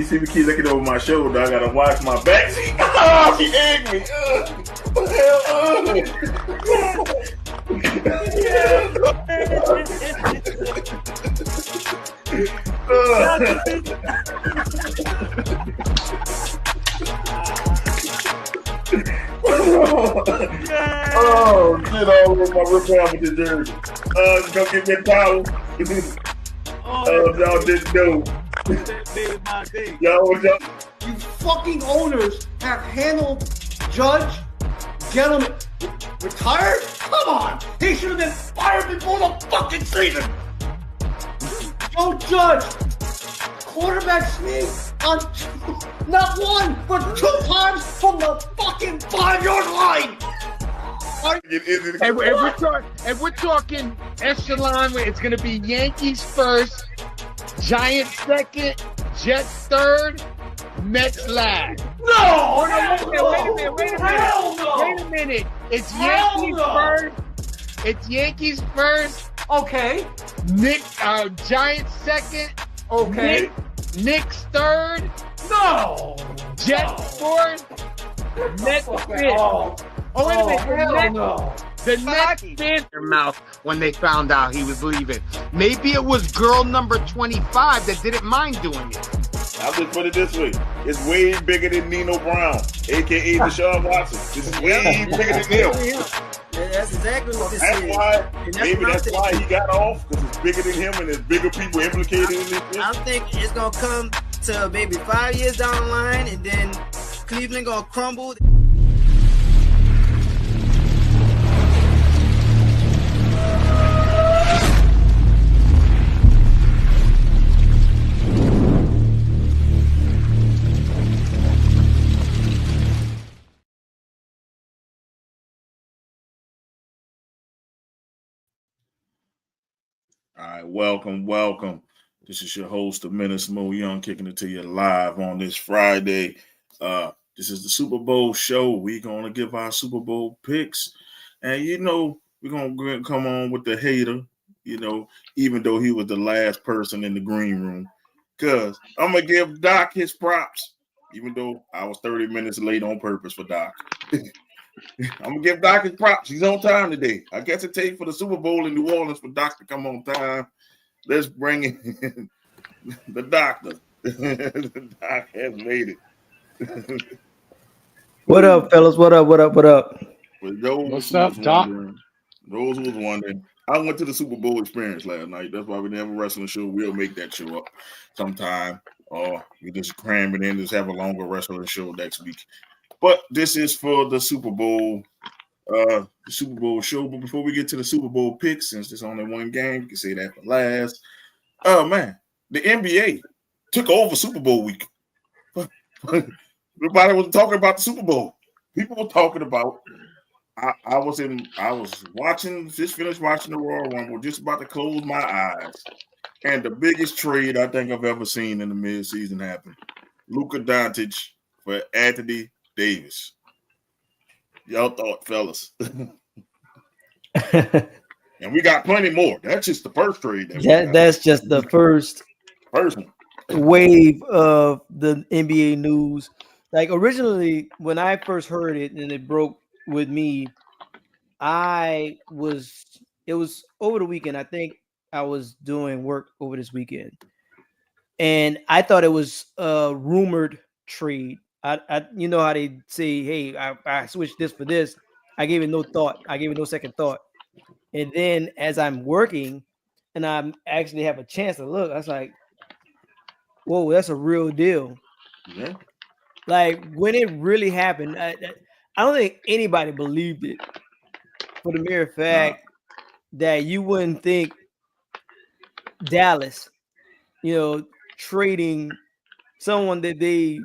see me keep looking over my shoulder. I gotta watch my back. Oh, she egged me. What the hell? Oh, shit all over my Rip with the jersey. Go get that towel. Y'all didn't know. Y'all. You fucking owners have handled Judge, gentlemen, retired? Come on! He should have been fired before the fucking season! Joe Judge, quarterback sneak on not one, but 2 times from the fucking 5-yard line! And we're talking echelon, it's going to be Yankees first, Giants second, Jets third, Mets last. No! Wait a minute. It's Yankees first. Okay. Giants second. Okay. Knicks third. No! Jets fourth. Mets fifth. Oh, wait a minute. The Nets spit their mouth when they found out he was leaving. Maybe it was girl number 25 that didn't mind doing it. I'll just put it this way. It's way bigger than Nino Brown, a.k.a. Deshaun Watson. This is way bigger than him. That's exactly what this is. That's why he got off, because it's bigger than him and there's bigger people implicated in this. I think it's going to come to maybe 5 years down the line, and then Cleveland going to crumble. All right, welcome. This is your host, the Menace Mo Young, kicking it to you live on this Friday. This is the Super Bowl show. We're going to give our Super Bowl picks. And, we're going to come on with the hater, even though he was the last person in the green room. Because I'm going to give Doc his props, even though I was 30 minutes late on purpose for Doc. I'm going to give Doc his props. He's on time today. I guess it takes for the Super Bowl in New Orleans for Doc to come on time. Let's bring in the doctor. The doc has made it. What up, fellas? What up? What's up, Doc? Those who was wondering, I went to the Super Bowl experience last night. That's why we didn't have a wrestling show. We'll make that show up sometime. Or we just cram it in, just have a longer wrestling show next week. But this is for the Super Bowl show. But before we get to the Super Bowl picks, since there's only one game, you can say that for last. Oh man, the NBA took over Super Bowl week. Everybody was talking about the Super Bowl. People were talking about. I was watching, just finished watching the Royal Rumble, just about to close my eyes, and the biggest trade I think I've ever seen in the midseason happened. Luka-AD for Anthony Davis. Y'all thought, fellas. And we got plenty more. That's just the first trade. That's just the first wave of the NBA news. Like originally, when I first heard it and it broke with me, it was over the weekend. I think I was doing work over this weekend. And I thought it was a rumored trade. I you know how they say, hey, I switched this for this. I gave it no thought. I gave it no second thought. And then as I'm working and I actually have a chance to look, I was like, whoa, that's a real deal. Yeah. Like when it really happened, I don't think anybody believed it for the mere fact that you wouldn't think Dallas, trading someone that they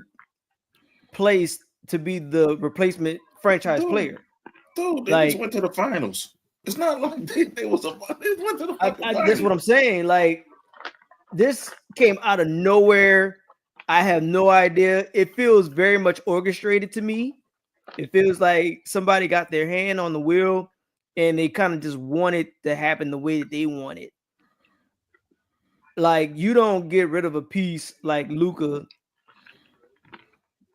placed to be the replacement franchise player. Dude, they just went to the finals. It's not like they went to the finals. That's what I'm saying. Like, this came out of nowhere. I have no idea. It feels very much orchestrated to me. It feels like somebody got their hand on the wheel and they kind of just want it to happen the way that they want it. Like, you don't get rid of a piece like Luka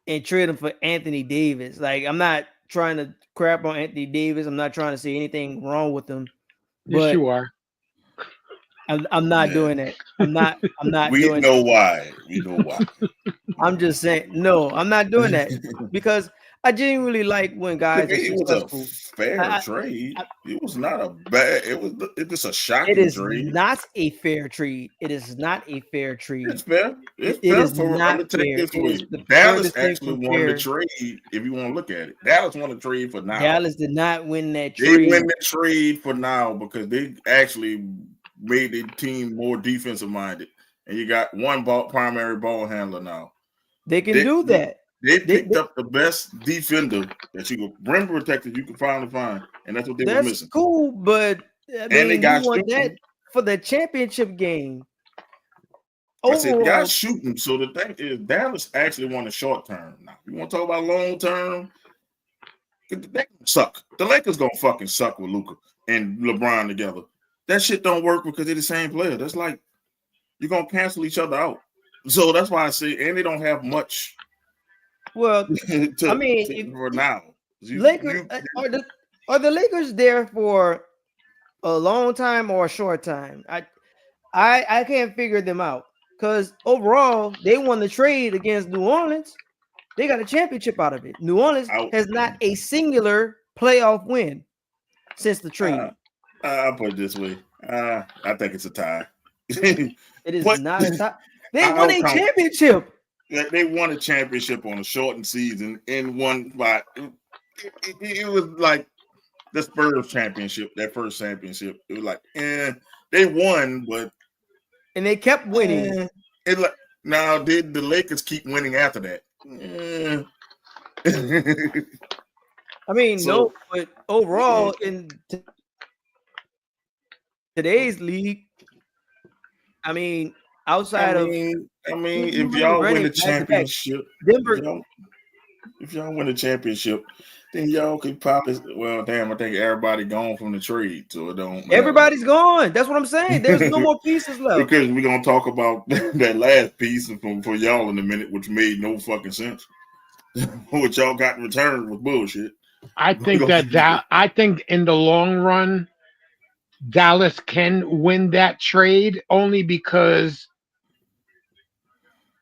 and trade him for Anthony Davis. Like, I'm not trying to crap on Anthony Davis. I'm not trying to say anything wrong with him. But yes, you are. I'm not doing it. I'm not We doing know it. why. We know why. I'm just saying, no, I'm not doing that because I genuinely like when guys are It was a successful. fair trade. It was not a bad. It was a shocking It is trade. not a fair trade. It is not a fair trade. It's fair. It's It fair is for. I'm not gonna take fair. this It is way. the Dallas furthest thing actually from won the fair. trade. If you want to look at it, Dallas won the trade for now. Dallas did not win that They trade. win the trade for now because they actually made their team more defensive minded, and you got one primary ball handler now. They can do that. They picked up the best defender that you could rim protector you could finally find, and that's what they were That's missing. cool, but I And they mean, got you want shooting. that for the championship game. I said, Overall, guys shooting. So the thing is, Dallas actually won the short term. Now, you want to talk about long term? They gonna suck. The Lakers gonna fucking suck with Luka and LeBron together. That shit don't work because they're the same player. That's like you're gonna cancel each other out. So that's why I say, and they don't have much. well, I mean, for now, Lakers are the Lakers there for a long time or a short time? I can't figure them out because overall they won the trade against New Orleans. They got a championship out of it. New Orleans has not a singular playoff win since the trade. I'll put it this way. I think it's a tie. It is not a tie. They won a championship. They won a championship on a shortened season in one spot. It was like the Spurs championship, that first championship. It was like, they won, but and they kept winning. Now, did the Lakers keep winning after that? I mean, no, but overall in today's league, I mean, outside of if y'all win the championship, if y'all win the championship, then y'all could probably. Well, damn, I think everybody gone from the trade, so it don't. Everybody's gone. That's what I'm saying. There's no more pieces left. Because we're gonna talk about that last piece for y'all in a minute, which made no fucking sense. What y'all got in return was bullshit. I think I think in the long run, Dallas can win that trade only because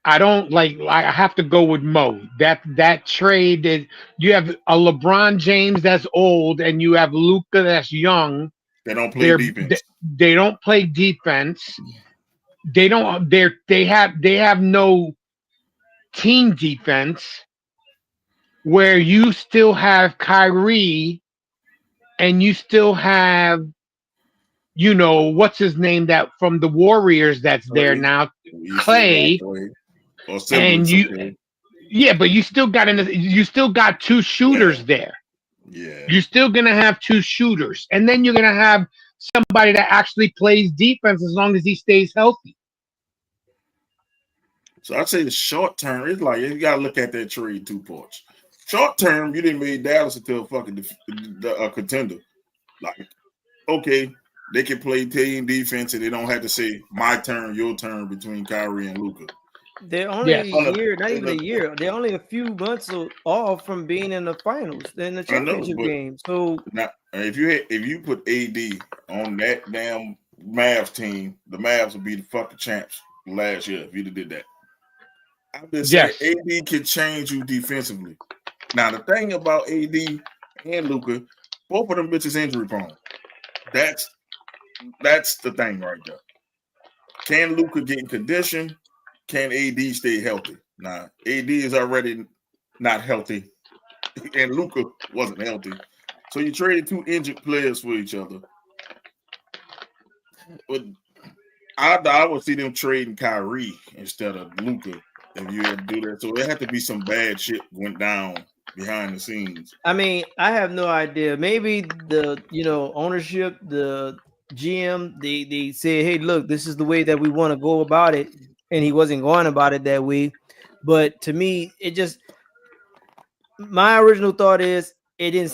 I don't like. I have to go with Mo. That trade is you have a LeBron James that's old and you have Luka that's young. They don't play defense. They don't play defense. They don't. They have no team defense. Where you still have Kyrie, and you still have, what's his name that from the Warriors that's there now, Clay. And but you still got two shooters there. Yeah, you're still gonna have two shooters, and then you're gonna have somebody that actually plays defense as long as he stays healthy. So I'd say the short term, it's like you gotta look at that trade 2 parts. Short term, you didn't make Dallas into a fucking contender. Like, okay, they can play team defense and they don't have to say my turn, your turn between Kyrie and Luka. They're only a year, not even a year. They're only a few months off from being in the finals, in the championship game. So now, if you put AD on that damn Mavs team, the Mavs would be the fucking champs last year if you did that. I'm just saying AD can change you defensively. Now, the thing about AD and Luka, both of them bitches injury prone. That's the thing right there. Can Luka get in condition? Can AD stay healthy? Now, AD is already not healthy, and Luka wasn't healthy. So you traded 2 injured players for each other. But I would see them trading Kyrie instead of Luka if you had to do that. So it had to be some bad shit went down behind the scenes. I mean, I have no idea. Maybe the ownership, the GM, they say, hey, look, this is the way that we want to go about it, and he wasn't going about it that way. But to me, my original thought is it didn't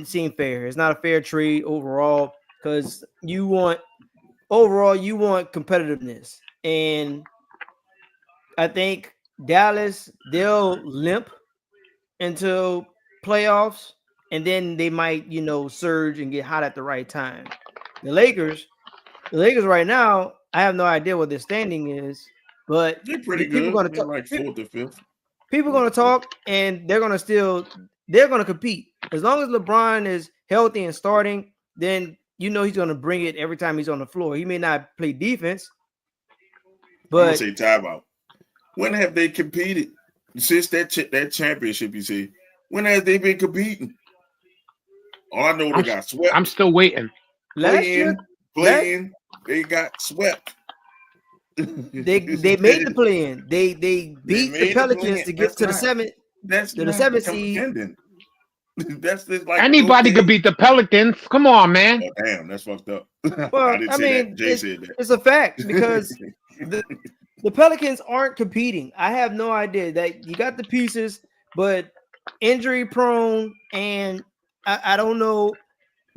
seem fair. It's not a fair trade overall because you want competitiveness, and I think Dallas, they'll limp until playoffs, and then they might, surge and get hot at the right time. The Lakers right now, I have no idea what their standing is, but they're pretty people good. going to They're talk. like 4th or 5th. People going to talk, and they're going to compete as long as LeBron is healthy and starting. Then he's going to bring it every time he's on the floor. He may not play defense, but I'm gonna say timeout. When have they competed since that championship? You see, when have they been competing? All I know, they got swept. I'm still waiting. Playing, they got swept. They made the play-in. They beat the Pelicans to get to the 7th. That's to the 7th seed. That's just like anybody could beat the Pelicans. Come on, man. Oh, damn, that's fucked up. Well, I mean, Jay said that. It's a fact because the Pelicans aren't competing. I have no idea that you got the pieces, but injury prone, and I don't know.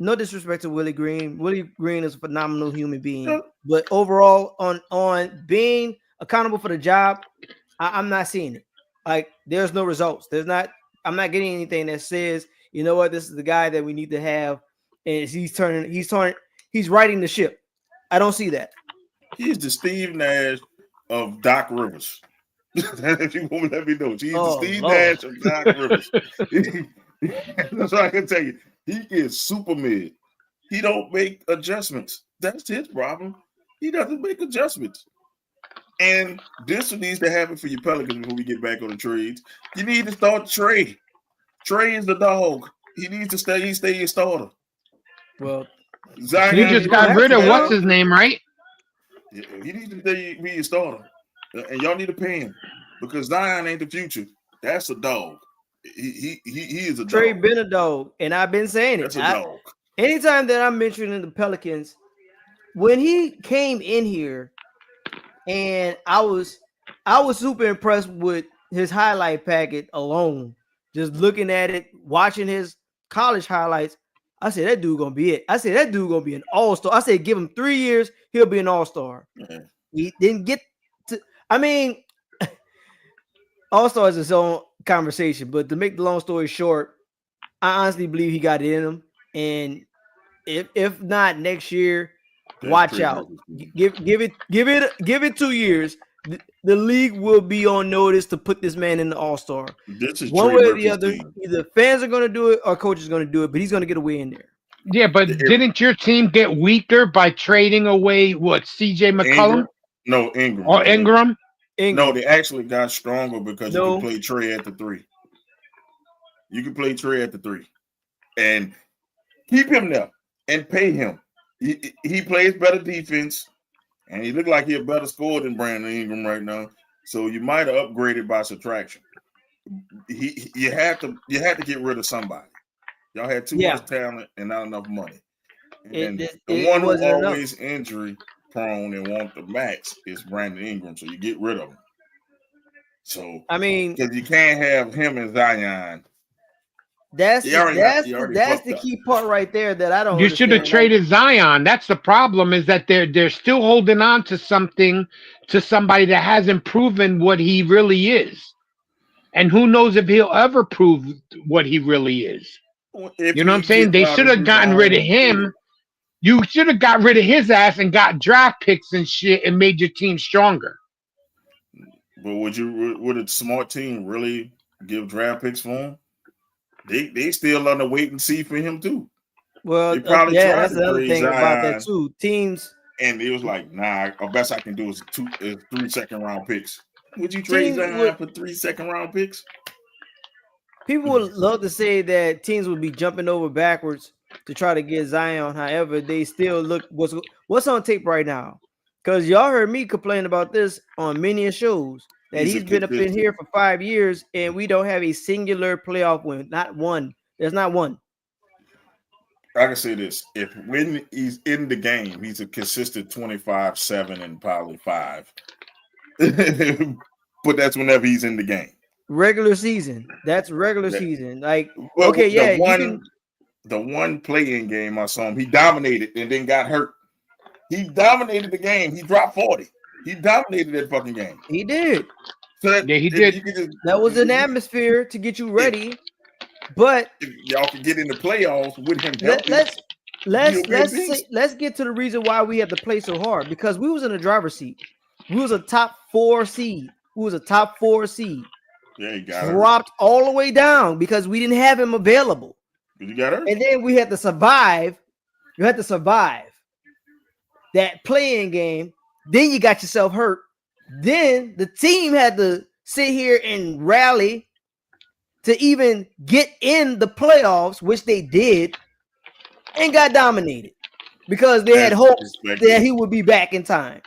No disrespect to Willie Green. Willie Green is a phenomenal human being, but overall, on being accountable for the job, I'm not seeing it. Like, there's no results. I'm not getting anything that says, you know what, this is the guy that we need to have, and he's riding the ship. I don't see that. He's the Steve Nash of Doc Rivers. If you want to let me know, he's the Steve Nash of Doc Rivers. That's what I can tell you. He is super mid. He don't make adjustments. That's his problem. He doesn't make adjustments. And this needs to happen for your Pelicans before we get back on the trades. You need to start Trey. Trey is the dog. He needs to stay your starter. Well, Zion, you just got rid of what's his name, right? Yeah, he needs to be your starter. And y'all need to pay him because Zion ain't the future. That's a dog. He is a dog. Trey been a dog, and I've been saying it. That's a dog. Anytime that I'm mentioning the Pelicans, when he came in here, and I was super impressed with his highlight packet alone. Just looking at it, watching his college highlights, I said that dude gonna be it. I said that dude gonna be an all-star. I said give him 3 years, he'll be an all-star. Mm-hmm. He didn't get to. I mean, all-star is his own conversation, but to make the long story short, I honestly believe he got it in him. And if not next year, watch out. Give it 2 years. The league will be on notice to put this man in the All-Star. One way or the other, either fans are going to do it or coaches are going to do it, but he's going to get away in there. Yeah, but didn't your team get weaker by trading away CJ McCollum? Ingram. Or Ingram? No, they actually got stronger because you can play Trey at the 3. You can play Trey at the 3 and keep him there and pay him. He plays better defense, and he looked like he's a better scorer than Brandon Ingram right now. So you might have upgraded by subtraction. You had to get rid of somebody. Y'all had too much talent and not enough money. And the one who's always injury prone and want the max is Brandon Ingram. So you get rid of him. So I mean, because you can't have him and Zion. That's the key part right there that I don't. You should have traded Zion. That's the problem, is that they're still holding on to something, to somebody that hasn't proven what he really is, and who knows if he'll ever prove what he really is. You know what I'm saying? They should have gotten rid of him. You should have got rid of his ass and got draft picks and shit and made your team stronger. But would a smart team really give draft picks for him? They still on the wait and see for him too. Well, they probably tried that's the other thing Zion, about that too. Teams, and it was like, nah. The best I can do is 3 second-round picks. Would you trade Zion for 3 second-round picks? People would love to say that teams would be jumping over backwards to try to get Zion. However, they still look what's on tape right now. Because y'all heard me complain about this on many shows. That he's been up in here for 5 years, and we don't have a singular playoff win. Not one. There's not one. I can say this: when he's in the game, he's a consistent 25, 7, and probably 5. But that's whenever he's in the game. Regular season. That's regular season. Like, well, okay, yeah. The one play-in game I saw him, he dominated and then got hurt. He dominated the game. He dropped 40. He dominated that fucking game. He did. Yeah, he did. That was an atmosphere to get you ready. But if y'all can get in the playoffs with him healthy, let's get to the reason why we had to play so hard, because we was in the driver's seat. We was a top 4 seed. Yeah, he got dropped all the way down because we didn't have him available. You got hurt. And then we had to survive. You had to survive that playing game. Then you got yourself hurt. Then the team had to sit here and rally to even get in the playoffs, which they did, and got dominated because they had hopes that he would be back in time.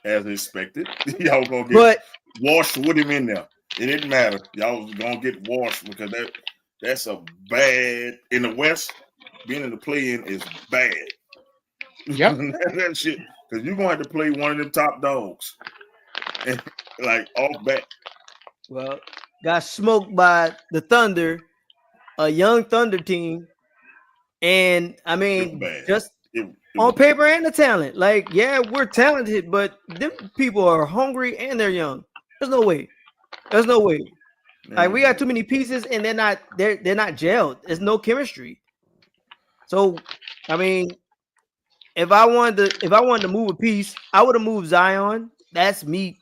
As expected. Y'all gonna get washed with him in there. It didn't matter. Y'all was gonna get washed because that's a bad in the West. Being in the play-in is bad. Yep. That shit. Because you're gonna have to play one of them top dogs. And, like off back. Well, got smoked by the Thunder, a young Thunder team. And I mean, just on paper and the talent. Like, yeah, we're talented, but them people are hungry and they're young. There's no way. Like, we got too many pieces and they're not gelled. There's no chemistry. So, I mean, if I wanted to move a piece, I would have moved Zion. That's me.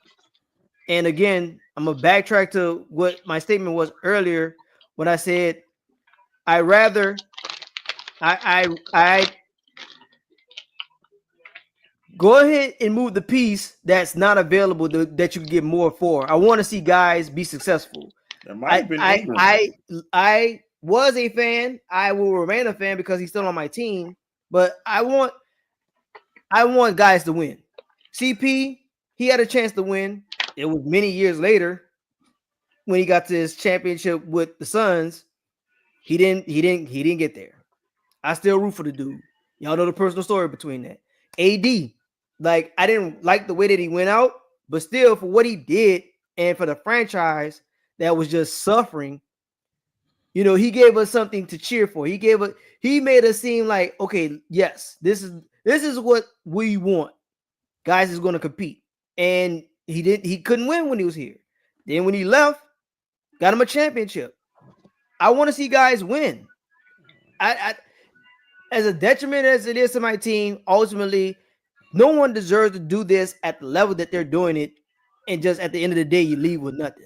And again, I'm gonna backtrack to what my statement was earlier when I said I go ahead and move the piece that's not available that you can get more for. I want to see guys be successful. I was a fan. I will remain a fan because he's still on my team. But I want guys to win. CP, he had a chance to win. It was many years later when he got to his championship with the Suns. He didn't get there. I still root for the dude. Y'all know the personal story between that. AD, like, I didn't like the way that he went out, but still for what he did and for the franchise that was just suffering, you know, he gave us something to cheer for. He made us seem like, okay, yes, this is what we want. Guys is going to compete. And he couldn't win when he was here. Then when he left, got him a championship. I want to see guys win. I as a detriment as it is to my team, ultimately, no one deserves to do this at the level that they're doing it, and just at the end of the day, you leave with nothing.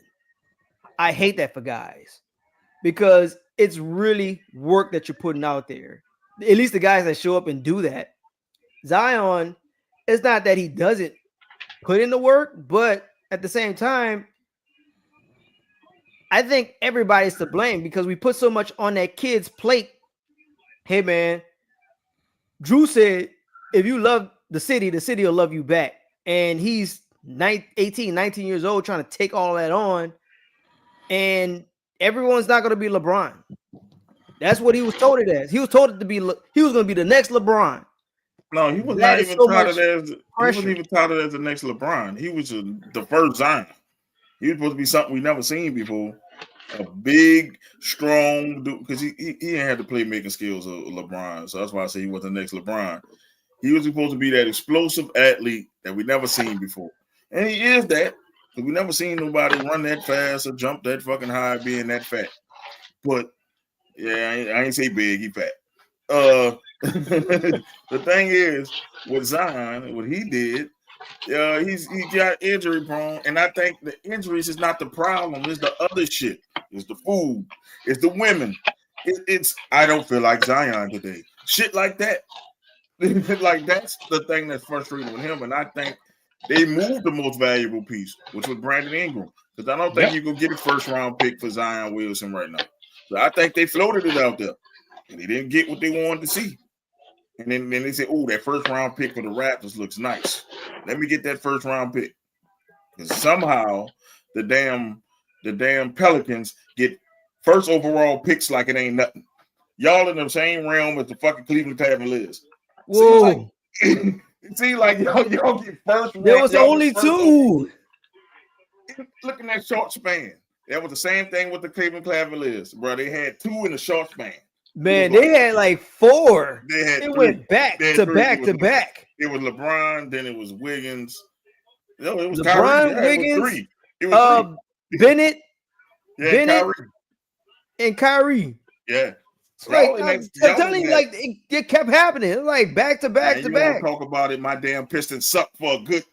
I hate that for guys because it's really work that you're putting out there. At least the guys that show up and do that. Zion, it's not that he doesn't put in the work, but at the same time, I think everybody's to blame because we put so much on that kid's plate. Hey, man, Drew said, if you love the city will love you back. And he's 19 years old trying to take all that on. And everyone's not going to be LeBron. That's what he was told it as. He was told it to be, he was going to be the next LeBron. No, he was not even touted as, he wasn't even touted as the next LeBron. He was the first Zion. He was supposed to be something we never seen before. A big, strong dude, because he ain't had the playmaking skills of LeBron. So that's why I say he was the next LeBron. He was supposed to be that explosive athlete that we never seen before. And he is that, because we never seen nobody run that fast or jump that fucking high being that fat. But, yeah, I ain't say big, he fat. The thing is, with Zion, what he did, he got injury prone, and I think the injuries is not the problem. It's the other shit. It's the food. It's the women. It's I don't feel like Zion today. Shit like that. Like that's the thing that's frustrating with him. And I think they moved the most valuable piece, which was Brandon Ingram, because I don't think you can get a first round pick for Zion Wilson right now. So I think they floated it out there, and they didn't get what they wanted to see. And then they said, "Oh, that first round pick for the Raptors looks nice. Let me get that first round pick." Because somehow the damn Pelicans get first overall picks like it ain't nothing. Y'all in the same realm as the fucking Cleveland Cavaliers. Whoa! It seems like y'all get first. There was only two. Look at that short span. That was the same thing with the Cleveland Cavaliers, bro. They had two in the short span. Man, they had like four. It went back to back to back. It was LeBron, then it was Wiggins. No, it was LeBron, Kyrie. Wiggins, It was Bennett, yeah, Bennett, and Kyrie. Yeah. Like I'm telling you, like it kept happening. Like back to back to back. Talk about it. My damn Pistons sucked for a good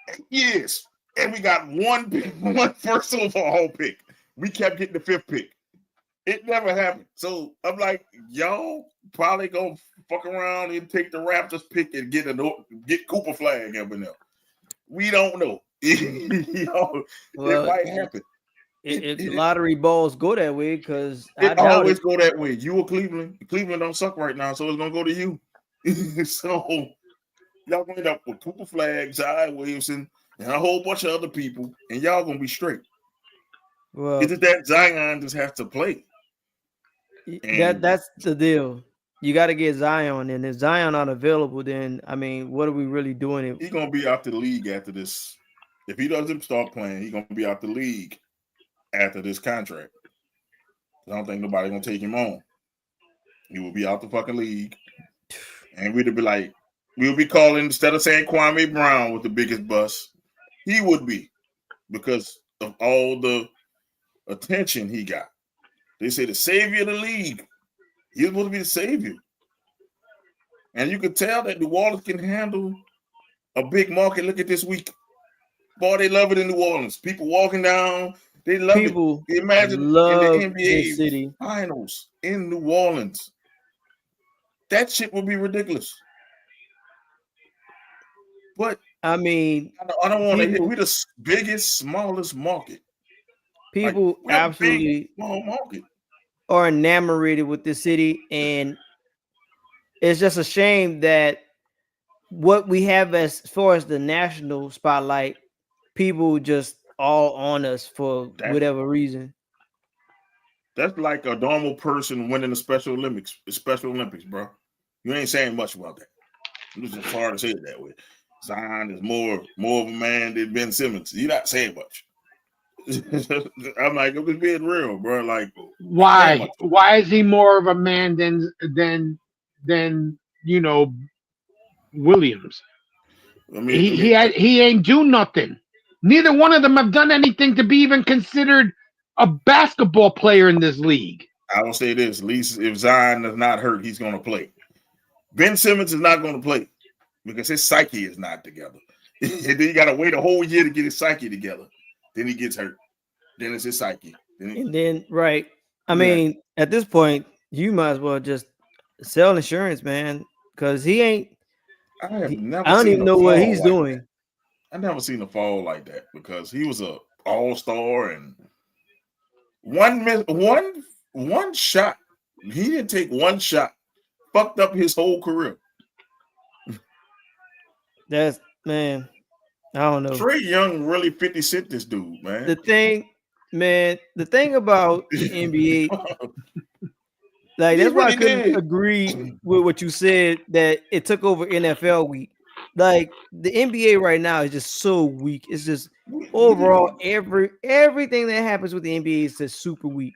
8 years, and we got one first overall pick. We kept getting the 5th pick. It never happened. So I'm like, y'all probably gonna fuck around and take the Raptors pick and get Cooper Flag up in there. We don't know. It might happen. If the lottery balls go that way, because it always go that way. You or Cleveland. Cleveland don't suck right now, so it's gonna go to you. So y'all gonna end up with Cooper Flag, Zion Williamson, and a whole bunch of other people, and y'all gonna be straight. Well, it's just that Zion just has to play. That's the deal. You got to get Zion, and if Zion not available, then I mean, what are we really doing? He's gonna be out the league after this. If he doesn't start playing, he's gonna be out the league after this contract. I don't think nobody's gonna take him on. He will be out the fucking league, and we'll be calling, instead of saying Kwame Brown with the biggest bust, he would be, because of all the attention he got. They say the savior of the league. He's supposed to be the savior, and you can tell that New Orleans can handle a big market. Look at this week, boy. They love it in New Orleans. People walking down. They love it. Imagine in the NBA finals in New Orleans. That shit would be ridiculous. But I mean, I don't want to hit. We're the biggest, smallest market. People absolutely small market. Are enamored with the city, and it's just a shame that what we have as far as the national spotlight, people just all on us for whatever reason. That's like a normal person winning the Special Olympics, bro. You ain't saying much about that. It's just hard to say it that way. Zion is more of a man than Ben Simmons. You're not saying much. I'm like, I'm just being real, bro. Like, why is he more of a man than Williams? He ain't do nothing. Neither one of them have done anything to be even considered a basketball player in this league. I will say this: at least if Zion is not hurt, he's going to play. Ben Simmons is not going to play because his psyche is not together. And then you got to wait a whole year to get his psyche together. Then he gets hurt. Then it's his psyche. Right. I mean, at this point, you might as well just sell insurance, man, because he ain't. I don't even know what he's doing. I never seen a fall like that because he was a all-star, and one shot. He didn't take one shot. Fucked up his whole career. That's, man, I don't know. Trae Young really 50 Cent this dude, man. The thing about the NBA, like that's why I couldn't agree with what you said, that it took over NFL week. Like the NBA right now is just so weak. It's just overall everything that happens with the NBA is just super weak.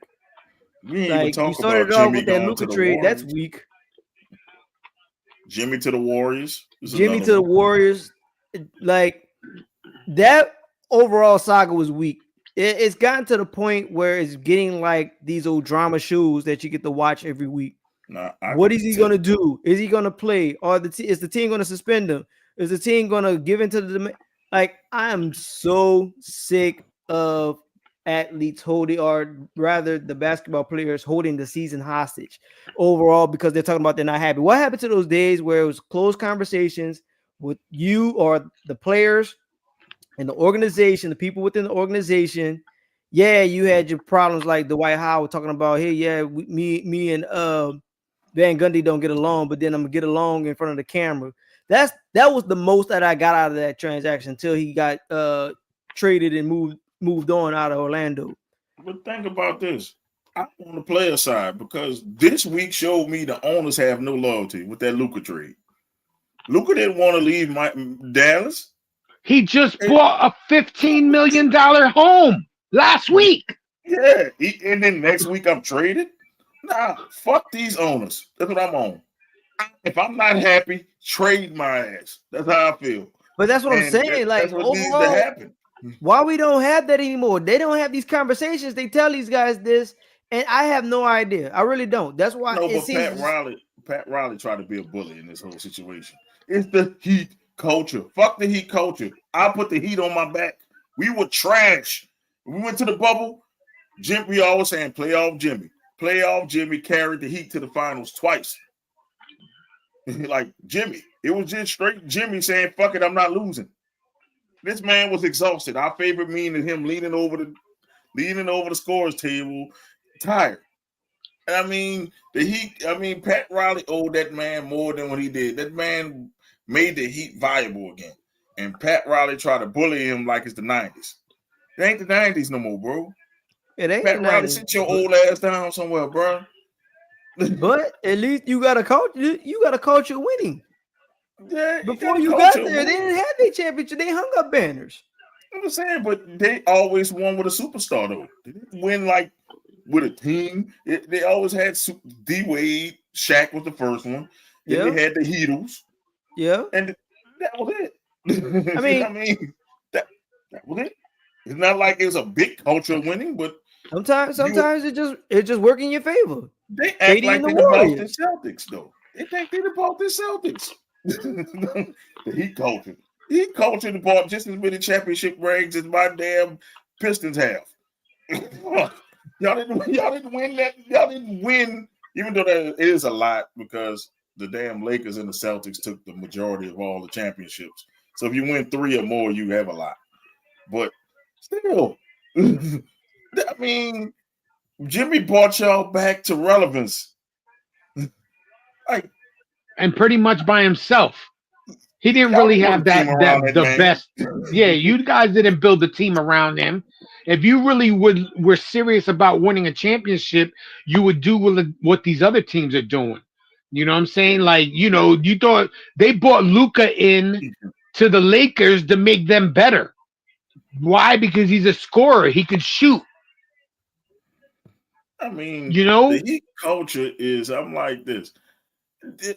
Like you started off with that Luka trade, that's weak. Jimmy to the Warriors. Like that overall saga was weak. It's gotten to the point where it's getting like these old drama shows that you get to watch every week. What is he going to do? Is he going to play? Or is the team going to suspend him? Is the team going to give into the like? I am so sick of athletes holding, or rather the basketball players holding the season hostage overall because they're talking about they're not happy. What happened to those days where it was closed conversations with you or the players and the organization, the people within the organization? Yeah, you had your problems like Dwight Howard talking about, hey, yeah, me and Van Gundy don't get along, but then I'm gonna get along in front of the camera. That was the most that I got out of that transaction until he got traded and moved on out of Orlando. But think about this. I'm on the player side because this week showed me the owners have no loyalty with that Luka trade. Luka didn't want to leave Dallas. He just bought a $15 million home last week. Yeah, and then next week I'm traded. Nah, fuck these owners. That's what I'm on. If I'm not happy, trade my ass. That's how I feel. But that's what I'm saying. Like that's what needs to happen. Why we don't have that anymore? They don't have these conversations. They tell these guys this, and I have no idea. I really don't. That's why No, it but seems. Pat Riley tried to be a bully in this whole situation. It's the Heat culture. Fuck the Heat culture. I put the Heat on my back. We were trash. We went to the bubble. We always saying playoff Jimmy. Playoff Jimmy carried the Heat to the finals twice. Like Jimmy. It was just straight Jimmy saying, fuck it, I'm not losing. This man was exhausted. Our favorite meme is him leaning over the scores table, tired. And I mean, Pat Riley owed that man more than what he did. That man made the Heat viable again. And Pat Riley tried to bully him like it's the 90s. It ain't the 90s no more, bro. It ain't Pat the Riley, 90s, sit your old ass down somewhere, bro. But at least you got a coach. You got a culture winning. Yeah, before you got there, they didn't have their championship. They hung up banners. I'm just saying, but they always won with a superstar, though. They didn't win like with a team. They always had D Wade. Shaq was the first one. Then they had the Heatles. Yeah, and that was it. I mean, that was it. It's not like it was a big culture winning, but sometimes it just work in your favor. They act like they're about the Celtics, though. They think they're about the Celtics. The Heat culture. Heat culture bought just as many championship rings as my damn Pistons have. Y'all didn't win that. Y'all didn't win, even though that is a lot because the damn Lakers and the Celtics took the majority of all the championships. So if you win 3 or more, you have a lot. But still, I mean, Jimmy brought y'all back to relevance. And pretty much by himself. He didn't really have the best. Yeah, you guys didn't build the team around him. If you really were serious about winning a championship, you would do what these other teams are doing. You know what I'm saying? Like, you thought they brought Luka in to the Lakers to make them better. Why? Because he's a scorer. He can shoot. I mean, the Heat culture is, I'm like this.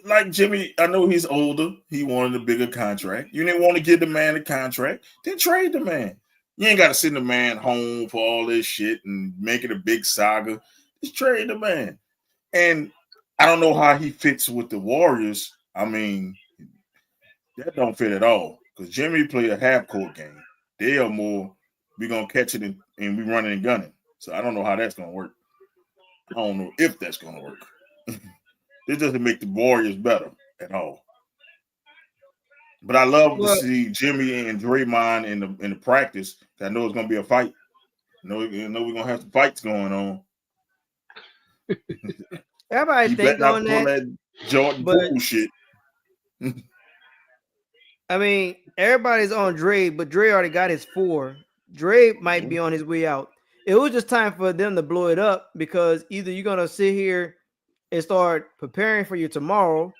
Like Jimmy, I know he's older. He wanted a bigger contract. You didn't want to give the man a contract, then trade the man. You ain't got to send the man home for all this shit and make it a big saga. Just trade the man. And I don't know how he fits with the Warriors. I mean, that don't fit at all. Because Jimmy play a half-court game. They are more, we're going to catch it and we running and gunning. So I don't know how that's going to work. I don't know if that's going to work. It doesn't make the Warriors better at all. But I love to see Jimmy and Draymond in the practice. I know it's going to be a fight. I know we're going to have some fights going on. Everybody think on that Jordan Poole shit. I mean, everybody's on Dre, but Dre already got his 4. Dre might be on his way out. It was just time for them to blow it up because either you're going to sit here and start preparing for you tomorrow,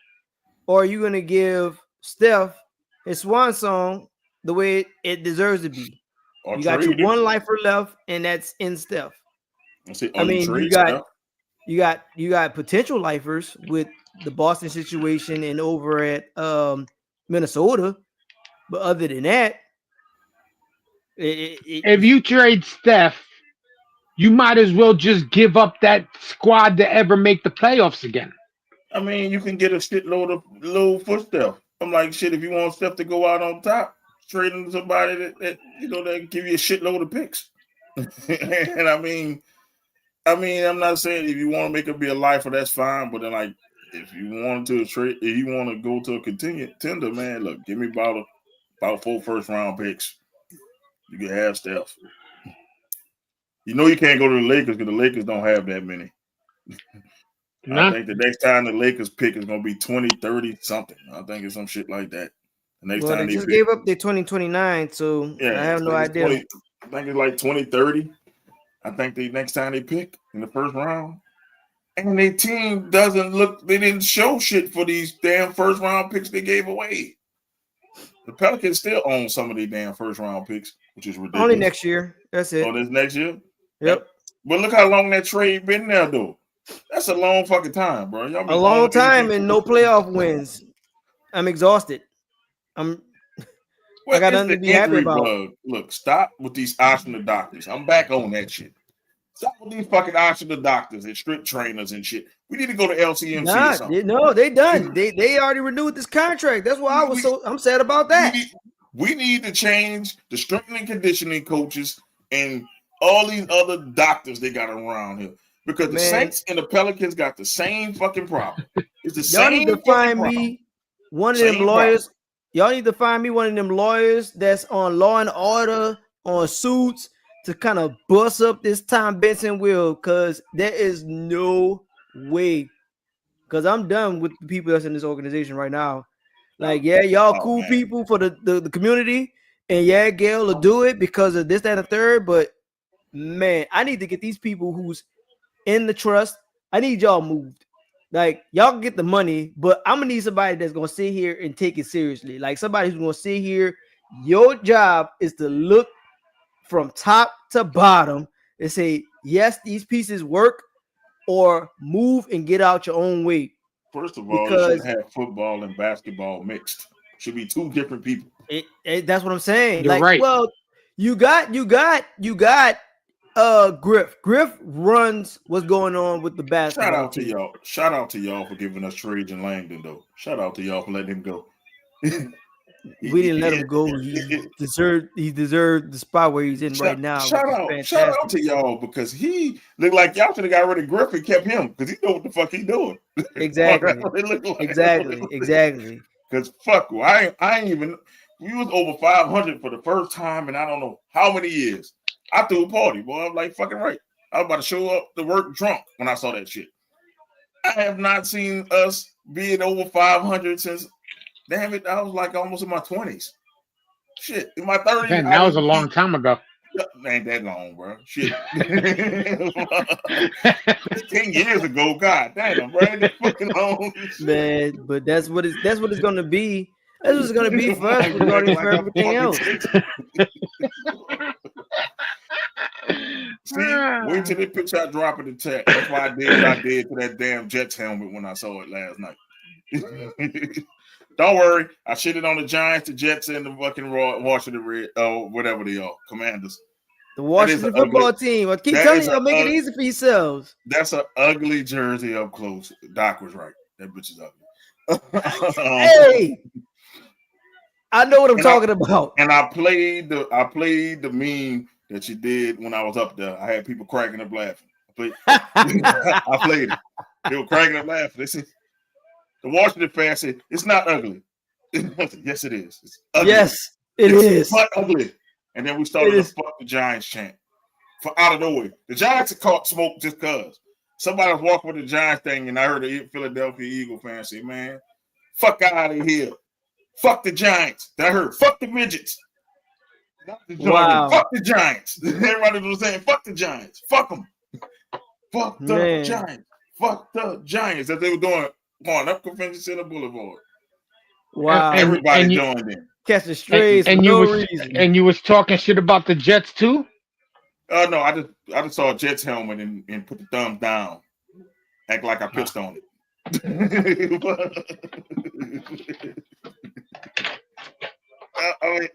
or you're going to give Steph his swan song the way it deserves to be. You got your one lifer left, and that's in Steph. I mean, you got potential lifers with the Boston situation and over at Minnesota, but other than that, if you trade Steph, you might as well just give up that squad to ever make the playoffs again. I mean, you can get a shitload of low for Steph. I'm like, shit, if you want Steph to go out on top, trade him to somebody that give you a shitload of picks. And I mean, I'm not saying if you want to make it be a lifer, that's fine. But then, like, if you want to trade, if you want to go to a contender, man, look, give me about 4 first-round picks. You can have Steph. You know you can't go to the Lakers because the Lakers don't have that many. I think the next time the Lakers pick is going to be 2030 something. I think it's some shit like that. The next time they just gave up their 2029, so I have no idea. I think it's like 2030. I think the next time they pick in the first round. And their team they didn't show shit for these damn first round picks they gave away. The Pelicans still own some of these damn first round picks, which is ridiculous. Only next year. That's it. Oh, this next year? Yep. But look how long that trade been there, though. That's a long fucking time, bro. A long time and no playoff wins. I'm exhausted. I got nothing to be happy about. Bug? Look, stop with these optional doctors. I'm back on that shit. Stop with these fucking optional doctors and strip trainers and shit. We need to go to LCMC or something. No, they done. They already renewed this contract. That's why I'm sad about that. We need to change the strength and conditioning coaches and all these other doctors they got around here. Because the Saints and the Pelicans got the same fucking problem. It's the same. Y'all need to find me one of them lawyers. Y'all need to find me one of them lawyers that's on Law and Order, on Suits, to kind of bust up this Tom Benson will, because there is no way. Because I'm done with the people that's in this organization right now. Like, yeah, y'all cool people for the community, and yeah, Gail will do it because of this, that, and the third. But man, I need to get these people who's in the trust. I need y'all moved. Like, y'all can get the money, but I'm gonna need somebody that's gonna sit here and take it seriously. Like, somebody who's gonna sit here. Your job is to look from top to bottom and say, yes, these pieces work, or move and get out your own way. First of all, you should have football and basketball mixed. Should be two different people. That's what I'm saying. You're right. Well, you got Griff. Griff runs what's going on with the basketball. Shout out to y'all for giving us Trajan Langdon, though. Shout out to y'all for letting him go. We didn't let him go. He deserved the spot where he's in right now. Shout out to y'all, because he looked like y'all should have got rid of Griff and kept him, because he know what the fuck he doing. Exactly. Exactly. Because fuck, I ain't even. We was over 500 for the first time in I don't know how many years. I threw a party, boy. I'm like, fucking right. I was about to show up to work drunk when I saw that shit. I have not seen us being over 500 since. Damn it, I was like almost in my 20s. Shit, in my 30s. Man, that was a long time ago. Ain't that long, bro. Shit. 10 years ago, god damn, bro. That's fucking long. Man, but that's what it's gonna be. That's what it's gonna be for us regarding for everything else. See, wait till they picture I drop in the chat. That's why I did what I did to that damn Jets helmet when I saw it last night. Don't worry, I shitted on the Giants, the Jets, and the fucking Washington Red, whatever they are, Commanders. The Washington football team. I keep telling you, make it easy for yourselves. That's an ugly jersey up close. Doc was right. That bitch is ugly. Hey, I know what I'm talking about. And I played the meme that you did when I was up there. I had people cracking up laughing. I played it. They were cracking up laughing. They said, the Washington fans said, it's not ugly. Yes, it is. It's ugly. Yes, it's but ugly. And then we started to fuck the Giants chant. For out of nowhere. The Giants had caught smoke just because. Somebody was walking with the Giants thing, and I heard a Philadelphia Eagle fan say, man, fuck out of here. Fuck the Giants. That hurt. Fuck the midgets. Wow. Fuck the Giants. Everybody was saying, fuck the Giants. Fuck them. Fuck the Giants. Fuck the Giants. That they were doing going up Convention Center Boulevard. Wow. Everybody joined in. Catching strays and for you no was reason. And you was talking shit about the Jets too? No, I just saw a Jets helmet and put the thumbs down. Act like I pissed on it.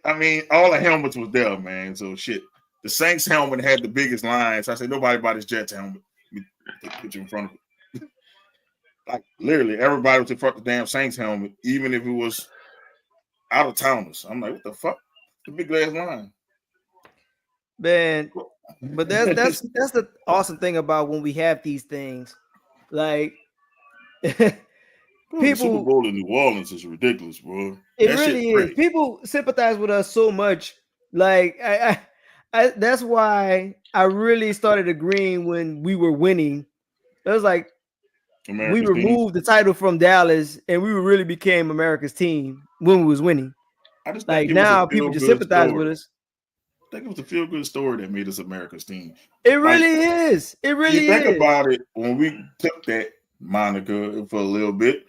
I mean, all the helmets was there, man. So shit. The Saints helmet had the biggest lines. I said, nobody bought this Jets helmet. Let me take a picture in front of it. Like literally, everybody was in front of the damn Saints helmet, even if it was out of towners. I'm like, what the fuck? The big glass line. Man, but that's the awesome thing about when we have these things. Like people, the Super Bowl in New Orleans is ridiculous, bro. It really is. People sympathize with us so much. Like I that's why I really started agreeing when we were winning. It was like we removed the title from Dallas and we really became America's team when we was winning. I just like now people just sympathize with us. I think it was a feel-good story that made us America's team. It really is. It really is. Think about it. When we took that moniker for a little bit,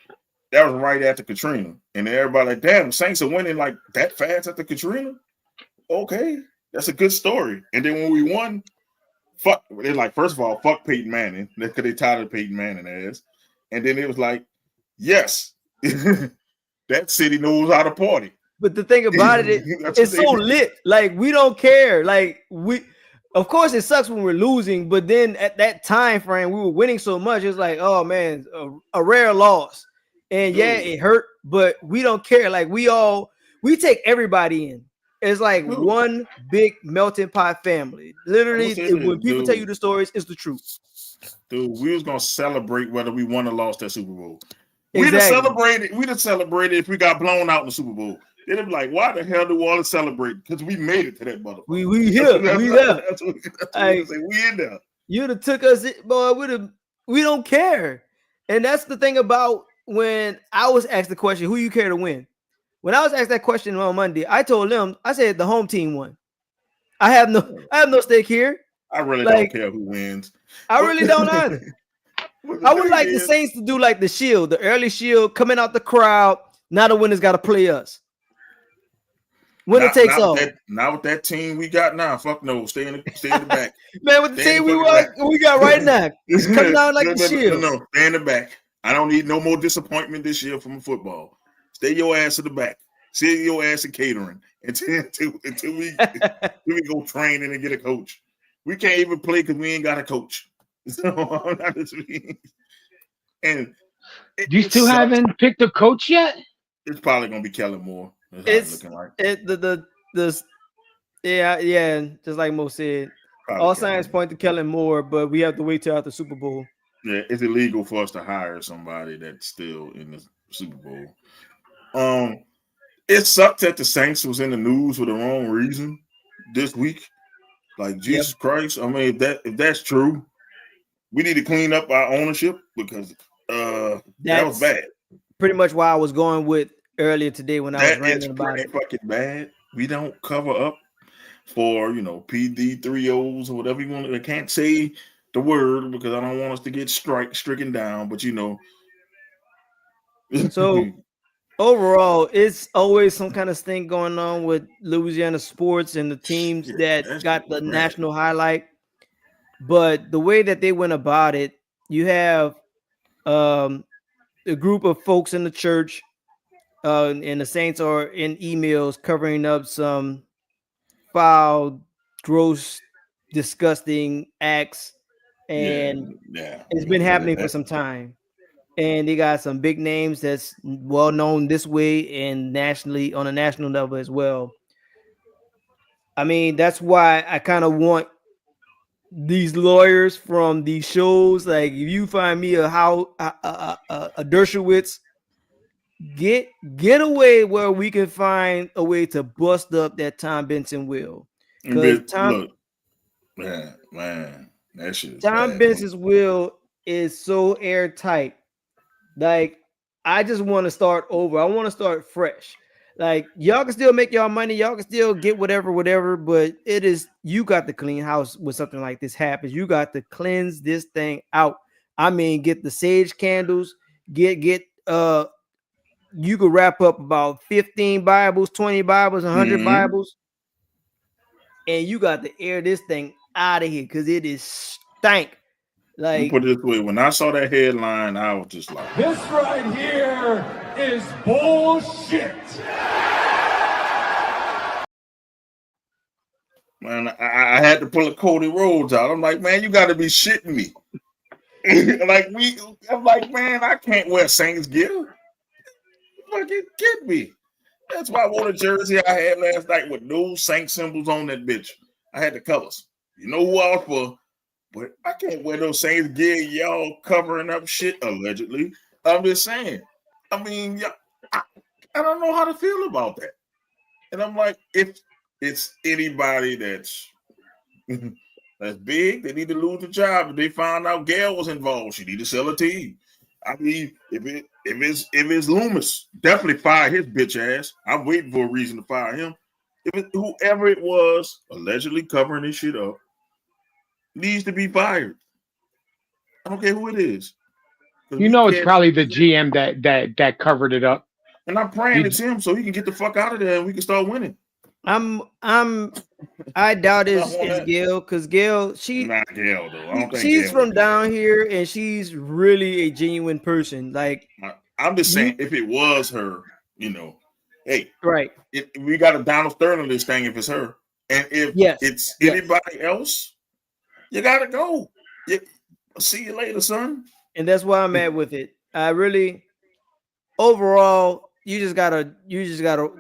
that was right after Katrina. And everybody like, damn, Saints are winning like that fast after Katrina? Okay. That's a good story. And then when we won, they're like, first of all, fuck Peyton Manning. Because they tired of Peyton Manning ass. And then it was like, yes, that city knows how to party. But the thing about it, it's so lit. Like, we don't care. Like, of course, it sucks when we're losing, but then at that time frame, we were winning so much. It's like, oh man, a rare loss. And yeah, it hurt, but we don't care. Like, we take everybody in. It's like one big melting pot family. Literally, when people tell you the stories, it's the truth. Dude, we was gonna celebrate whether we won or lost that Super Bowl. We'd have celebrated if we got blown out in the Super Bowl. They'd be like, why the hell do we all celebrate? Because we made it to that motherfucker. We here. We there. We in there. You'd have took us, boy. We don't care. And that's the thing about when I was asked the question, who you care to win? When I was asked that question on Monday, I told them, I said the home team won. I have no stake here. I really don't care who wins. I really don't either. I would like the Saints to do like the Shield, the early Shield, coming out the crowd. Now the winner's got to play us. Winner takes all. Not with that team we got now. Fuck no. Stay in the back. Man, with the team we got right now, it's coming out like the Shield. No, stay in the back. I don't need no more disappointment this year from football. Stay your ass in the back. Stay your ass in catering until we go training and get a coach. We can't even play because we ain't got a coach. So, and you still haven't picked a coach yet? It's probably gonna be Kellen Moore. It's looking like yeah. Just like Mo said, probably all signs point to Kellen Moore, but we have to wait till after the Super Bowl. Yeah, it's illegal for us to hire somebody that's still in the Super Bowl. It sucked that the Saints was in the news for the wrong reason this week. Like, Jesus Christ. I mean, if that's true, we need to clean up our ownership because that was bad. Pretty much why I was going with earlier today when I was ranting about it. Fucking bad. We don't cover up for PD 3-0s or whatever you want. I can't say the word because I don't want us to get stricken down, but So overall, it's always some kind of thing going on with Louisiana sports and the teams that got the national highlight. But the way that they went about it, you have a group of folks in the church, and the Saints are in emails covering up some foul, gross, disgusting acts, and it's been happening for some time. And they got some big names that's well known this way and nationally on a national level as well. I mean, that's why I kind of want these lawyers from these shows. Like, if you find me a Dershowitz, get away where we can find a way to bust up that Tom Benson will. Because Tom Benson's will is so airtight. Like, I just want to start over. I want to start fresh. Like, y'all can still make y'all money. Y'all can still get whatever. But you got to clean house when something like this happens. You got to cleanse this thing out. I mean, get the sage candles. You could wrap up about 15 Bibles, 20 Bibles, 100 Bibles. And you got to air this thing out of here because it is stank. Like, put it this way, when I saw that headline, I was just like, this right here is bullshit. Man, I had to pull a Cody Rhodes out. I'm like, man, you got to be shitting me. I'm like, man, I can't wear Saints gear. Fucking kid me. That's why I wore the jersey I had last night with no Saint symbols on that bitch. I had the colors. You know who I was for? But I can't wear those Saints gear, y'all covering up shit, allegedly. I'm just saying. I mean, I don't know how to feel about that. And I'm like, if it's anybody that's big, they need to lose the job. If they found out Gail was involved, she need to sell a team. I mean, if it's Loomis, definitely fire his bitch ass. I'm waiting for a reason to fire him. If whoever it was allegedly covering this shit up needs to be fired. I don't care who it is. It's probably the GM that covered it up. And I'm praying it's him so he can get the fuck out of there and we can start winning. I doubt it's Gail because Gail, not Gail though. I don't think she's Gail from down here and she's really a genuine person. Like, I'm just saying, if it was her, Hey, right. We got a Donald Sterling this thing if it's her, and if it's anybody else, you gotta go. See you later, son. And that's where I'm at with it. I really, overall, you just gotta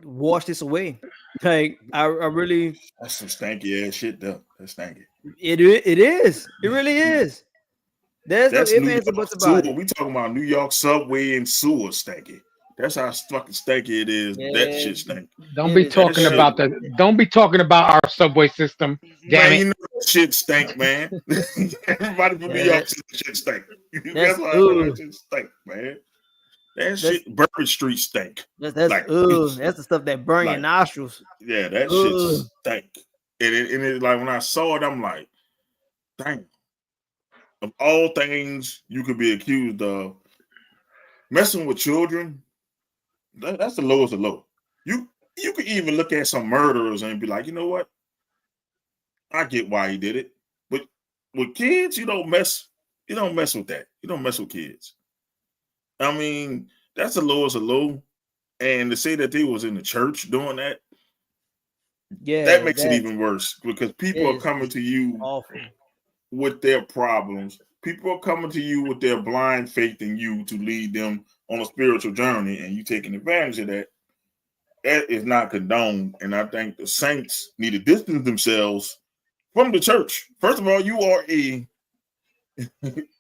wash this away. Like I really, that's some stanky ass shit though. That's stanky. It is. It really is. There's no ifs, ands, or buts about it. We talking about New York subway and sewer stanky. That's how fucking stanky it is. Yeah. That shit stank. Don't be talking about our subway system. Damn man, it. you know that shit stank, man. Everybody from New York shit stank. That's why I know that shit stank, man. That shit, Bourbon Street stank. That's the stuff that burn your nostrils. Yeah, that shit stank. And it like when I saw it, I'm like, dang. Of all things you could be accused of, messing with children, that's the lowest of low. You could even look at some murderers and be like, you know what? I get why he did it. But with kids, you don't mess with that. You don't mess with kids. I mean, that's the lowest of low. And to say that they was in the church doing that, that makes it even worse because people are coming to you with their problems. People are coming to you with their blind faith in you to lead them on a spiritual journey, and you taking advantage of that. That is not condoned, and I think the saints need to distance themselves from the church. First of all, you are a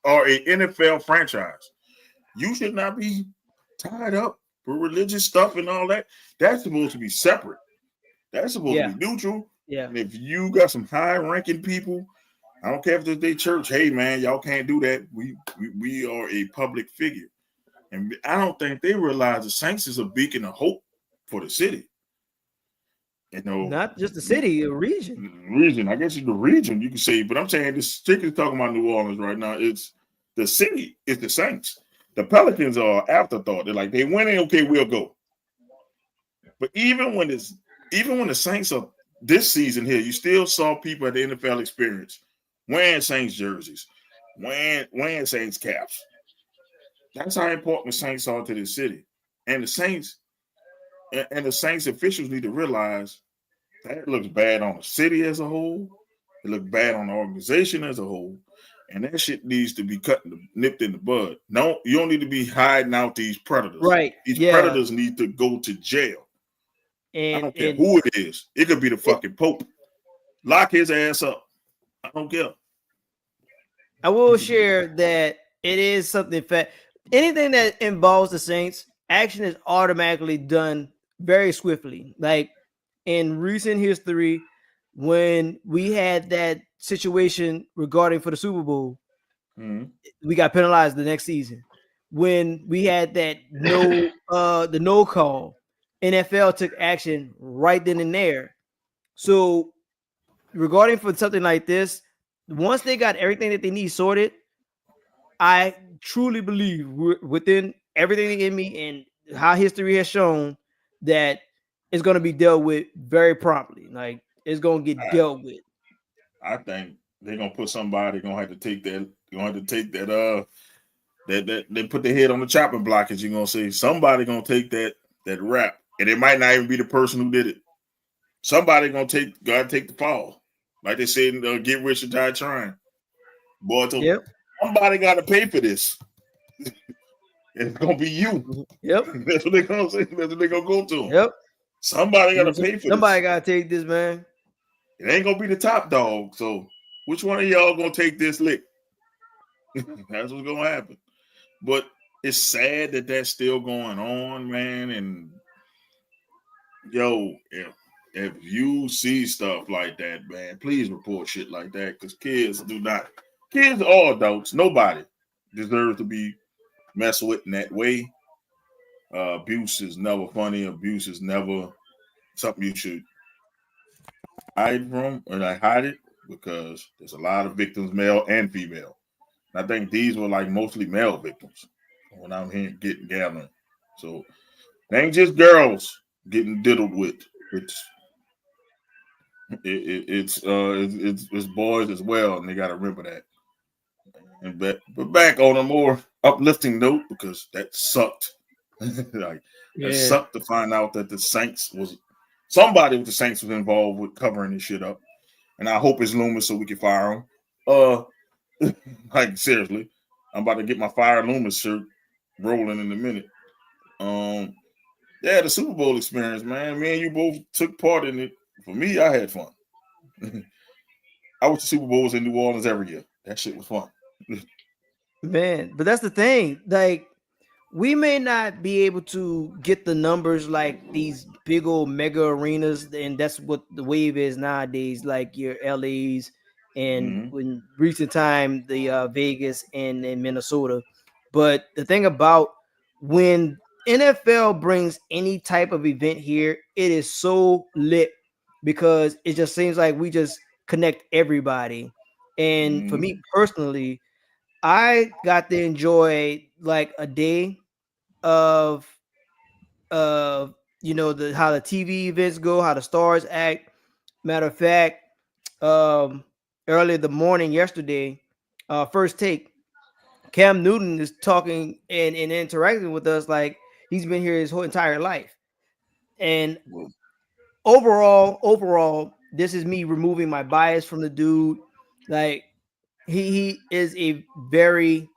NFL franchise. You should not be tied up for religious stuff and all that. That's supposed to be separate. That's supposed to be neutral. Yeah. And if you got some high-ranking people, I don't care if it's their church. Hey, man, y'all can't do that. We are a public figure. And I don't think they realize the Saints is a beacon of hope for the city. You know, not just the city, the region. Region. I guess it's the region, you can say. But I'm saying this strictly talking about New Orleans right now. It's the city. It's the Saints. The Pelicans are afterthought. They're like, they went in, okay, we'll go. But even when the Saints are this season here, you still saw people at the NFL experience wearing Saints jerseys, wearing Saints caps. That's how important the Saints are to this city. And the Saints officials need to realize that looks bad on the city as a whole. It looks bad on the organization as a whole. And that shit needs to be nipped in the bud. No, you don't need to be hiding out these predators. Right. These predators need to go to jail. And, I don't care who it is. It could be the fucking Pope. Lock his ass up. I don't care. I will share that it is something anything that involves the Saints, action is automatically done very swiftly. Like in recent history, when we had that situation regarding for the Super Bowl, we got penalized the next season. When we had that the no call, NFL took action right then and there. So regarding for something like this, once they got everything that they need sorted, I truly believe within everything in me and how history has shown that it's going to be dealt with very promptly. Like it's going to get dealt with. I think they're going to put somebody going to have to take that. You're going to have to take that. That they put their head on the chopping block, as you're going to say. Somebody going to take that rap, and it might not even be the person who did it. Somebody going to take the fall, like they said, get rich or die trying. Boy, somebody got to pay for this. It's gonna be you. Yep. That's what they're gonna say. That's what they're gonna go to. Yep. Somebody gotta pay for Somebody this. gotta take this, man. It ain't gonna be the top dog. So which one of y'all gonna take this lick? That's what's gonna happen. But it's sad that that's still going on, man. And yo, if you see stuff like that, man, please report shit like that, because kids or adults, nobody deserves to be messed with in that way. Abuse is never funny. Abuse is never something you should hide from or like hide it, because there's a lot of victims, male and female. And I think these were like mostly male victims when I'm here gathering. So it ain't just girls getting diddled with. It's boys as well, and they got to remember that. But back on a more uplifting note, because that sucked. Like it sucked to find out that somebody with the Saints was involved with covering this shit up. And I hope it's Loomis so we can fire him. Like seriously, I'm about to get my Fire Loomis shirt rolling in a minute. Yeah, the Super Bowl experience, man. Me and you both took part in it. For me, I had fun. I wish the Super Bowl was in New Orleans every year. That shit was fun. Man, but that's the thing. Like, we may not be able to get the numbers like these big old mega arenas, and that's what the wave is nowadays, like your LA's and in recent time, the Vegas and Minnesota. But the thing about when NFL brings any type of event here, it is so lit because it just seems like we just connect everybody. And for me personally, I got to enjoy like a day of how the TV events go, how the stars act. Matter of fact, early the morning yesterday, first take, Cam Newton is talking and interacting with us like he's been here his whole entire life. And overall, this is me removing my bias from the dude. Like he is a very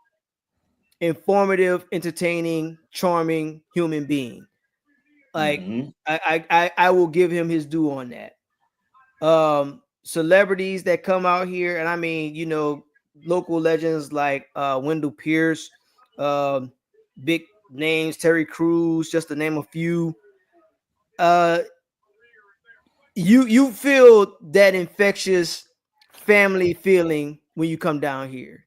informative, entertaining, charming human being. Like I will give him his due on that. Celebrities that come out here, and I mean, local legends like Wendell Pierce, big names, Terry Crews, just to name a few. You feel that infectious family feeling when you come down here.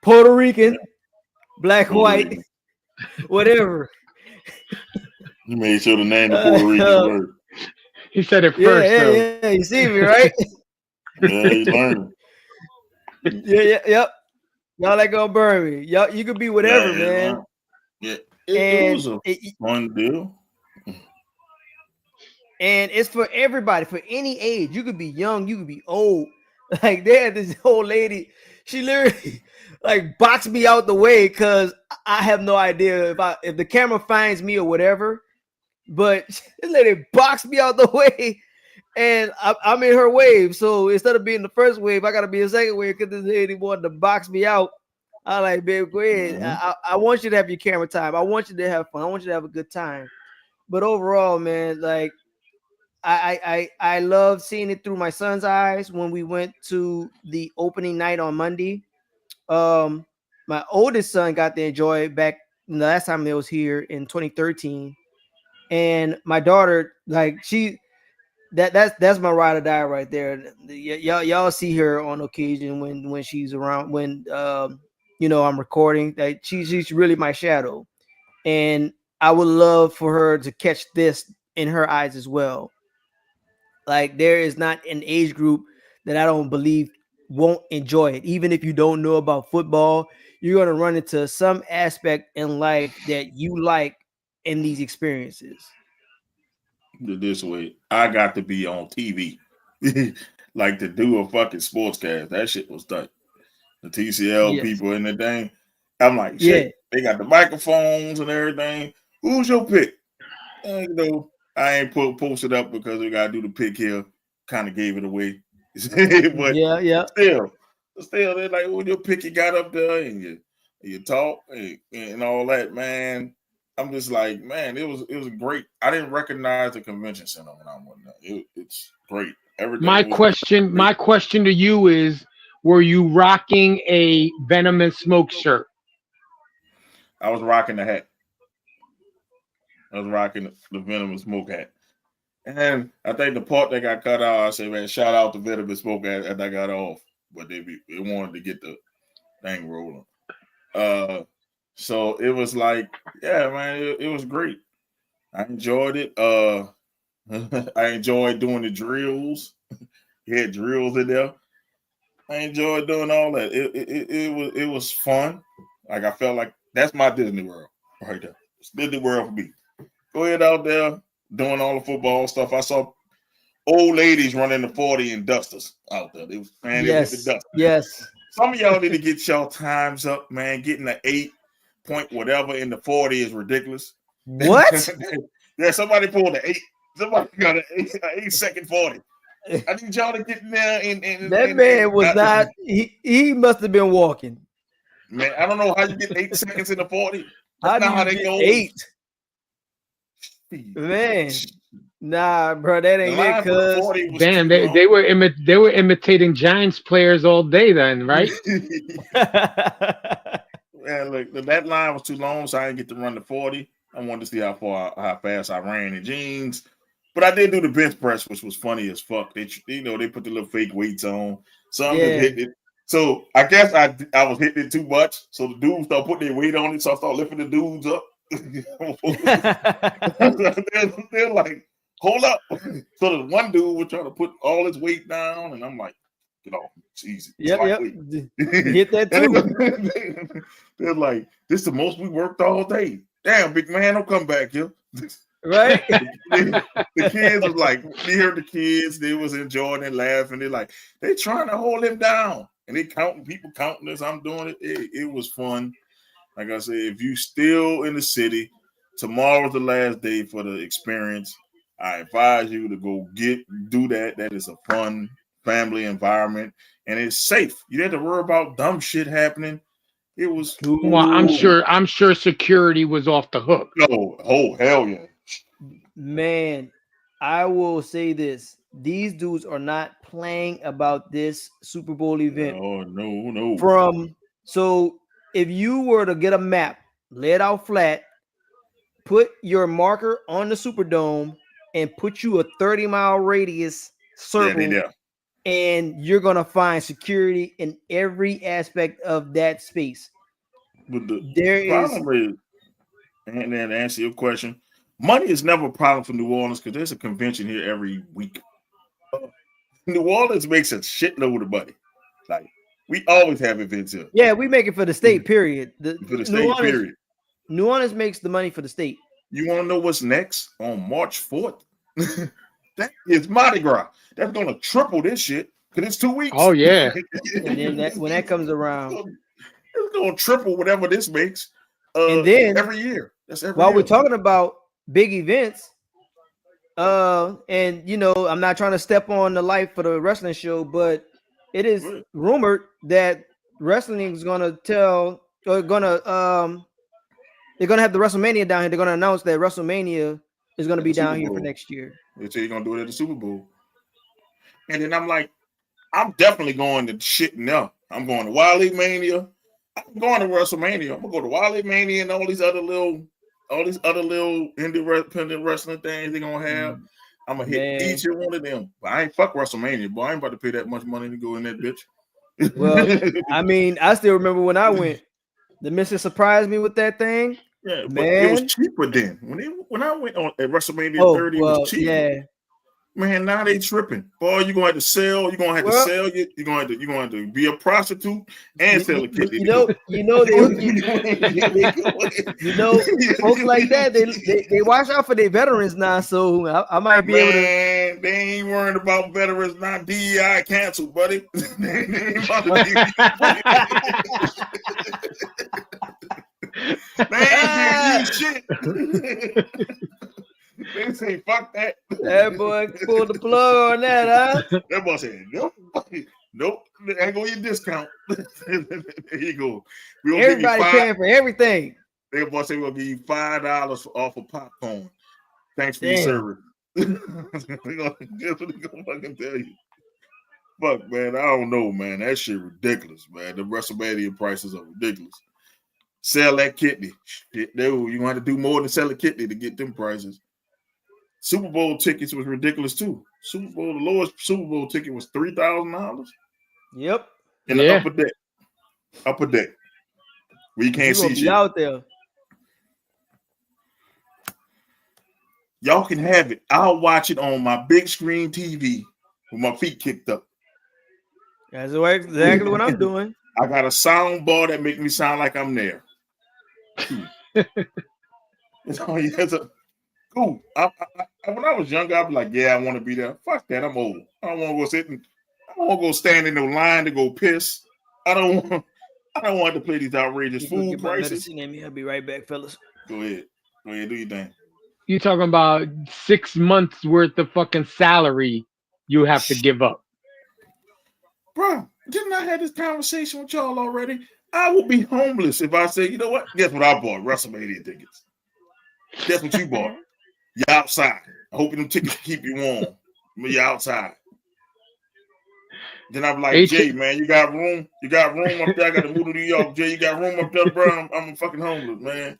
Puerto Rican, black, white, whatever. You made sure to name the Puerto Rican word. He said it first. Yeah. You see me, right? Yeah, you learned. Yep. Y'all like gonna burn me. Y'all, you could be whatever, man. Yeah, it was a fun deal. And it's for everybody, for any age. You could be young, you could be old. Like they had this old lady, she literally like boxed me out the way because I have no idea if the camera finds me or whatever. But this lady boxed me out the way, and I'm in her wave. So instead of being the first wave, I gotta be a second wave because this lady wanted to box me out. I like, babe, go ahead. I want you to have your camera time. I want you to have fun. I want you to have a good time. But overall, man, like I love seeing it through my son's eyes when we went to the opening night on Monday. My oldest son got to enjoy it back the last time they was here in 2013. And my daughter, like that's my ride or die right there. Y'all see her on occasion when she's around, when I'm recording. That she's really my shadow. And I would love for her to catch this in her eyes as well. Like there is not an age group that I don't believe won't enjoy it. Even if you don't know about football, you're going to run into some aspect in life that you like in these experiences. This way, I got to be on TV. Like to do a fucking sportscast. That shit was done. The TCL people in the thing. I'm like, shit, they got the microphones and everything. Who's your pick? I ain't posted up because we gotta do the pick here. Kind of gave it away. But still, they're like, "Who your pick you got up there?" And you talk and all that, man. I'm just like, man, it was great. I didn't recognize the convention center when I went there. It's great. My question to you is: were you rocking a Venom and Smoke shirt? I was rocking the hat. I was rocking the Venom and Smoke hat. And I think the part that got cut out, I say, man, shout out to Venom and Smoke hat that I got off. But they wanted to get the thing rolling. So it was like, yeah, man, it was great. I enjoyed it. I enjoyed doing the drills. You had drills in there. I enjoyed doing all that. It was fun. Like I felt like that's my Disney World right there. It's Disney World for me. Go ahead out there doing all the football stuff. I saw old ladies running the 40 and dusters out there. They was the dust. Yes. Some of y'all need to get y'all times up, man. Getting an 8 point whatever in the 40 is ridiculous. What? Yeah, somebody pulled an 8. Somebody got an 8-second 40. I need y'all to get in there that man was not. He must have been walking. Man, I don't know how you get 8 seconds in the 40. How That's not how do they you go. get 8? Man, nah, bro, that ain't it. Cause damn, they were imitating Giants players all day then, right? Man, look, that line was too long, so I didn't get to run the 40. I wanted to see how fast I ran in jeans. But I did do the bench press, which was funny as fuck. They put the little fake weights on. Some just hit it. So I guess I was hitting it too much. So the dudes started putting their weight on it. So I started lifting the dudes up. they're like, hold up. So the one dude was trying to put all his weight down, and I'm like, get off. It's easy. Yep. Hit that too. They're like, this is the most we worked all day. Damn, big man, don't come back here. Right? The kids was like, we heard the kids, they was enjoying and laughing. They're like, they trying to hold him down. And they people counting this. I'm doing it. It was fun. Like I said, if you still in the city, tomorrow's the last day for the experience. I advise you to go do that. That is a fun family environment, and it's safe. You didn't have to worry about dumb shit happening. It was cool. Well, I'm sure security was off the hook. No, oh hell yeah. Man, I will say this. These dudes are not playing about this Super Bowl event. Oh, no. So if you were to get a map, lay it out flat, put your marker on the Superdome, and put you a 30-mile radius circle, and you're going to find security in every aspect of that space. But the problem is, and then to answer your question, money is never a problem for New Orleans because there's a convention here every week. New Orleans makes a shitload of money. Like, we always have events here. Yeah, we make it for the state, period. For the state, period. New Orleans makes the money for the state. You want to know what's next on March 4th? That is Mardi Gras. That's going to triple this shit because it's 2 weeks. Oh, yeah. And then when that comes around, it's going to triple whatever this makes. And then every year. That's every while year. we're talking about big events, and I'm not trying to step on the life for the wrestling show, but it is rumored that wrestling is gonna they're gonna have the WrestleMania down here. They're gonna announce that WrestleMania is gonna be down here for next year. They say you're gonna do it at the Super Bowl. And then I'm like, I'm definitely going to shit now. I'm going to Wally Mania. I'm going to WrestleMania. I'm gonna go to Wally Mania and all these other little independent wrestling things they're gonna have. I'm gonna hit each and one of them. But I ain't fuck WrestleMania, boy. I ain't about to pay that much money to go in that bitch. Well, I mean, I still remember when I went. The missus surprised me with that thing. Yeah, but it was cheaper then. When I went on at WrestleMania 30, it was cheap. Yeah. Man, now they tripping. Boy, you're gonna have to sell. You're gonna have to sell it. You're gonna have to be a prostitute and sell a kidney. Folks like that, they watch out for their veterans now. So I might be able to. They ain't worrying about veterans now. DEI canceled, buddy. They ain't about to they ain't shit. They say, fuck that. That boy pulled the plug on that, huh? That boy said, nope. I ain't gonna get a discount. There you go. Everybody paying for everything. That boy said, we'll give you $5 off of popcorn. Thanks for your service. That's what he gonna fucking tell you. Fuck, man. I don't know, man. That shit ridiculous, man. The WrestleMania prices are ridiculous. Sell that kidney. Shit, dude, you're gonna have to do more than sell a kidney to get them prices. Super Bowl tickets was ridiculous too. The lowest Super Bowl ticket was $3,000. Yep. In the upper deck. Where you can't see shit. Out there. Y'all can have it. I'll watch it on my big screen TV with my feet kicked up. That's exactly what I'm doing. I got a sound bar that makes me sound like I'm there. Cool. When I was younger, I'd be like, yeah, I want to be there. Fuck that. I'm old. I don't want to go stand in no line to go piss. I don't want to pay these outrageous food prices. I'll be right back, fellas. Go ahead, do your thing. You talking about 6 months worth of fucking salary you have to give up, bro? Didn't I have this conversation with y'all already? I will be homeless if I say, you know what? Guess what I bought? WrestleMania tickets. Guess what you bought? You're outside. I hope them tickets keep you warm. But you're outside. Then I'm like, Jay, man, you got room? You got room up there? I got to move to New York. Jay, you got room up there, bro? I'm fucking homeless, man.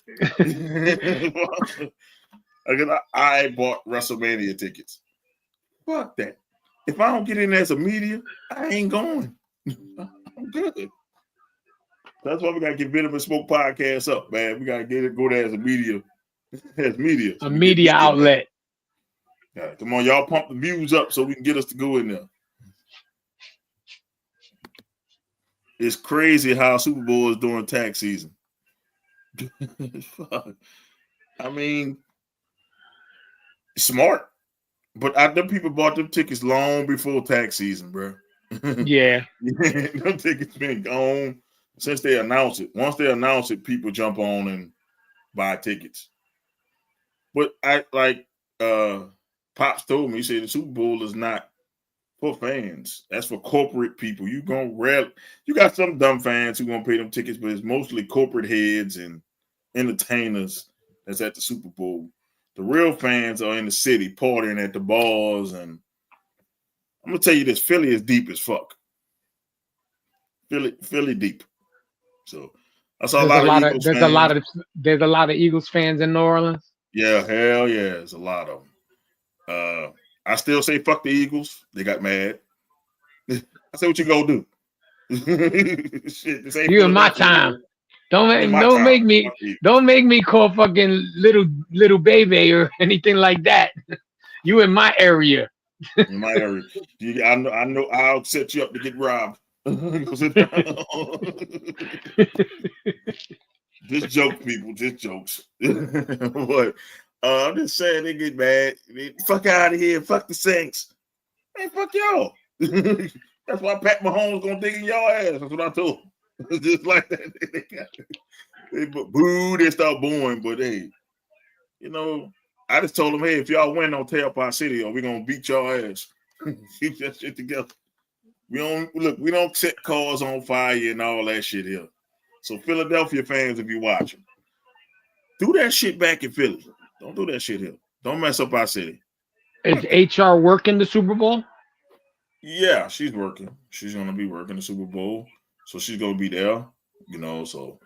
I bought WrestleMania tickets. Fuck that. If I don't get in as a media, I ain't going. I'm good. That's why we gotta get Venom and Smoke podcast up, man. We gotta go there as a media, a media outlet. Yeah, come on, y'all, pump the views up so we can get us to go in there. It's crazy how Super Bowl is during tax season. I mean, smart, but them people bought them tickets long before tax season, bro. Yeah, them tickets been gone since they announced it. Once they announce it, people jump on and buy tickets. But Pops told me, he said the Super Bowl is not for fans. That's for corporate people. You got some dumb fans who gonna pay them tickets, but it's mostly corporate heads and entertainers that's at the Super Bowl. The real fans are in the city partying at the bars, and I'm gonna tell you this: Philly is deep as fuck. Philly deep. So I saw there's a lot of Eagles fans in New Orleans. Yeah, hell yeah, there's a lot of them. I still say fuck the Eagles. They got mad. I said, what you gonna do? Shit, this ain't you in my time. Don't make me call fucking little baby or anything like that. You in my area. In my area. I know I'll set you up to get robbed. Just jokes, people. Just jokes. What? I'm just saying they get mad. Fuck out of here. Fuck the Saints. Hey, fuck y'all. That's why Pat Mahomes gonna dig in y'all ass. That's what I told him. Just like that. They boo, they start booing. But hey, I just told them, hey, if y'all win on Tailpipe City, or we gonna beat y'all ass. Keep that shit together. We don't set cars on fire and all that shit here. So Philadelphia fans, if you're watching, do that shit back in Philly. Don't do that shit here. Don't mess up our city. Is HR working the Super Bowl? Yeah, she's working. She's gonna be working the Super Bowl, so she's gonna be there. So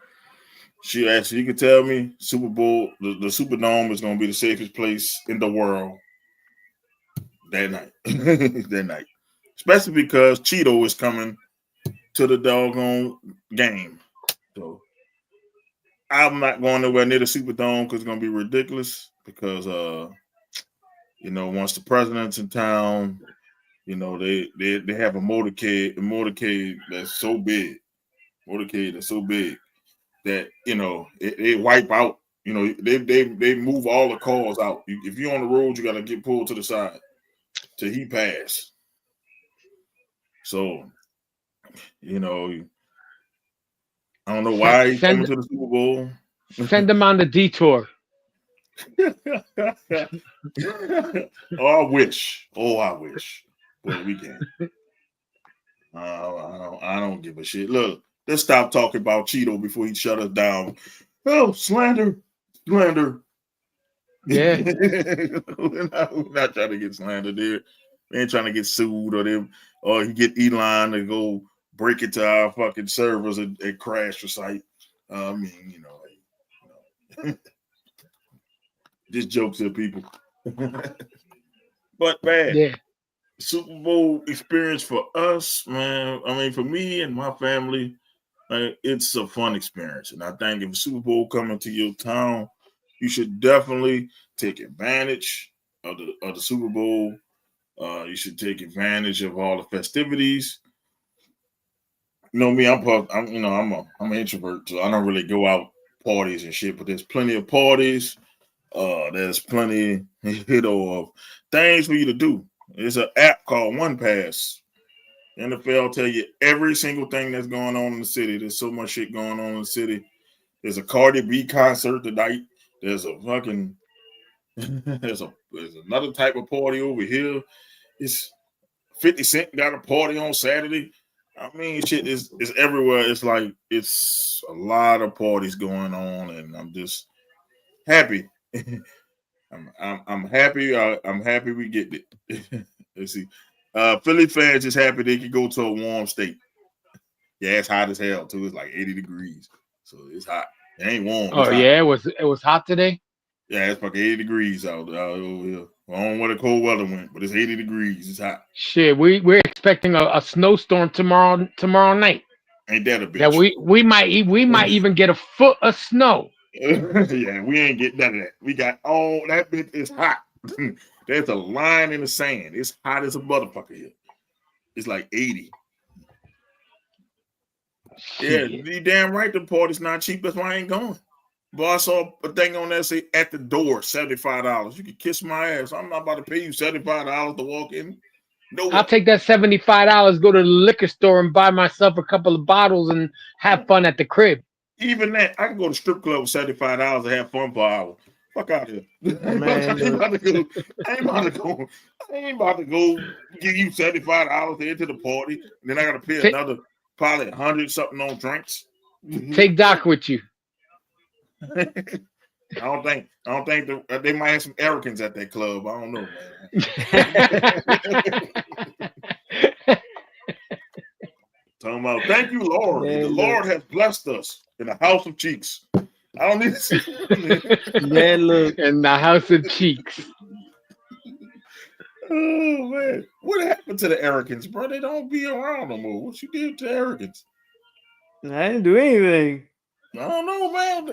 she actually, you could tell me Super Bowl, the Superdome is gonna be the safest place in the world that night. That night, especially because Cheeto is coming to the doggone game. So I'm not going nowhere near the Superdome because it's gonna be ridiculous. Because once the president's in town, they have a motorcade that's so big, that it wipe out. They move all the cars out. If you're on the road, you gotta get pulled to the side till he pass. So I don't know why he's coming to the Super Bowl. Send them on the detour. I wish. But we can't. I don't give a shit. Look, let's stop talking about Cheeto before he shut us down. Oh, slander. Yeah. We're not trying to get slandered there. We ain't trying to get sued or he get Elon to go break into our fucking servers and crash the site. Just jokes to people. But man, yeah. Super Bowl experience for us, man. I mean, for me and my family, it's a fun experience. And I think if a Super Bowl coming to your town, you should definitely take advantage of the Super Bowl. You should take advantage of all the festivities. Me, I'm an introvert, so I don't really go out parties and shit. But there's plenty of parties. There's plenty of things for you to do. There's an app called One Pass. NFL tell you every single thing that's going on in the city. There's so much shit going on in the city. There's a Cardi B concert tonight. There's a fucking there's another type of party over here. It's 50 Cent got a party on Saturday. I mean, shit is everywhere. It's like it's a lot of parties going on, and I'm just happy. I'm happy. I'm happy we get it. Let's see. Philly fans just happy they can go to a warm state. Yeah, it's hot as hell too. It's like 80 degrees, so it's hot. It ain't warm. Oh yeah, it was hot today. Yeah, it's like 80 degrees out over here. I don't know where the cold weather went, but it's 80 degrees. It's hot. Shit, we're expecting a snowstorm tomorrow night. Ain't that a bitch? Yeah, we might even get a foot of snow. Yeah, we ain't get none of that. We got all that bitch is hot. There's a line in the sand. It's hot as a motherfucker here. It's like 80. Yeah, you damn right the party's not cheap. That's why I ain't going. But I saw a thing on there say at the door, $75. You can kiss my ass. I'm not about to pay you $75 to walk in. No, I'll take that $75, go to the liquor store and buy myself a couple of bottles and have fun at the crib. Even that, I can go to strip club with $75 and have fun for an hour. Fuck out here. Man, I ain't about to go give you $75 to enter the party, and then I gotta pay another probably 100 something on drinks. Take Doc with you. I don't think they might have some Americans at that club. I don't know, man. Talking about thank you, Lord. Man, the Lord has blessed us in the house of cheeks. I don't need to see. Man, look in the house of cheeks. Oh man, what happened to the Americans, bro? They don't be around no more. What you did to Americans? I didn't do anything. I don't know, man.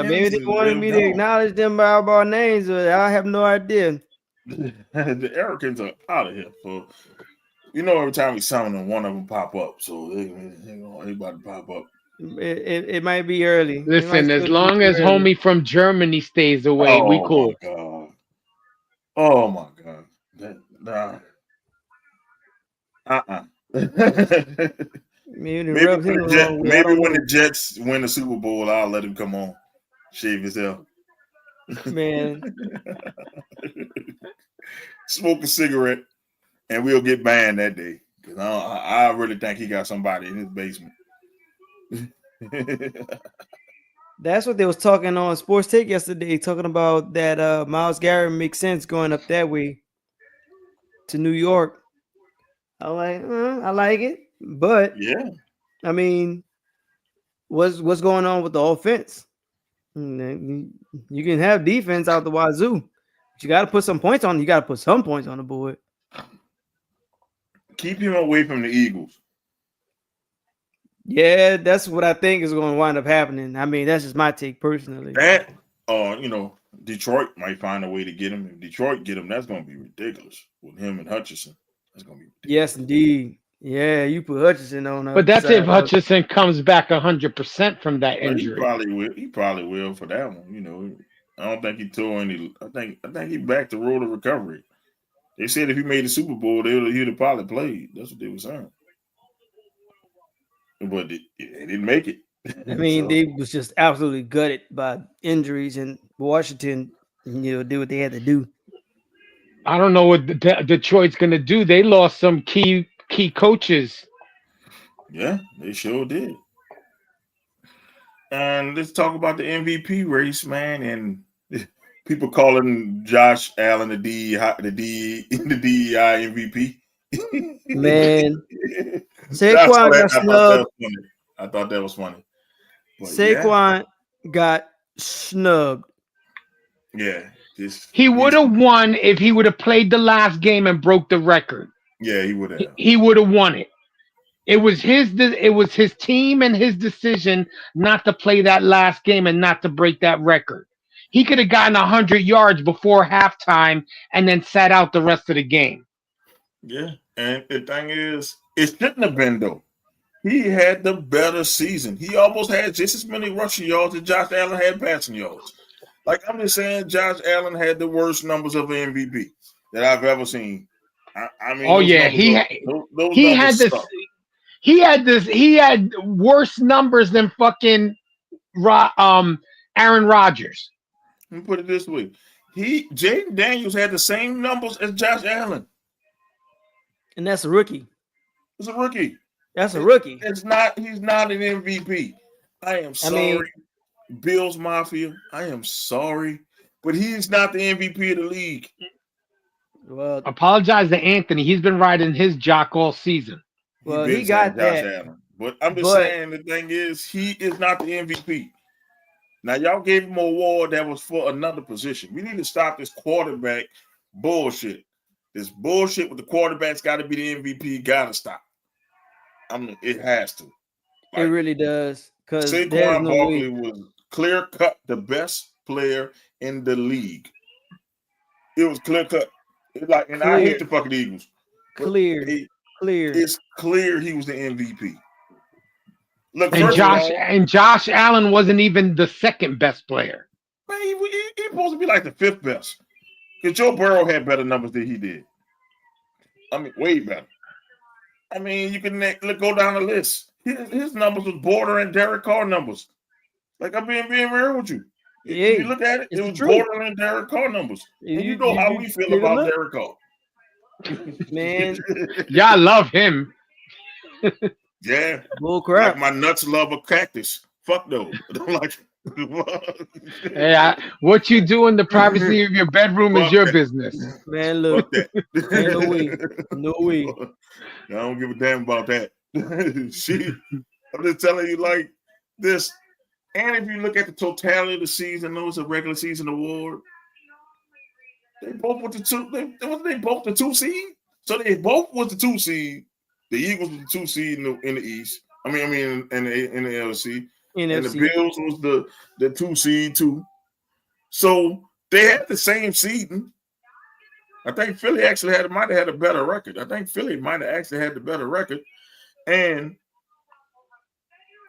Maybe they wanted me to acknowledge them by our names, but I have no idea. The Americans are out of here. For every time we summon them, one of them pop up. So they about to pop up. It might be early. Listen, as long as homie from Germany stays away, we cool. Oh my god. Maybe when the Jets win the Super Bowl, I'll let him come on, shave his head. Man, smoke a cigarette, and we'll get banned that day. Because I really think he got somebody in his basement. That's what they was talking on Sports Take yesterday, talking about that Myles Garrett makes sense going up that way to New York. I like it, but yeah, I mean, what's going on with the offense? You can have defense out the wazoo, but you got to put some points on. You got to put some points on the board. Keep him away from the Eagles. Yeah, that's what I think is going to wind up happening. I mean, that's just my take personally. That, Detroit might find a way to get him. If Detroit get him, that's going to be ridiculous with him and Hutchinson. That's going to be ridiculous. Yes, indeed. Yeah, you put Hutchinson on. But that's if Hutchinson comes back 100% from that injury. He probably will for that one. I don't think he tore any. I think he back to road of recovery. They said if he made the Super Bowl, he'd have probably played. That's what they were saying. But they didn't make it. I mean, they was just absolutely gutted by injuries, and Washington, did what they had to do. I don't know what Detroit's going to do. They lost some key coaches. Yeah, they sure did. And let's talk about the MVP race, man. And people calling Josh Allen the DEI MVP. Man, Saquon got snubbed. I thought that was funny. But Saquon got snubbed. Yeah. He would have won if he would have played the last game and broke the record. Yeah, he would have. He would have won it. It was his team and his decision not to play that last game and not to break that record. He could have gotten 100 yards before halftime and then sat out the rest of the game. Yeah, and the thing is, it shouldn't have been though. He had the better season. He almost had just as many rushing yards as Josh Allen had passing yards. Like I'm just saying, Josh Allen had the worst numbers of an MVP that I've ever seen. I mean, oh yeah, he had this. Suck. He had worse numbers than fucking Aaron Rodgers. Let me put it this way: Jaden Daniels had the same numbers as Josh Allen, and that's a rookie. It's a rookie. That's a rookie. He's not an MVP. I am sorry, Bills Mafia. I am sorry, but he's not the MVP of the league. Well, apologize to Anthony. He's been riding his jock all season. Well, he got that. Allen. But I'm just saying the thing is, he is not the MVP. Now, y'all gave him an award that was for another position. We need to stop this quarterback bullshit. This bullshit with the quarterback's got to be the MVP. Got to stop. It has to. It really does. Because Saquon Barkley was clear cut the best player in the league. It was clear cut. I hate the fucking Eagles. Clear. It's clear he was the MVP. Look, and Josh Allen wasn't even the second best player. Man, he's supposed to be like the fifth best. Because Joe Burrow had better numbers than he did. I mean, way better. I mean, you can go down the list. His numbers was bordering Derek Carr numbers. Like, I'm being real with you. Yeah, if you look at it, it was bordering Derek Carr numbers. And you know how we feel about Derek Carr. Man. Yeah, I love him. Yeah. Bull crap. Like my nuts love a cactus. Fuck no. Hey, what you do in the privacy of your bedroom is your business. Man, look. No way. I don't give a damn about that. I'm just telling you like this. And if you look at the totality of the season, though it's a regular season award. They both were they both the 2 seed. So they both was the 2 seed. The Eagles was the 2 seed in the East. I mean in the LC. And the Bills was the 2 seed too. So they had the same seeding. I think Philly actually might have had a better record. I think Philly might have actually had the better record. And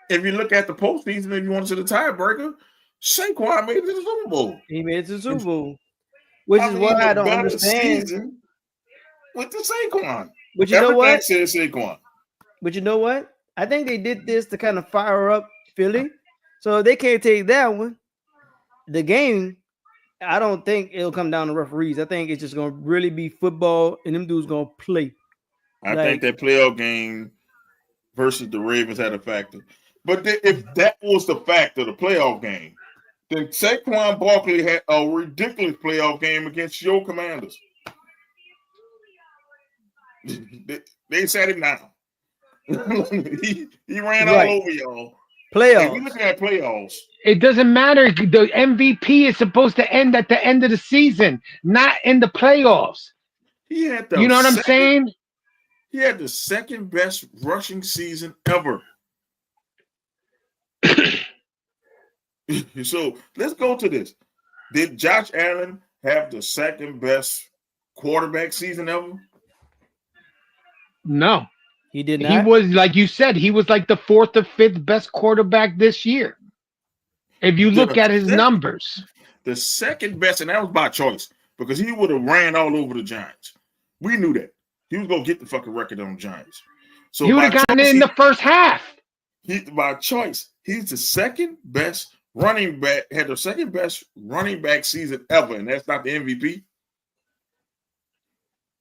if you look at the postseason, if you want to see the tiebreaker, Saquon made it to the Super Bowl. He made it to the Super Bowl. Which is what I don't understand. With the Saquon. But you know what? Says Saquon. But you know what? I think they did this to kind of fire up Philly. So if they can't take that one, the game, I don't think it'll come down to referees. I think it's just going to really be football, and them dudes going to play. I think that playoff game versus the Ravens had a factor. But if that was the factor, the playoff game, then Saquon Barkley had a ridiculous playoff game against your Commanders. They sat him down. he ran all over y'all. Playoffs. We looking at playoffs. It doesn't matter. The MVP is supposed to end at the end of the season, not in the playoffs. You know what I'm saying? He had the second best rushing season ever. So let's go to this. Did Josh Allen have the second best quarterback season ever? No. He did not. He was, like you said, he was like the 4th or 5th best quarterback this year. If you look at his numbers. The second best, and that was by choice, because he would have ran all over the Giants. We knew that. He was going to get the fucking record on the Giants. So he would have gotten it in the first half. By choice, he's the second best running back, had the second best running back season ever, and that's not the MVP.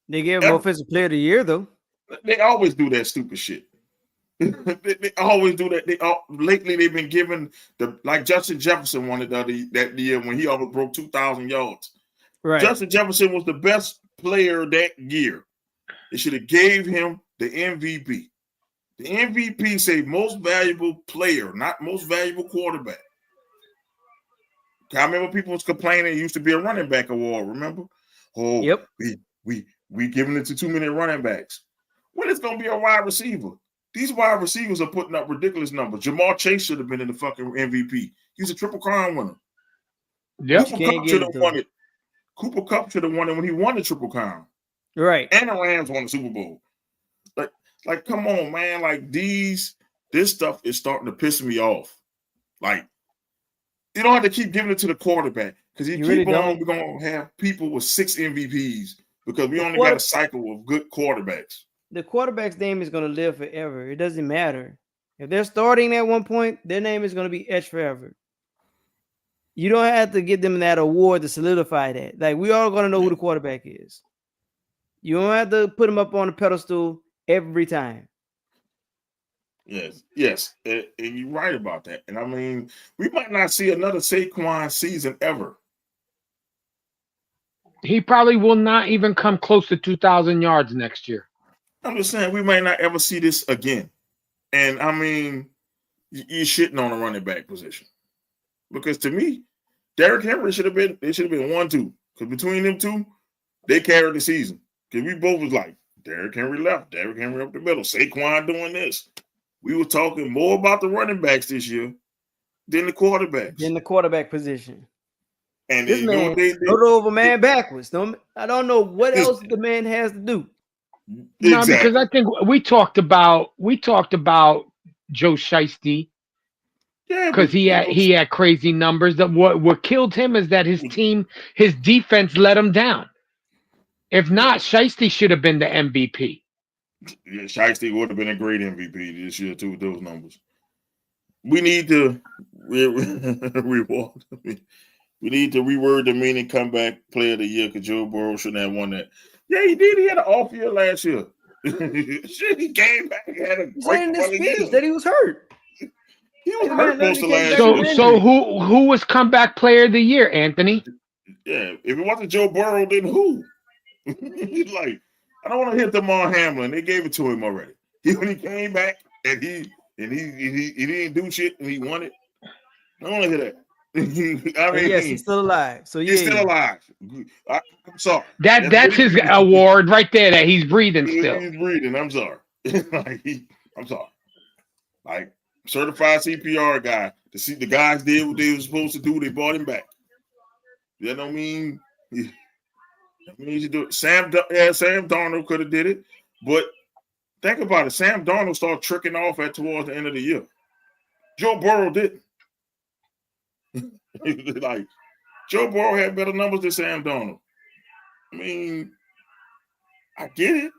They gave him Offensive Player of the Year, though. They always do that stupid shit. they always do that. Lately they've been giving like Justin Jefferson wanted that year when he almost broke 2,000 yards. Right. Justin Jefferson was the best player that year. They should have gave him the MVP. The MVP say most valuable player, not most valuable quarterback. I remember people was complaining it used to be a running back award. Remember? Oh, yep. We giving it to too many running backs. When it's going to be a wide receiver? These wide receivers are putting up ridiculous numbers. Jamar Chase should have been in the fucking MVP. He's a Triple Crown winner. Yep. Cooper Kupp should have won it. Cooper Kupp should have won it when he won the Triple Crown. Right. And the Rams won the Super Bowl. Like, come on, man. Like, this stuff is starting to piss me off. Like, you don't have to keep giving it to the quarterback because we're going to have people with 6 MVPs because we only got a cycle of good quarterbacks. The quarterback's name is going to live forever. It doesn't matter. If they're starting at one point, their name is going to be etched forever. You don't have to give them that award to solidify that. Like, we all going to know who the quarterback is. You don't have to put him up on a pedestal every time. Yes. And you're right about that. And I mean, we might not see another Saquon season ever. He probably will not even come close to 2,000 yards next year. I'm just saying we might not ever see this again. And I mean, you're shitting on the running back position. Because to me, Derrick Henry should have been 1-2. Because between them two, they carried the season. Because we both was like, Derrick Henry left, Derrick Henry up the middle, Saquon doing this. We were talking more about the running backs this year than the quarterbacks. In the quarterback position. And this man rode over man backwards. No, I don't know what else the man has to do. No, because I think we talked about Joe Shiesty. Yeah, because he had crazy numbers. That what killed him is that his defense let him down. If not, Shiesty should have been the MVP. Yeah, Shiesty would have been a great MVP this year too with those numbers. We need to reward. We need to reword the meaning comeback player of the year because Joe Burrow shouldn't have won that. Yeah, he did. He had an off year last year. Shit, he came back and had a great speech that he was hurt. He was hurt most of last year. So who was comeback player of the year, Anthony? Yeah, if it wasn't Joe Burrow, then who? He's like, I don't want to hit Damar Hamlin. They gave it to him already. When he came back and he didn't do shit and he won it. I don't want to hear that. I mean, yes, he's still alive. So he's still alive. I'm sorry. That's his award right there. That he's breathing still. He's breathing. I'm sorry. I'm sorry. Like certified CPR guy. To see the guys did what they were supposed to do. They brought him back. That don't mean. That means you do it. Sam Darnold could have did it, but think about it. Sam Darnold started tricking off towards the end of the year. Joe Burrow didn't. Like Joe Burrow had better numbers than Sam Darnold. I mean, I get it,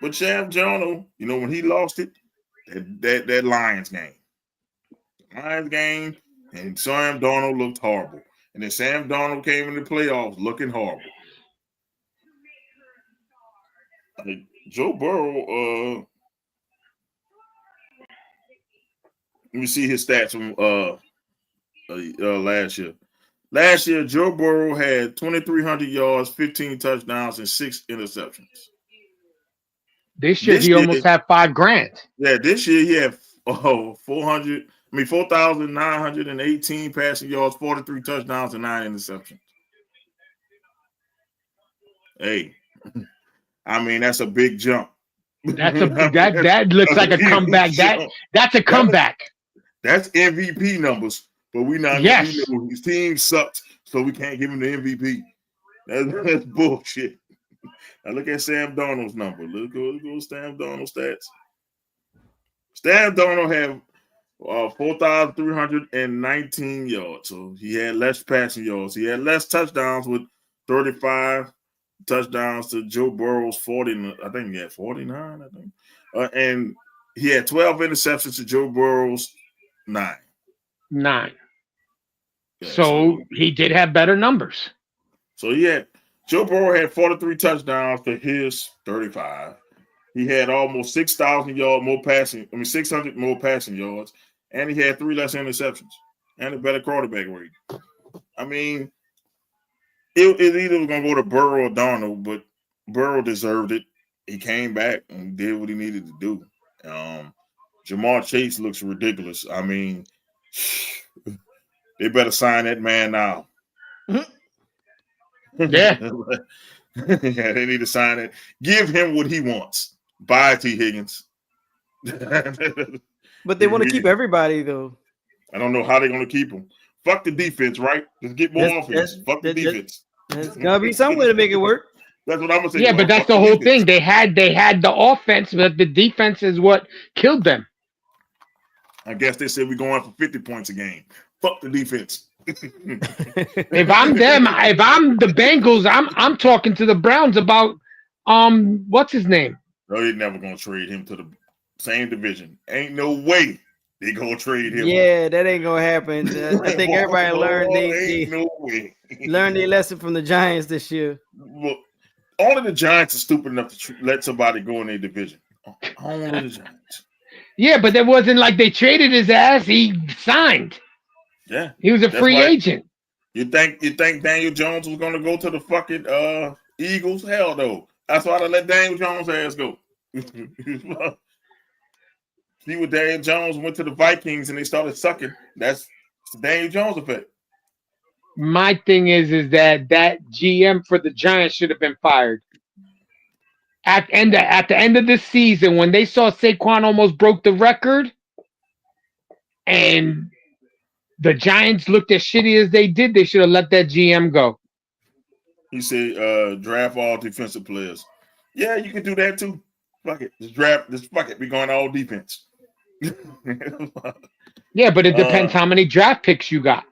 but Sam Darnold, when he lost it, that Lions game, and Sam Darnold looked horrible, and then Sam Darnold came in the playoffs looking horrible. Like Joe Burrow, let me see his stats from last year. Last year, Joe Burrow had 2,300 yards, 15 touchdowns, and 6 interceptions. This year, he almost had $5,000. Yeah, this year he had 4,918 passing yards, 43 touchdowns, and 9 interceptions. Hey, I mean that's a big jump. That looks like a comeback. That's a comeback. That's MVP numbers. But we not. Yes. His team sucks, so we can't give him the MVP. That's bullshit. Now look at Sam Darnold's number. Look at Sam Darnold's stats. Sam Darnold had 4,319 yards, so he had less passing yards. He had less touchdowns with 35 touchdowns to Joe Burrow's 40. I think he had 49. And he had 12 interceptions to Joe Burrow's 9. Yeah, so he did have better numbers. So Joe Burrow had 43 touchdowns to his 35. He had almost 6,000 yards more passing. 600 more passing yards, and he had 3 less interceptions and a better quarterback rating. I mean, it either was going to go to Burrow or Darnold, but Burrow deserved it. He came back and did what he needed to do. Jamar Chase looks ridiculous. I mean, they better sign that man now. Yeah. They need to sign it. Give him what he wants. Buy T. Higgins. But they want to keep everybody, though. I don't know how they're going to keep him. Fuck the defense, right? Let's get more offense. Fuck the defense. There's got to be some way to make it work. That's what I'm going to say. Yeah, but that's the whole thing. They had the offense, but the defense is what killed them. I guess they said we're going for 50 points a game. Fuck the defense. If I'm them, if I'm the Bengals, I'm talking to the Browns about what's his name? No, they're never gonna trade him to the same division. Ain't no way they gonna trade him. Yeah, that ain't gonna happen. I think everybody learned no way. learned their lesson from the Giants this year. Well, only the Giants are stupid enough to let somebody go in their division. Only the Giants. Yeah, but it wasn't like they traded his ass. He signed. Yeah, he was a free agent. You think Daniel Jones was gonna go to the fucking Eagles? Hell no. That's why they let Daniel Jones' ass go. See what Daniel Jones went to the Vikings and they started sucking. That's the Daniel Jones effect. My thing is that GM for the Giants should have been fired. At the end of this season, when they saw Saquon almost broke the record, and the Giants looked as shitty as they did, they should have let that GM go. He said, draft all defensive players. Yeah, you can do that too. Fuck it. Fuck it. We're going all defense. Yeah, but it depends how many draft picks you got.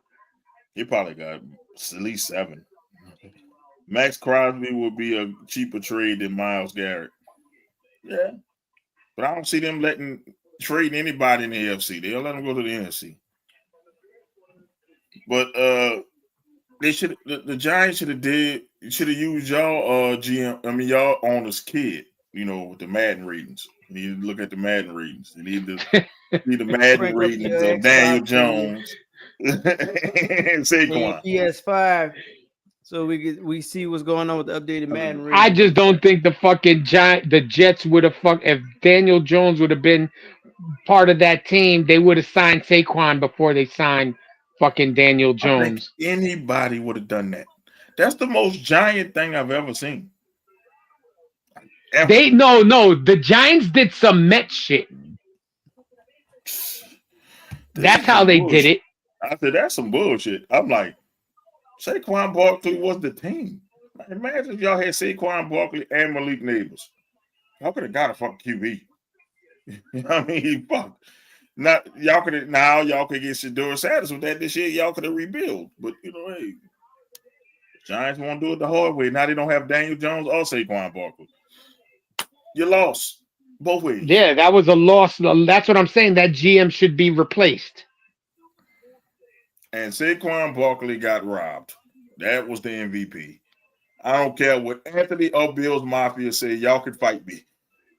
You probably got at least 7. Max Crosby will be a cheaper trade than Myles Garrett. Yeah. But I don't see them trading anybody in the AFC. They'll let them go to the NFC. But the Giants should have used y'all y'all owner's kid, with the Madden ratings. You need to look at the Madden ratings. You need to see the Madden ratings of Daniel Jones and Saquon. PS5. So we see what's going on with the updated Madden ratings. I just don't think the Jets would have if Daniel Jones would have been part of that team, they would have signed Saquon before they signed fucking Daniel Jones. I think anybody would have done that. That's the most Giant thing I've ever seen. Ever. No, the Giants did some Met shit. That's how they did it. I said that's some bullshit. I'm like, Saquon Barkley was the team. Imagine if y'all had Saquon Barkley and Malik Neighbors. Y'all could have got a fucking QB. I mean, fuck. Y'all could get Shedeur Sanders with that this year. Y'all could have rebuilt. But hey, Giants won't do it the hard way. Now they don't have Daniel Jones or Saquon Barkley. You lost both ways. Yeah, that was a loss. That's what I'm saying. That GM should be replaced. And Saquon Barkley got robbed. That was the MVP. I don't care what Anthony or Bill's Mafia say. Y'all can fight me.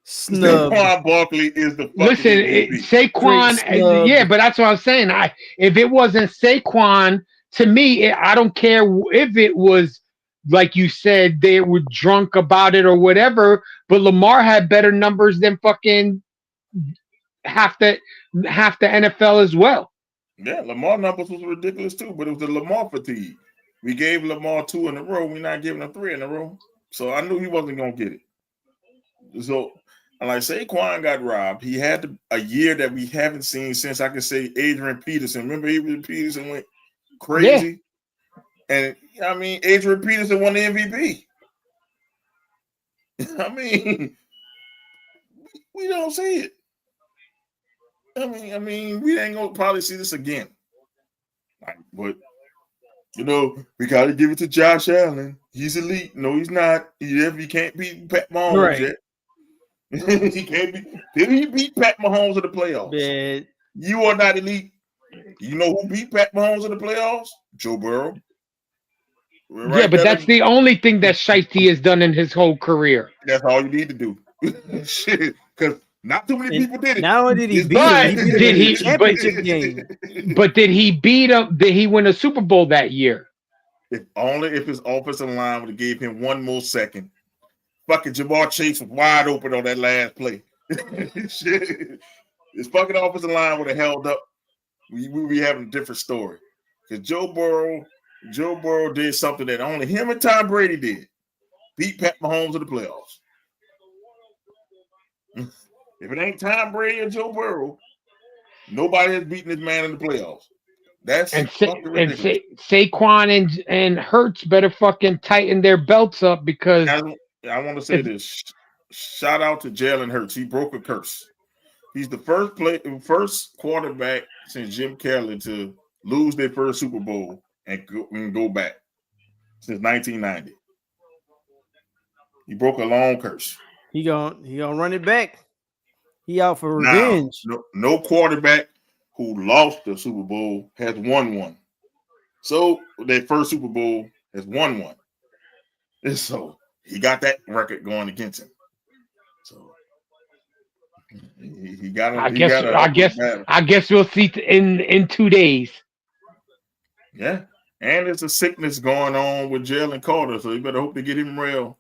Snub. Saquon Barkley is the fucking MVP. Saquon. Yeah, but that's what I'm saying. If it wasn't Saquon, to me, I don't care if it was like you said they were drunk about it or whatever. But Lamar had better numbers than fucking half the NFL as well. Yeah, Lamar numbers was ridiculous too, but it was the Lamar fatigue. We gave Lamar 2 in a row. We're not giving him 3 in a row. So I knew he wasn't going to get it. So, like Saquon got robbed. He had a year that we haven't seen since, I could say, Adrian Peterson. Remember Adrian Peterson went crazy? Yeah. And, Adrian Peterson won the MVP. We don't see it. We ain't gonna probably see this again. But we gotta give it to Josh Allen. He's elite. No, he's not. He can't beat Pat Mahomes yet. He can't beat. Did he beat Pat Mahomes in the playoffs? Man. You are not elite. You know who beat Pat Mahomes in the playoffs? Joe Burrow. Right, yeah, but that's the only thing that Shiesty has done in his whole career. That's all you need to do. Shit, because not too many people did it. Not only did he beat him, he beat him in the championship game. But did he beat him? Did he win a Super Bowl that year? If his offensive line would have gave him one more second. Fucking Jamar Chase was wide open on that last play. Shit. His fucking offensive line would have held up. We would be having a different story. Because Joe Burrow did something that only him and Tom Brady did. Beat Pat Mahomes in the playoffs. If it ain't Tom Brady or Joe Burrow, nobody has beaten this man in the playoffs. That's Saquon and Hurts better fucking tighten their belts up because I want to say this. Shout out to Jalen Hurts. He broke a curse. He's the first quarterback since Jim Kelly to lose their first Super Bowl and go back since 1990. He broke a long curse. He gonna run it back. He out for revenge. Now, no quarterback who lost the Super Bowl has won one. So their first Super Bowl has won one. And so he got that record going against him. So he got. I guess we'll see in 2 days. Yeah, and there's a sickness going on with Jalen Carter, so you better hope they get him well.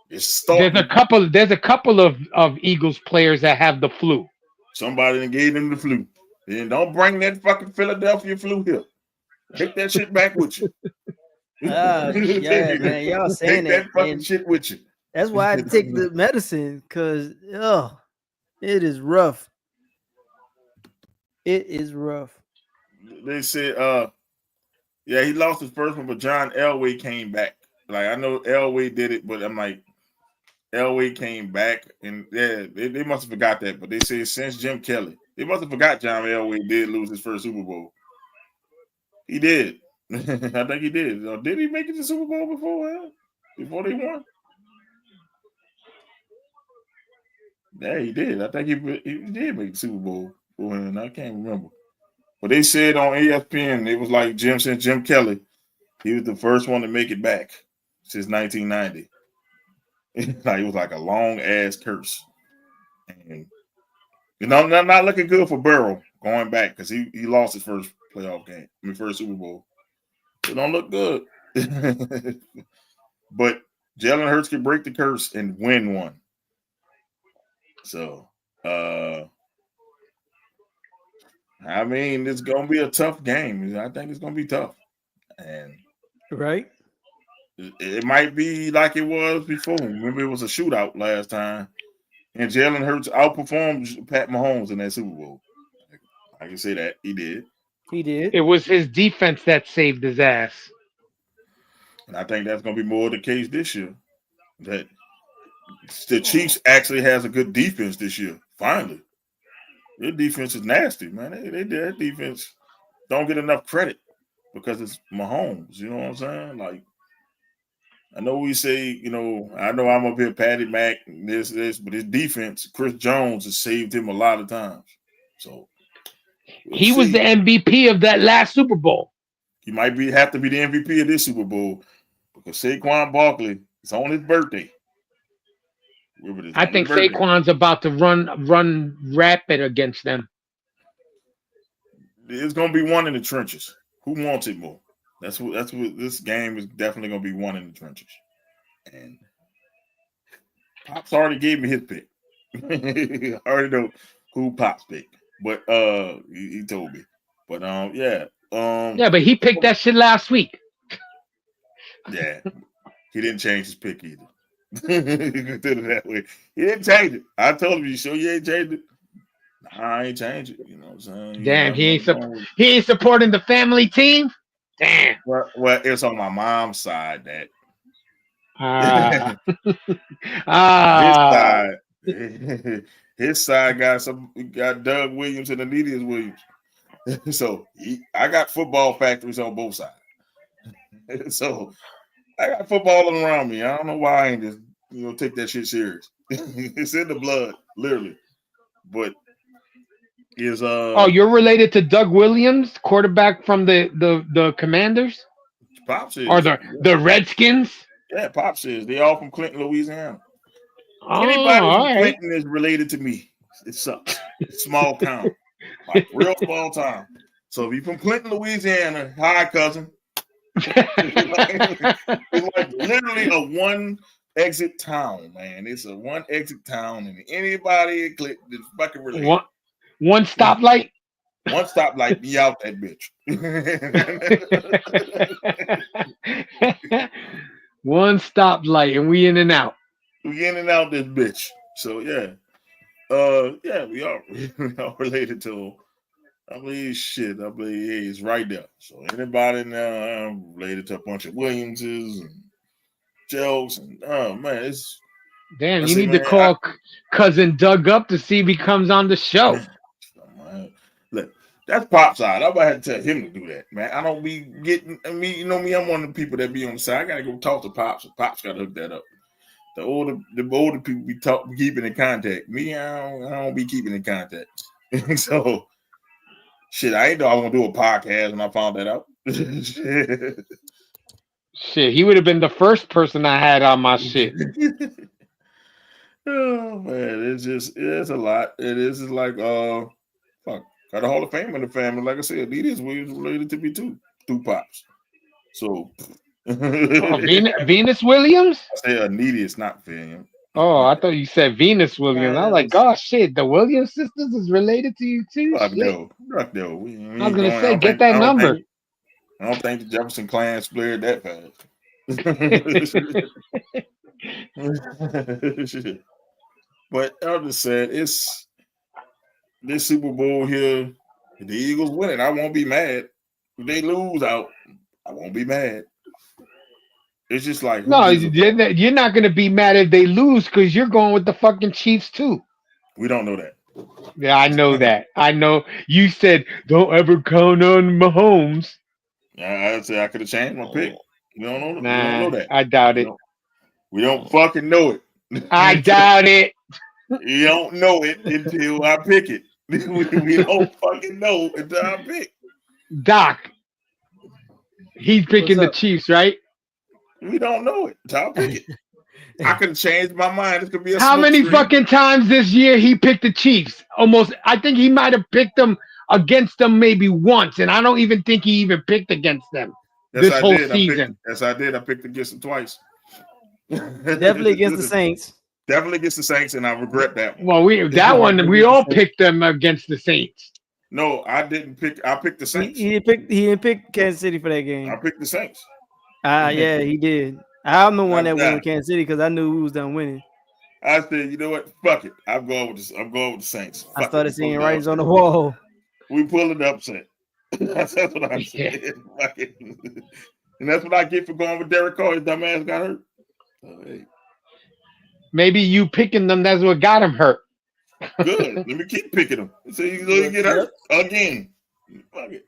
There's a couple of Eagles players that have the flu. Somebody gave them the flu. Then don't bring that fucking Philadelphia flu here. Take that shit back with you. Yeah, man, y'all saying Take that fucking shit with you. That's why I take the medicine, because it is rough. It is rough. They said, he lost his first one, but John Elway came back. Like, I know Elway did it, but I'm like, Elway came back, and they must have forgot that. But they say since Jim Kelly, they must have forgot John Elway did lose his first Super Bowl. He did. I think he did. Did he make it to the Super Bowl before they won? Yeah, he did. I think he did make the Super Bowl for him. I can't remember. But they said on ESPN, it was like since Jim Kelly, he was the first one to make it back since 1990. It was like a long ass curse, and not looking good for Burrow going back because he lost his first playoff game, first Super Bowl. It don't look good. But Jalen Hurts could break the curse and win one. So, I mean, it's gonna be a tough game. I think it's gonna be tough, and right. It might be like it was before. Remember, it was a shootout last time, and Jalen Hurts outperformed Pat Mahomes in that Super Bowl. I can say that he did. He did. It was his defense that saved his ass, and I think that's going to be more the case this year. That the Chiefs actually has a good defense this year. Finally, their defense is nasty, man. Their defense don't get enough credit because it's Mahomes. You know what I'm saying? Like, I know we say, I know I'm up here, Patty Mac, this, but his defense, Chris Jones, has saved him a lot of times. So he was the MVP of that last Super Bowl. He might have to be the MVP of this Super Bowl because Saquon Barkley is on his birthday. I think Saquon's about to run rapid against them. It's going to be one in the trenches. Who wants it more? That's what this game is definitely going to be one in the trenches. And Pops already gave me his pick. I already know who Pops picked, but he told me. But but he picked that shit last week. Yeah, he didn't change his pick either. He did it that way. He didn't change it. I told him, you sure you ain't changed it? Nah, I ain't changed it. You know what I'm saying? Damn, he ain't supporting the family team. Damn. Well, it's on my mom's side that. His side got Doug Williams and Anedius Williams. So I got football factories on both sides. So I got football around me. I don't know why I ain't just take that shit serious. It's in the blood, literally. But is you're related to Doug Williams, quarterback from the Commanders? Pops is. Or the Redskins? Yeah, Pops is. They all from Clinton, Louisiana. Anybody from Clinton is related to me. It sucks. Small town. Like real small town. So if you're from Clinton, Louisiana, hi, cousin. It's like literally a one exit town, man. It's a one exit town, and anybody in Clinton is fucking related. One stoplight? One stoplight, be out that bitch. One stoplight, and we in and out. We in and out this bitch. So yeah. We are related to. I believe he's right there. So anybody now related to a bunch of Williamses and Jelks and man, it's damn. You need to call cousin Doug up to see if he comes on the show. Look, That's Pop's side. I'm about to tell him to do that, man. I don't be getting. I mean, you know me. I'm one of the people that be on the side. I gotta go talk to Pops. So Pops gotta hook that up. The older people be keeping in contact. Me, I don't be keeping in contact. So, shit, I ain't know I was gonna do a podcast when I found that out. Shit, he would have been the first person I had on my shit. Oh man, it's a lot. It is like fuck. Got a Hall of Fame in the family. Like I said, Adidas was related to me too, through Pops. So Venus Williams? I say Adidas, not Williams. Oh, I thought you said Venus Williams. I was like, gosh, shit, the Williams sisters is related to you too? Fuck Shit. no. We I was gonna say, get that number. I don't think the Jefferson clan split that fast. But Elder said it's this Super Bowl here. If the Eagles win it, I won't be mad. If they lose out, I won't be mad. It's just like no, you're not gonna be mad if they lose because you're going with the fucking Chiefs too. We don't know that. Yeah, I know that. I know you said don't ever count on Mahomes. Yeah, I'd say I could have changed my pick. We don't know. Nah, we don't know that. I doubt it. We don't fucking know it. I doubt it. You don't know it until I pick it. We don't fucking know until I pick. Doc, he's picking the Chiefs, right? We don't know it until I pick it. I could have changed my mind. This could be a how many fucking times this year he picked the Chiefs? Almost. I think he might have picked them against them maybe once, and I don't even think he even picked against them this whole season. Yes, I did. I picked against them twice. Definitely against the Saints. Definitely against the Saints, and I regret that one. Well, we all picked them against the Saints. No, I didn't pick. I picked the Saints. He didn't pick Kansas City for that game. I picked the Saints. Yeah, he did. I'm the one that went with Kansas City because I knew who was done winning. I said, you know what? Fuck it. I'm going with the Saints. I started seeing writings on the wall. We pulled an upset. That's what I said. And that's what I get for going with Derek Carr. His dumb ass got hurt. Hey. Maybe you picking them, that's what got him hurt. Good. Let me keep picking them. So you get hurt again. Fuck it.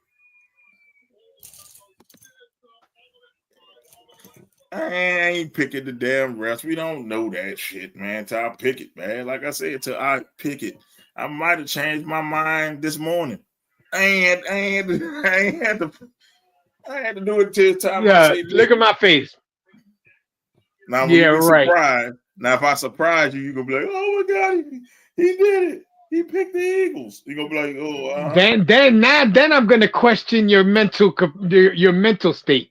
I ain't picking the damn refs. We don't know that shit, man. Till I pick it, man. Like I said, till I pick it. I might have changed my mind this morning. I had to do it till time. Yeah, look at my face. Now, when you surprised, now if I surprise you, you're gonna be like, "Oh my god, he did it! He picked the Eagles." You're gonna be like, "Oh." Then I'm gonna question your mental state.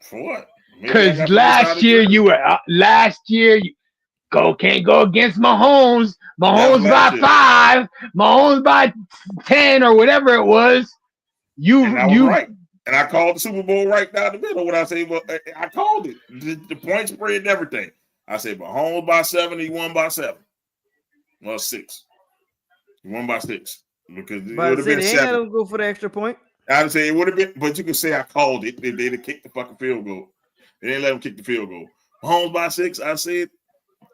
For what? Because last year you can't go against Mahomes. Mahomes by 5, Mahomes by 10 or whatever it was. I was right. And I called the Super Bowl right down the middle when I say, well, I called it. The point spread and everything. I said, Mahomes by 7, he won by 7. Well, 6. He won by 6. Because it would have been 7. Don't go for the extra point. I'd say it would have been, but you could say I called it. They'd have kicked the fucking field goal. They didn't let him kick the field goal. Mahomes by 6, I said,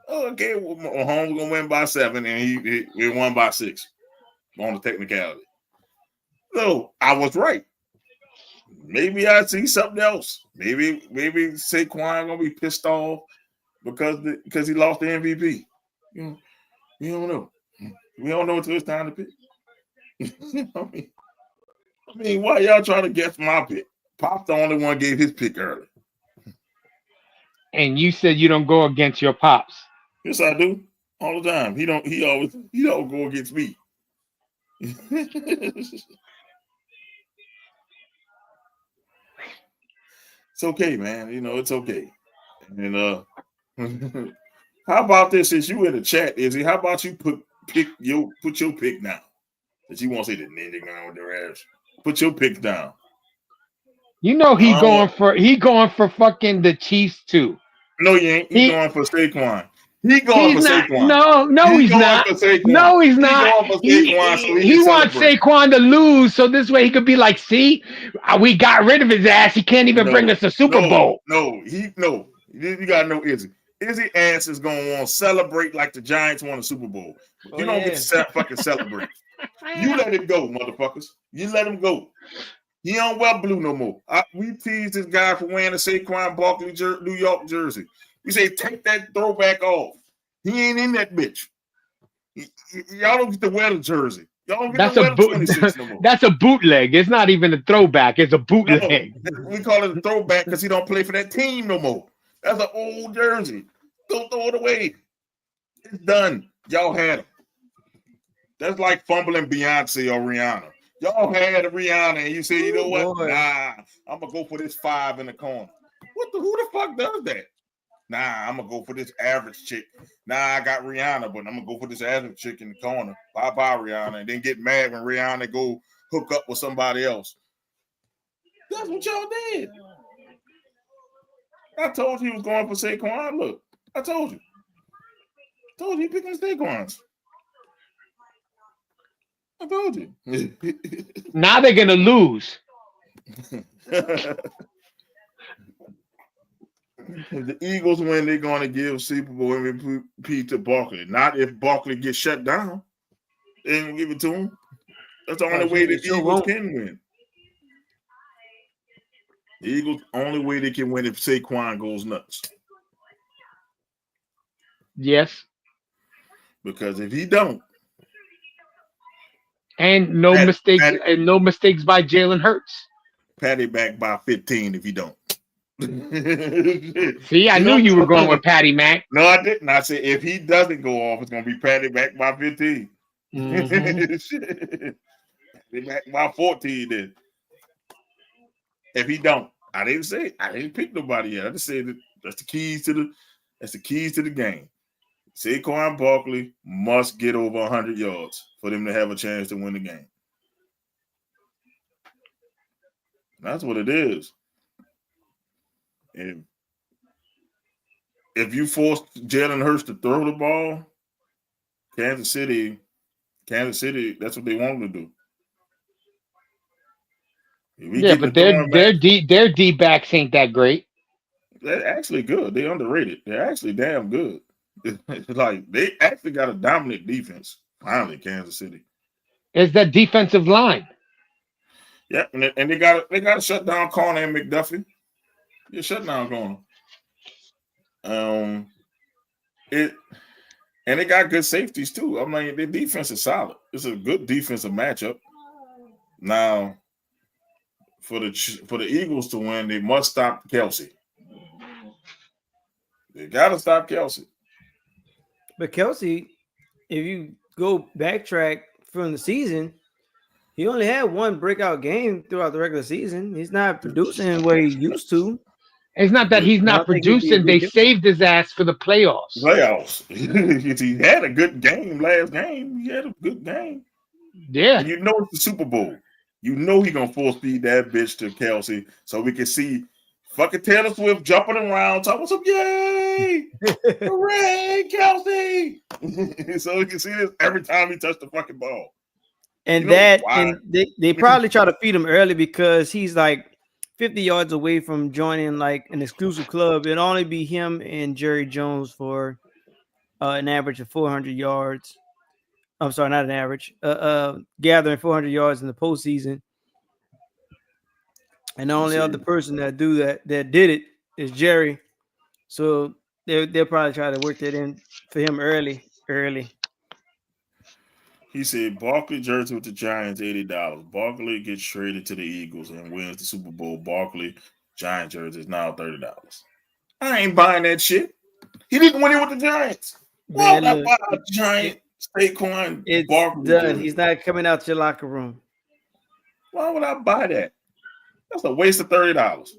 oh, okay, well, Mahomes going to win by 7, and he won by 6 on the technicality. So I was right. Maybe I see something else. Maybe Saquon gonna be pissed off because he lost the MVP. You know, we don't know. We don't know until it's time to pick. I mean, why y'all trying to guess my pick? Pop the only one gave his pick early. And you said you don't go against your pops. Yes, I do. All the time. He don't go against me. It's okay, man. You know, it's okay. And how about this? Since you in the chat, Izzy, how about you put your pick down? That you won't say the nitty down with their ass. Put your pick down. You know he going for fucking the Chiefs too. No, he ain't. He's going for Saquon. He's going for Saquon. No, he's not. No, he's not. He wants Saquon to lose, so this way he could be like, see, we got rid of his ass. He can't even bring us a Super Bowl. You gotta know Izzy. Izzy Ants is gonna want to celebrate like the Giants won a Super Bowl. You don't get to fucking celebrate. You let him go, motherfuckers. You let him go. He don't wear blue no more. We teased this guy for wearing a Saquon Barkley New York jersey. We say, take that throwback off. He ain't in that bitch. Y'all don't get to wear the jersey. Y'all don't get to wear the 26 no more. That's a bootleg. It's not even a throwback. It's a bootleg. No, we call it a throwback because he don't play for that team no more. That's an old jersey. Don't throw it away. It's done. Y'all had him. That's like fumbling Beyonce or Rihanna. Y'all had Rihanna and you say, you know what? Boy. Nah, I'm going to go for this 5 in the corner. Who the fuck does that? Nah, I'm going to go for this average chick. Nah, I got Rihanna, but I'm going to go for this average chick in the corner. Bye-bye, Rihanna. And then get mad when Rihanna go hook up with somebody else. That's what y'all did. I told you he was going for Saquon. Look, I told you. He picking Saquons. I told you. Now they're going to lose. If the Eagles win, they're going to give Super Bowl MVP to Barkley. Not if Barkley gets shut down. They ain't going to give it to him. That's the only way the Eagles can win. The Eagles, only way they can win if Saquon goes nuts. Yes. Because if he don't. And no mistakes by Jalen Hurts. Patty back by 15 if he don't. See, I knew you were going with Patty Mac. No, I didn't. I said if he doesn't go off, it's going to be Patty back by 15. Patty back by 14 then. If he don't. I didn't pick nobody yet. I just said that's the keys to the game. Saquon Barkley must get over 100 yards for them to have a chance to win the game. That's what it is. If you force Jalen Hurts to throw the ball, Kansas City, that's what they want to do. Yeah, but their D backs ain't that great. They're actually good. They're underrated. They're actually damn good. Like they actually got a dominant defense. Finally, Kansas City. It's that defensive line. Yeah, and they got to shut down corner and McDuffie. Yeah, shut down corner. And they got good safeties too. I mean, their defense is solid. It's a good defensive matchup. Now, for the Eagles to win, they must stop Kelce. They got to stop Kelce. But Kelce, if you go backtrack from the season, he only had one breakout game throughout the regular season. He's not producing what he used to. It's not that he's not producing. They saved his ass for the playoffs. He had a good game last game. He had a good game. Yeah. And you know it's the Super Bowl. You know he's going to force feed that bitch to Kelce so we can see fucking Taylor Swift jumping around, talking some, yay! Hooray, Kelce! So we can see this every time he touched the fucking ball. And they probably try to feed him early because he's like 50 yards away from joining like an exclusive club. It'd only be him and Jerry Jones for an average of 400 yards. I'm sorry, not an average. Gathering 400 yards in the postseason. And the only other person that did it is Jerry. So they'll probably try to work that in for him early. He said, Barkley jersey with the Giants, $80. Barkley gets traded to the Eagles and wins the Super Bowl. Barkley Giant jersey is now $30. I ain't buying that shit. He didn't win it with the Giants. Why would I buy a Giant Saquon Barkley done. jersey? He's not coming out to your locker room. Why would I buy that? That's a waste of $30.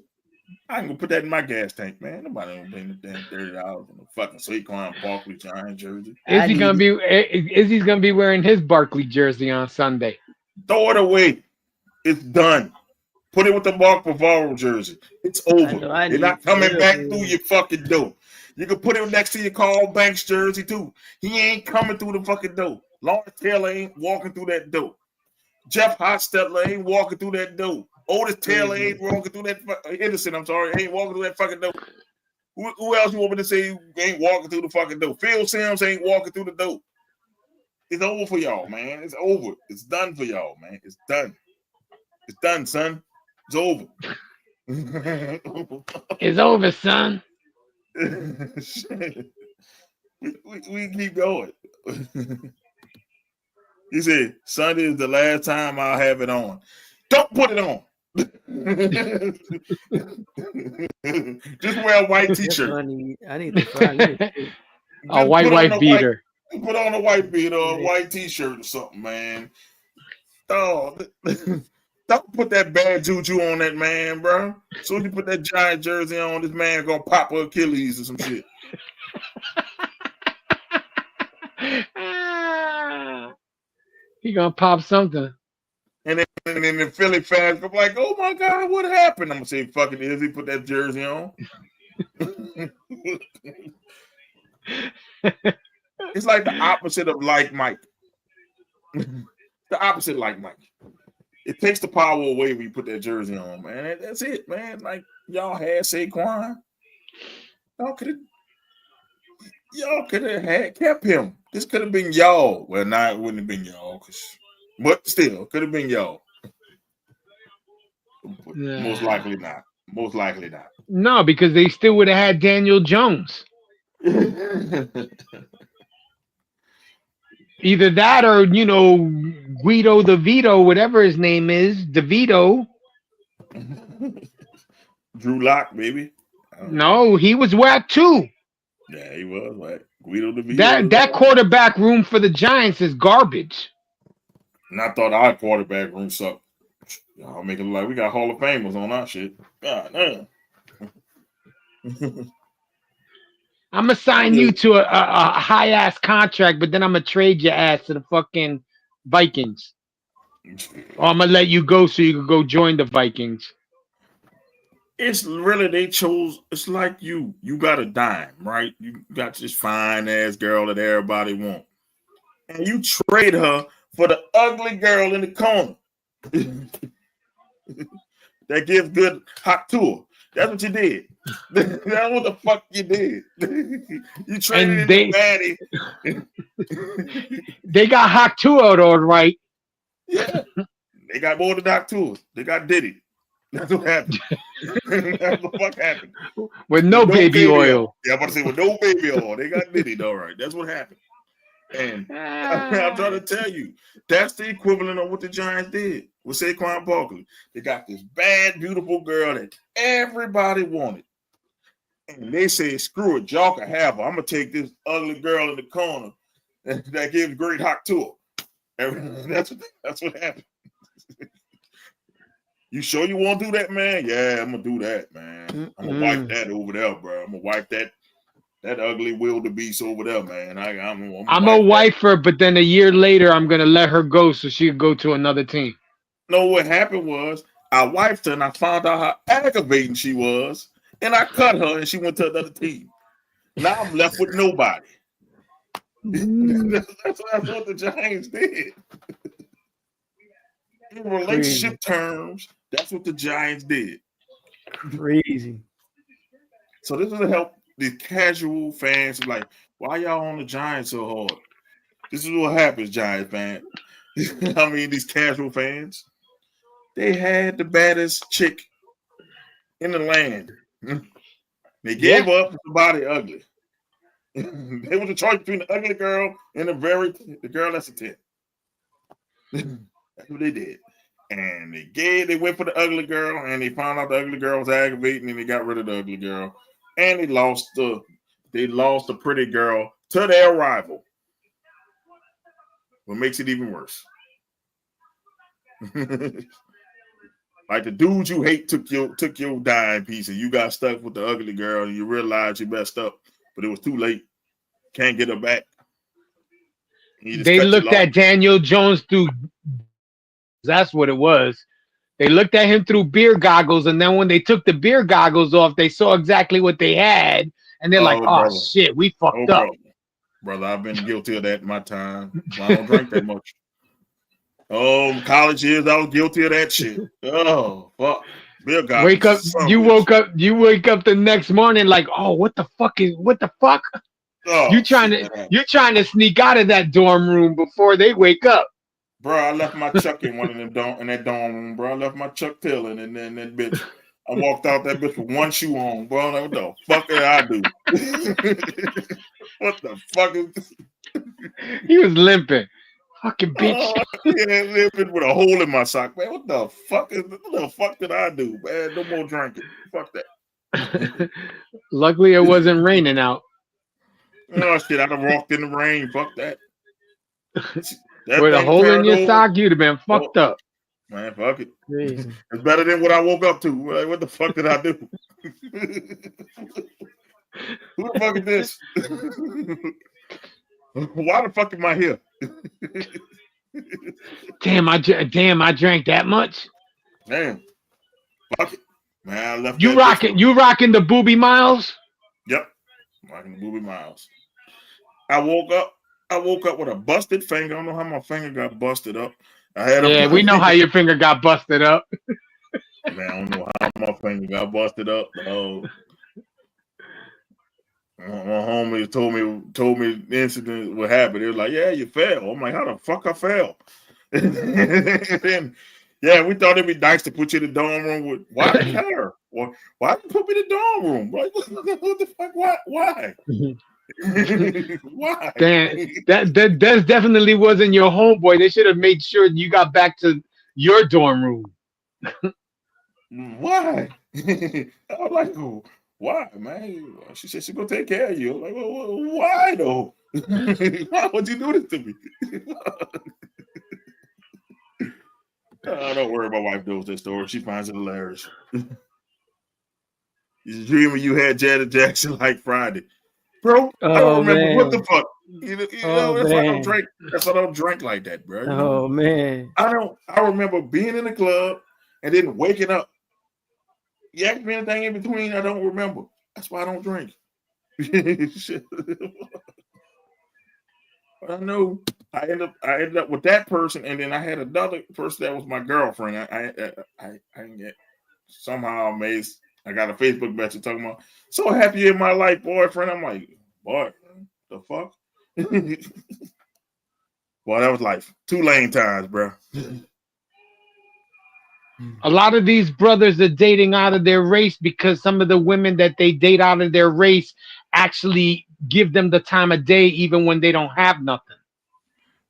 I ain't gonna put that in my gas tank, man. Nobody gonna pay no damn $30 on a fucking Saquon Barkley Giant jersey. Is he gonna be wearing his Barkley jersey on Sunday? Throw it away. It's done. Put it with the Mark Bavaro jersey. It's over. They're not coming back through your fucking door. You can put it next to your Carl Banks jersey too. He ain't coming through the fucking door. Lawrence Taylor ain't walking through that door. Jeff Hostetler ain't walking through that door. Otis Taylor ain't walking through that. Henderson, I'm sorry, ain't walking through that fucking door. Who else you want me to say ain't walking through the fucking door? Phil Simms ain't walking through the door. It's over for y'all, man. It's over. It's done for y'all, man. It's done. It's done, son. It's over. It's over, son. we keep going. He said, Sunday is the last time I'll have it on. Don't put it on. Just wear a white t-shirt. I need to find a white beater. Put on a white beater or a white t-shirt or something, man. Dog. Don't put that bad juju on that man, bro. As soon as you put that giant jersey on, this man gonna pop her Achilles or some shit. He gonna pop something. And then the Philly fans go like, oh my God, what happened? I'm gonna say, fucking is he put that jersey on? It's like the opposite of like Mike. The opposite like Mike. It takes the power away when you put that jersey on, man. That's it, man. Like y'all had Saquon. Y'all could have had kept him. This could have been y'all. Well, it wouldn't have been y'all, but still could have been y'all. Most likely not. Most likely not. No, because they still would have had Daniel Jones. Either that or, Guido the Vito, whatever his name is, DeVito. Drew Lock, baby. No, he was whack too. Yeah, he was whack. Guido the Vito. That quarterback room for the Giants is garbage. And I thought our quarterback room sucked. Y'all make it look like we got Hall of Famers on our shit. God damn. I'm gonna sign you to a high ass contract, but then I'm gonna trade your ass to the fucking Vikings. Or I'm gonna let you go so you can go join the Vikings. It's really they chose. It's like you got a dime, right? You got this fine ass girl that everybody want, and you trade her for the ugly girl in the corner that gives good hot tour. That's what you did. That's what the fuck you did. You traded in the baddie. They got hot tour though, right? Yeah, they got more than hot tours. They got Diddy. That's what happened. That's what the fuck happened. With no baby oil. Yeah, I'm about to say with no baby oil. They got Diddy, all right. That's what happened. And I'm trying to tell you, that's the equivalent of what the Giants did with Saquon Barkley. They got this bad, beautiful girl that everybody wanted. And they said, screw it, y'all can have her. I'm going to take this ugly girl in the corner that gives great hot tour. That's what happened. You sure you want to do that, man? Yeah, I'm going to do that, man. I'm going to wipe that over there, bro. I'm going to wipe that ugly wildebeest over there, man. I'm a wifer, but then a year later, I'm going to let her go so she could go to another team. No, what happened was I wifed her and I found out how aggravating she was, and I cut her and she went to another team. Now I'm left with nobody. That's what the Giants did. In relationship terms, that's what the Giants did. Crazy. So this is to help the casual fans like, why y'all on the Giants so hard? This is what happens, Giants fan. I mean, these casual fans, they had the baddest chick in the land. They gave up the body ugly. They was a choice between the ugly girl and the girl that's a 10. That's what they did. And they went for the ugly girl, and they found out the ugly girl was aggravating, and they got rid of the ugly girl. And they lost the pretty girl to their rival. What makes it even worse. Like the dudes you hate took your dime piece, and you got stuck with the ugly girl, and you realized you messed up, but it was too late. Can't get her back. They looked at Daniel Jones through. That's what it was. They looked at him through beer goggles, and then when they took the beer goggles off, they saw exactly what they had, and they're like, "Oh brother. Shit, we fucked up." Brother, I've been guilty of that in my time. I don't drink that much. Oh, college years, I was guilty of that shit. Oh, fuck. Beer goggles. You wake up the next morning like, "Oh, what the fuck? Oh, you're trying to sneak out of that dorm room before they wake up. Bro, I left my Chuck in one of them in that dorm room, bro. I left my Chuck Taylor and then that bitch. I walked out that bitch with one shoe on, bro. Like, what the fuck did I do? What the fuck is this? He was limping. Fucking bitch. Yeah, limping with a hole in my sock, man. What the fuck did I do, man? No more drinking. Fuck that. Luckily, it wasn't raining out. Oh shit! I'd have walked in the rain. Fuck that. With a hole in your sock, you'd have been fucked up. Man, fuck it. It's better than what I woke up to. Like, what the fuck did I do? Who the fuck is this? Why the fuck am I here? Damn, I drank that much. Damn, fuck it, man. I left. You rocking the Booby Miles? Yep, rocking the Booby Miles. I woke up with a busted finger. I don't know how my finger got busted up. We know how your finger got busted up. Man, I don't know how my finger got busted up. My homie told me the incident what happened. They was like, "Yeah, you fell." I'm like, "How the fuck I fell?" And then, yeah, we thought it'd be nice to put you in the dorm room with. Why her? Why you put me in the dorm room? Like, what the fuck? Why? Why? That definitely wasn't your homeboy. They should have made sure you got back to your dorm room. Why? I was like, oh, why, man? She said she's gonna take care of you. I'm like, well, why though? Why would you do this to me? Don't worry, my wife knows that story. She finds it hilarious. You dreaming you had Janet Jackson like Friday. Bro, I don't remember what the fuck. That's why I don't drink like that, bro. Oh man. I remember being in the club and then waking up. You ask me anything in between, I don't remember. That's why I don't drink. But I know I ended up with that person, and then I had another person that was my girlfriend. I didn't get somehow amazed. I got a Facebook message talking about so happy in my life, boyfriend. I'm like, boy, the fuck? Boy, that was life. 2 lane times, bro. A lot of these brothers are dating out of their race because some of the women that they date out of their race actually give them the time of day even when they don't have nothing.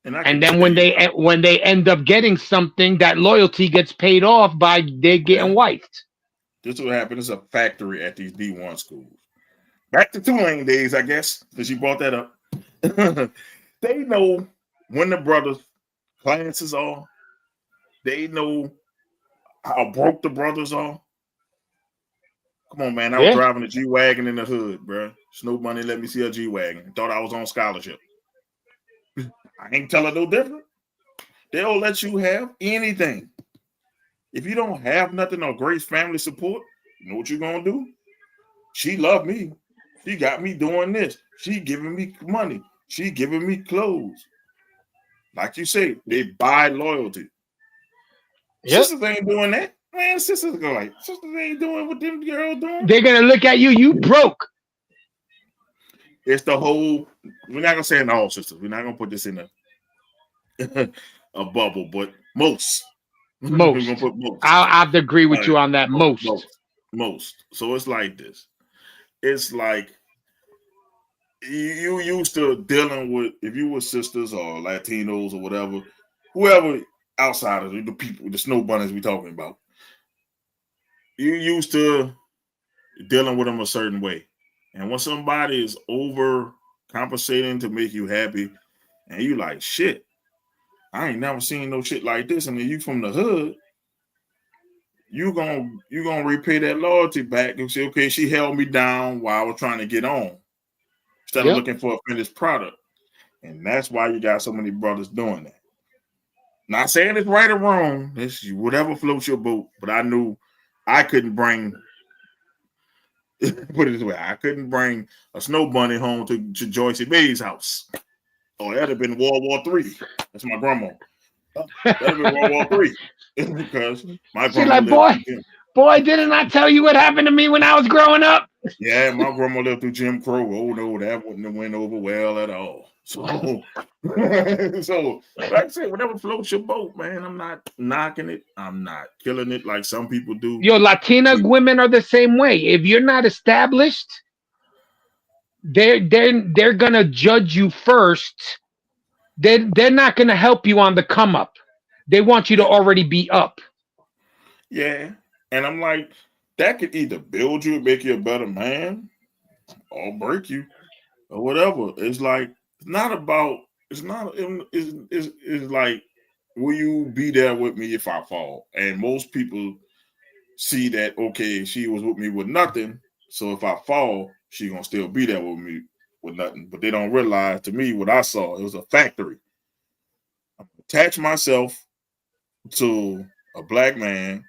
And then when they end up getting something, that loyalty gets paid off by they getting wifed. This is what happened. It's a factory at these D1 schools. Back to 2 lane days, I guess, because you brought that up. They know when the brothers' classes are. They know how broke the brothers are. Come on, man. I was driving a G-Wagon in the hood, bro. Snow Bunny let me see a G-Wagon. Thought I was on scholarship. I ain't telling no different. They'll let you have anything. If you don't have nothing or Grace family support, you know what you're going to do? She loved me. She got me doing this. She giving me money. She giving me clothes. Like you say, they buy loyalty. Yep. Sisters ain't doing that. Man, sisters go like, sisters ain't doing what them girls doing. They're going to look at you. You broke. It's the whole, we're not going to say in all sisters. We're not going to put this in a bubble, but most. Most. We're gonna put most. I'll have to agree with you on that. Most. So it's like this. It's like you used to dealing with, if you were sisters or Latinos or whatever, whoever outsiders, the people, the snow bunnies we talking about, you used to dealing with them a certain way. And when somebody is over compensating to make you happy, and you like, shit, I ain't never seen no shit like this. And then you from the hood, you gonna repay that loyalty back and say, okay, she held me down while I was trying to get on, instead of looking for a finished product. And that's why you got so many brothers doing that. Not saying it's right or wrong. It's whatever floats your boat. But I knew I couldn't bring, put it this way, I couldn't bring a snow bunny home to Joyce May's house. Oh, that'd have been World War III. That's my grandma. That'd have been World War III. Because my grandma. She's like, boy, didn't I tell you what happened to me when I was growing up? Yeah, my grandma lived through Jim Crow. Oh no, that wouldn't have went over well at all. So, so like I said, whatever floats your boat, man. I'm not knocking it. I'm not killing it like some people do. Yo, Latina women are the same way. If you're not established, they're gonna judge you first. They're not gonna help you on the come up. They want you to already be up. Yeah, and I'm like, that could either build you and make you a better man, or break you, or whatever. It's like it's not about. It's not. It's like, will you be there with me if I fall? And most people see that, okay, she was with me with nothing, so if I fall, she gonna still be there with me with nothing. But they don't realize, to me, what I saw, it was a factory. I attach myself to a black man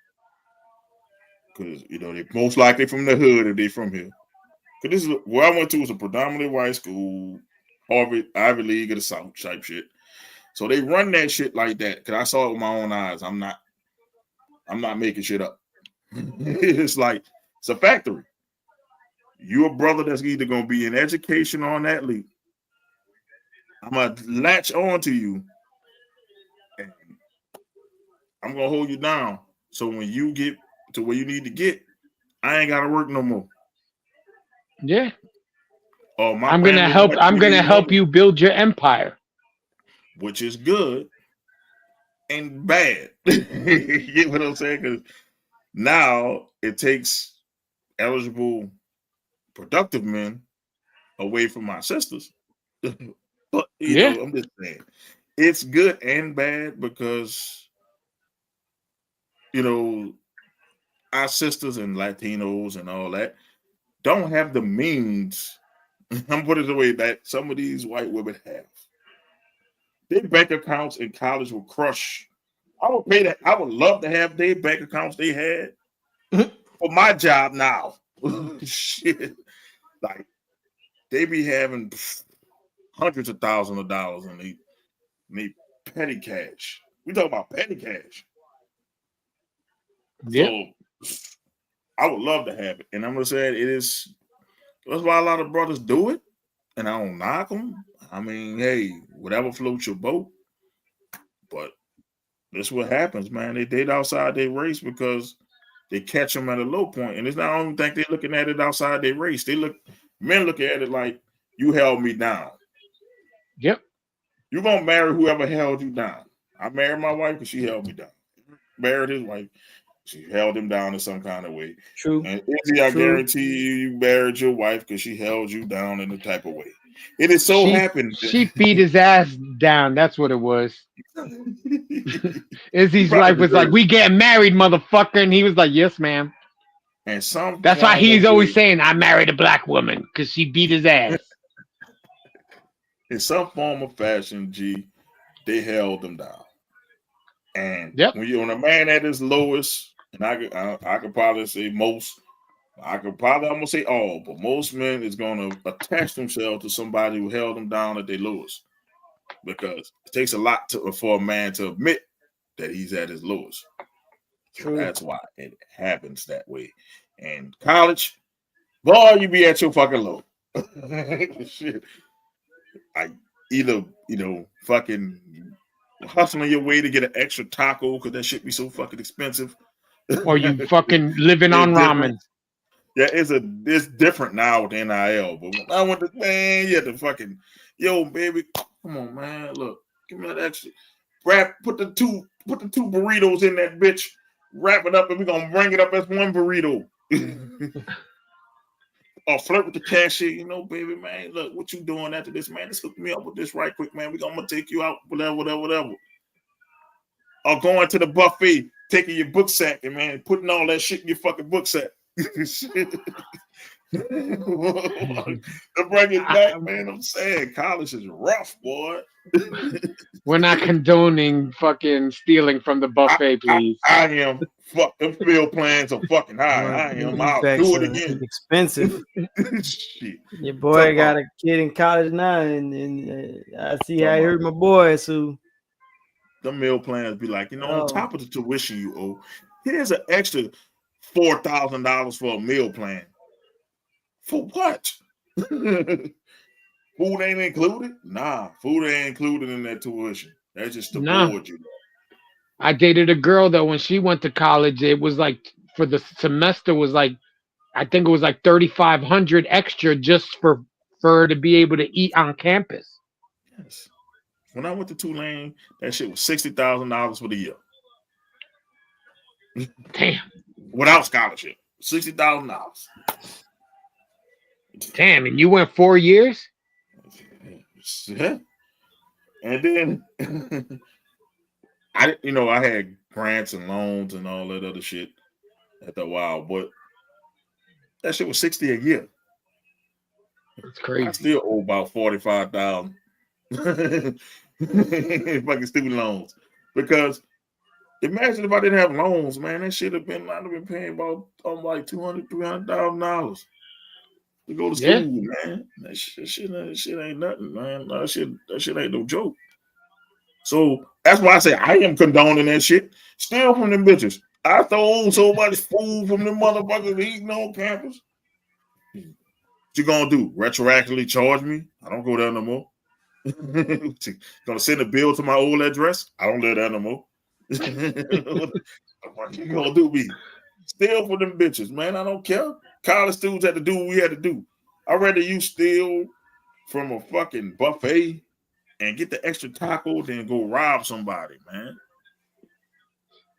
because they most likely from the hood if they from here. Because this is where I went to, was a predominantly white school, Harvard, Ivy League of the South type shit. So they run that shit like that. Because I saw it with my own eyes. I'm not making shit up. It's like it's a factory. You're a brother that's either gonna be in education or an athlete. I'm gonna latch on to you, and I'm gonna hold you down. So when you get to where you need to get, I ain't gotta work no more. Yeah. Oh, my I'm gonna family help. watching I'm me gonna leave help home, you build your empire. which is good and bad. You get what I'm saying? Because now it takes eligible, productive men away from my sisters. But Yeah. I'm just saying, it's good and bad because our sisters and Latinos and all that don't have the means. I'm putting it the way that some of these white women have. Their bank accounts in college will crush. I would pay that. I would love to have their bank accounts they had for my job now. Shit. Like, they be having hundreds of thousands of dollars in they petty cash. We talking about petty cash. Yeah. So I would love to have it. And I'm gonna say it is. That's why a lot of brothers do it. And I don't knock them. I mean, hey, whatever floats your boat. But that's what happens, man. They date outside their race because they catch them at a low point. And it's not only think they're looking at it outside their race. Men look at it like, you held me down. Yep. You're gonna marry whoever held you down. I married my wife because she held me down. Married his wife, she held him down in some kind of way. True. And Izzy, I guarantee you married your wife because she held you down in the type of way. It is so happened. She beat his ass down. That's what it was. Izzy's wife was like, "We getting married, motherfucker," and he was like, "Yes, ma'am." And that's why he's always saying, "I married a black woman," because she beat his ass. In some form of fashion, G, they held them down. And when you're on a man at his lowest, and I could probably say most, I'm gonna say all, but most men is gonna attach themselves to somebody who held them down at their lowest, because it takes a lot for a man to admit that he's at his lowest. So that's why it happens that way. And college, boy, you be at your fucking low. Shit. Like, either fucking hustling your way to get an extra taco because that shit be so fucking expensive, or you fucking living on ramen. Yeah, it's different now with NIL. But when I went to, man, you had to fucking, yo, baby, come on, man, look, give me that extra. Put the two burritos in that bitch, wrap it up, and we're gonna bring it up as one burrito. Or flirt with the cashier, baby, man. Look, what you doing after this, man? Let's hook me up with this right quick, man. We're gonna take you out, whatever. Or going to the buffet, taking your book sack and, man, putting all that shit in your fucking book sack. To bring it back, man, I'm saying college is rough, boy. We're not condoning fucking stealing from the buffet, please. I am. Fuck, them meal plans are fucking high. I am. I'll do it again. Expensive. Shit. Your boy got a kid in college now, and I see how he hurt my boy. So the meal plans be like, on top of the tuition you owe, here's an extra $4,000 for a meal plan. For what? Food ain't included? Nah, food ain't included in that tuition. That's just to board you. I dated a girl that when she went to college, it was like for the semester was like I think it was like 3,500 extra just for her to be able to eat on campus. Yes. When I went to Tulane, that shit was $60,000 for the year. Damn. Without scholarship, $60,000. Damn, and you went 4 years? Yeah. And then I had grants and loans and all that other shit at the while, but that shit was $60 a year. That's crazy. I still owe about $45,000 fucking student loans. Because imagine if I didn't have loans, man, that shit I'd have been paying about like $200,000-$300,000 to go to school, man. That shit ain't nothing, man. That shit ain't no joke. So that's why I say I am condoning that shit. Steal from them bitches. I stole so much food from them motherfuckers eating on campus. What you gonna do? Retroactively charge me? I don't go there no more. Gonna send a bill to my old address? I don't live there no more. What you gonna do me? Steal from them bitches, man. I don't care. College students had to do what we had to do. I'd rather you steal from a fucking buffet and get the extra taco than go rob somebody, man.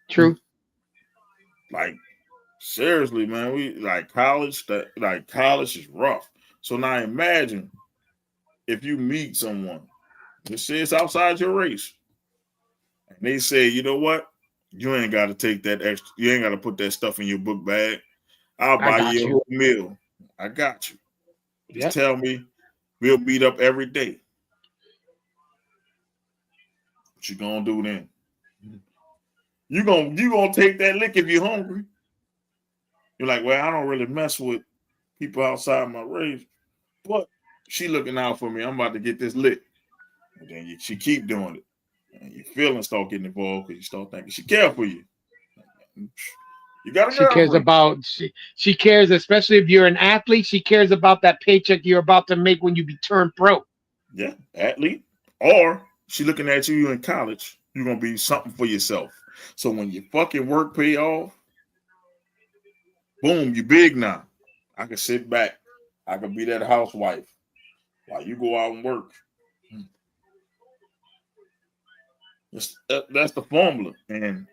True. Like, seriously, man. We college is rough. So now imagine if you meet someone, just say it's outside your race, and they say, you know what? You ain't got to take that extra. You ain't got to put that stuff in your book bag. I'll buy you a whole meal. I got you. Just tell me. We'll meet up every day. What you gonna do then? You gonna take that lick if you're hungry. You're like, well, I don't really mess with people outside my race, but she looking out for me. I'm about to get this lick. And then she keep doing it. And your feelings start getting involved because you start thinking she cares for you. You got She cares about she cares, especially if you're an athlete. She cares about that paycheck you're about to make when you turn pro. Yeah, athlete. Or she looking at you in college. You're gonna be something for yourself. So when your fucking work pay off, boom, you big now. I can sit back. I can be that housewife while you go out and work. That's the formula. And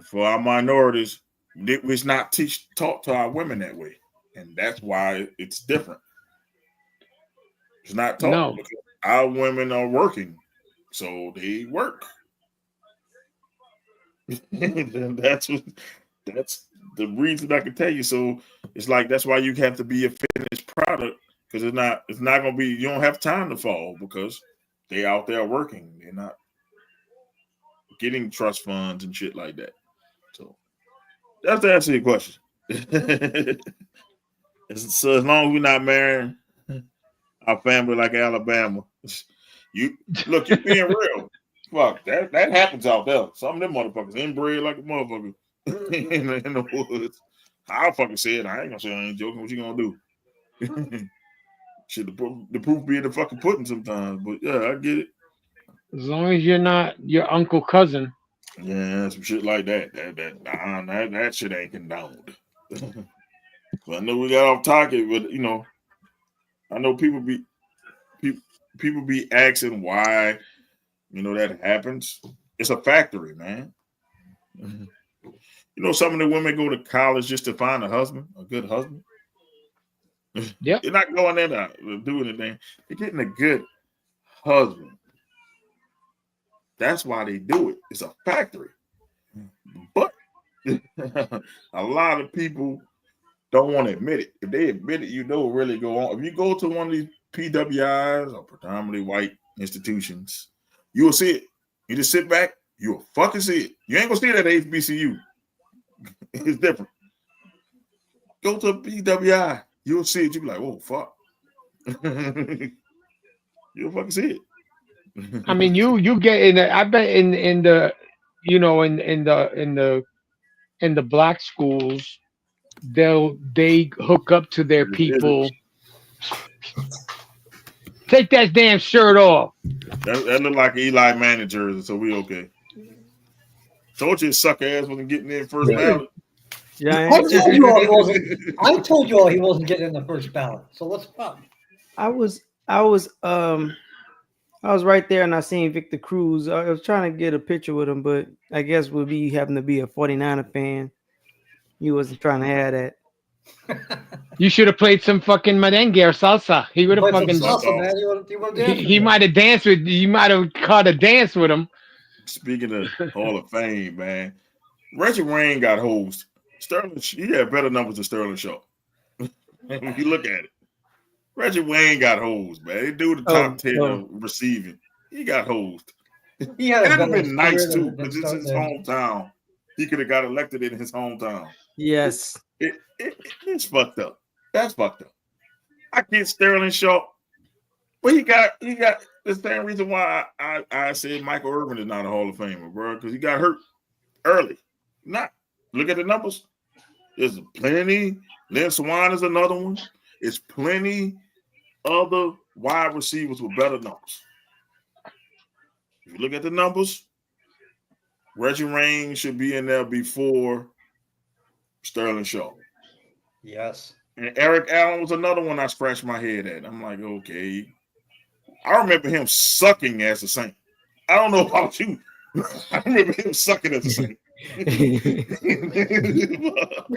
for our minorities, it's not taught to our women that way. And that's why it's different. It's not taught because our women are working. So they work. That's the reason I can tell you. So it's like that's why you have to be a finished product, because it's not gonna be, you don't have time to fall because they out there working. They're not getting trust funds and shit like that. So that's to answer your question. So as long as we're not marrying our family like Alabama, you being real. Fuck, that happens out there. Some of them motherfuckers inbred like a motherfucker in the woods. I'll fucking say it. I ain't gonna say I ain't joking. What you gonna do? Shit, the proof be in the fucking pudding sometimes. But yeah, I get it. As long as you're not your uncle cousin. Yeah, some shit like that. That shit ain't condoned. I know we got off topic, but I know people be asking why that happens. It's a factory, man. Some of the women go to college just to find a good husband. Yeah, they're not going there to do anything. They're getting a good husband. That's why they do it. It's a factory. But a lot of people don't want to admit it. If they admit it, really go on. If you go to one of these PWIs or predominantly white institutions, you will see it. You just sit back, you'll fucking see it. You ain't gonna see it at HBCU. It's different. Go to a PWI, you'll see it. You'll be like, oh fuck. You'll fucking see it. I mean, you get in. I bet in the in the black schools, they hook up to their people. Take that damn shirt off. That looked like an Eli Manning jersey, so we okay. Told you his sucker ass wasn't getting in first ballot. Yeah, I told you all he wasn't. I told you all he wasn't getting in the first ballot. So what's the problem? I was right there and I seen Victor Cruz. I was trying to get a picture with him, but I guess with me having to be a 49er fan, he wasn't trying to have that. You should have played some fucking merengue or salsa. He would have fucking salsa, man. He might have danced with you. Might have caught a dance with him. Speaking of Hall of Fame, man, Reggie Wayne got hosed. Sterling, he had better numbers than Sterling Shaw. If you look at it, Reggie Wayne got hosed, man. They do the top 10 of receiving. He got hosed. He had it would have been nice too, because it's his hometown. He could have got elected in his hometown. Yes. It's fucked up. That's fucked up. I get Sterling Shaw, but he got the same reason why I said Michael Irvin is not a Hall of Famer, bro, because he got hurt early. Not. Look at the numbers. There's plenty. Lynn Swan is another one. It's plenty other wide receivers with better numbers. If you look at the numbers, Reggie Wayne should be in there before Sterling Shaw. Yes. And Eric Allen was another one I scratched my head at. I'm like, okay. I remember him sucking as a Saint. I don't know about you. I remember him sucking as a Saint. He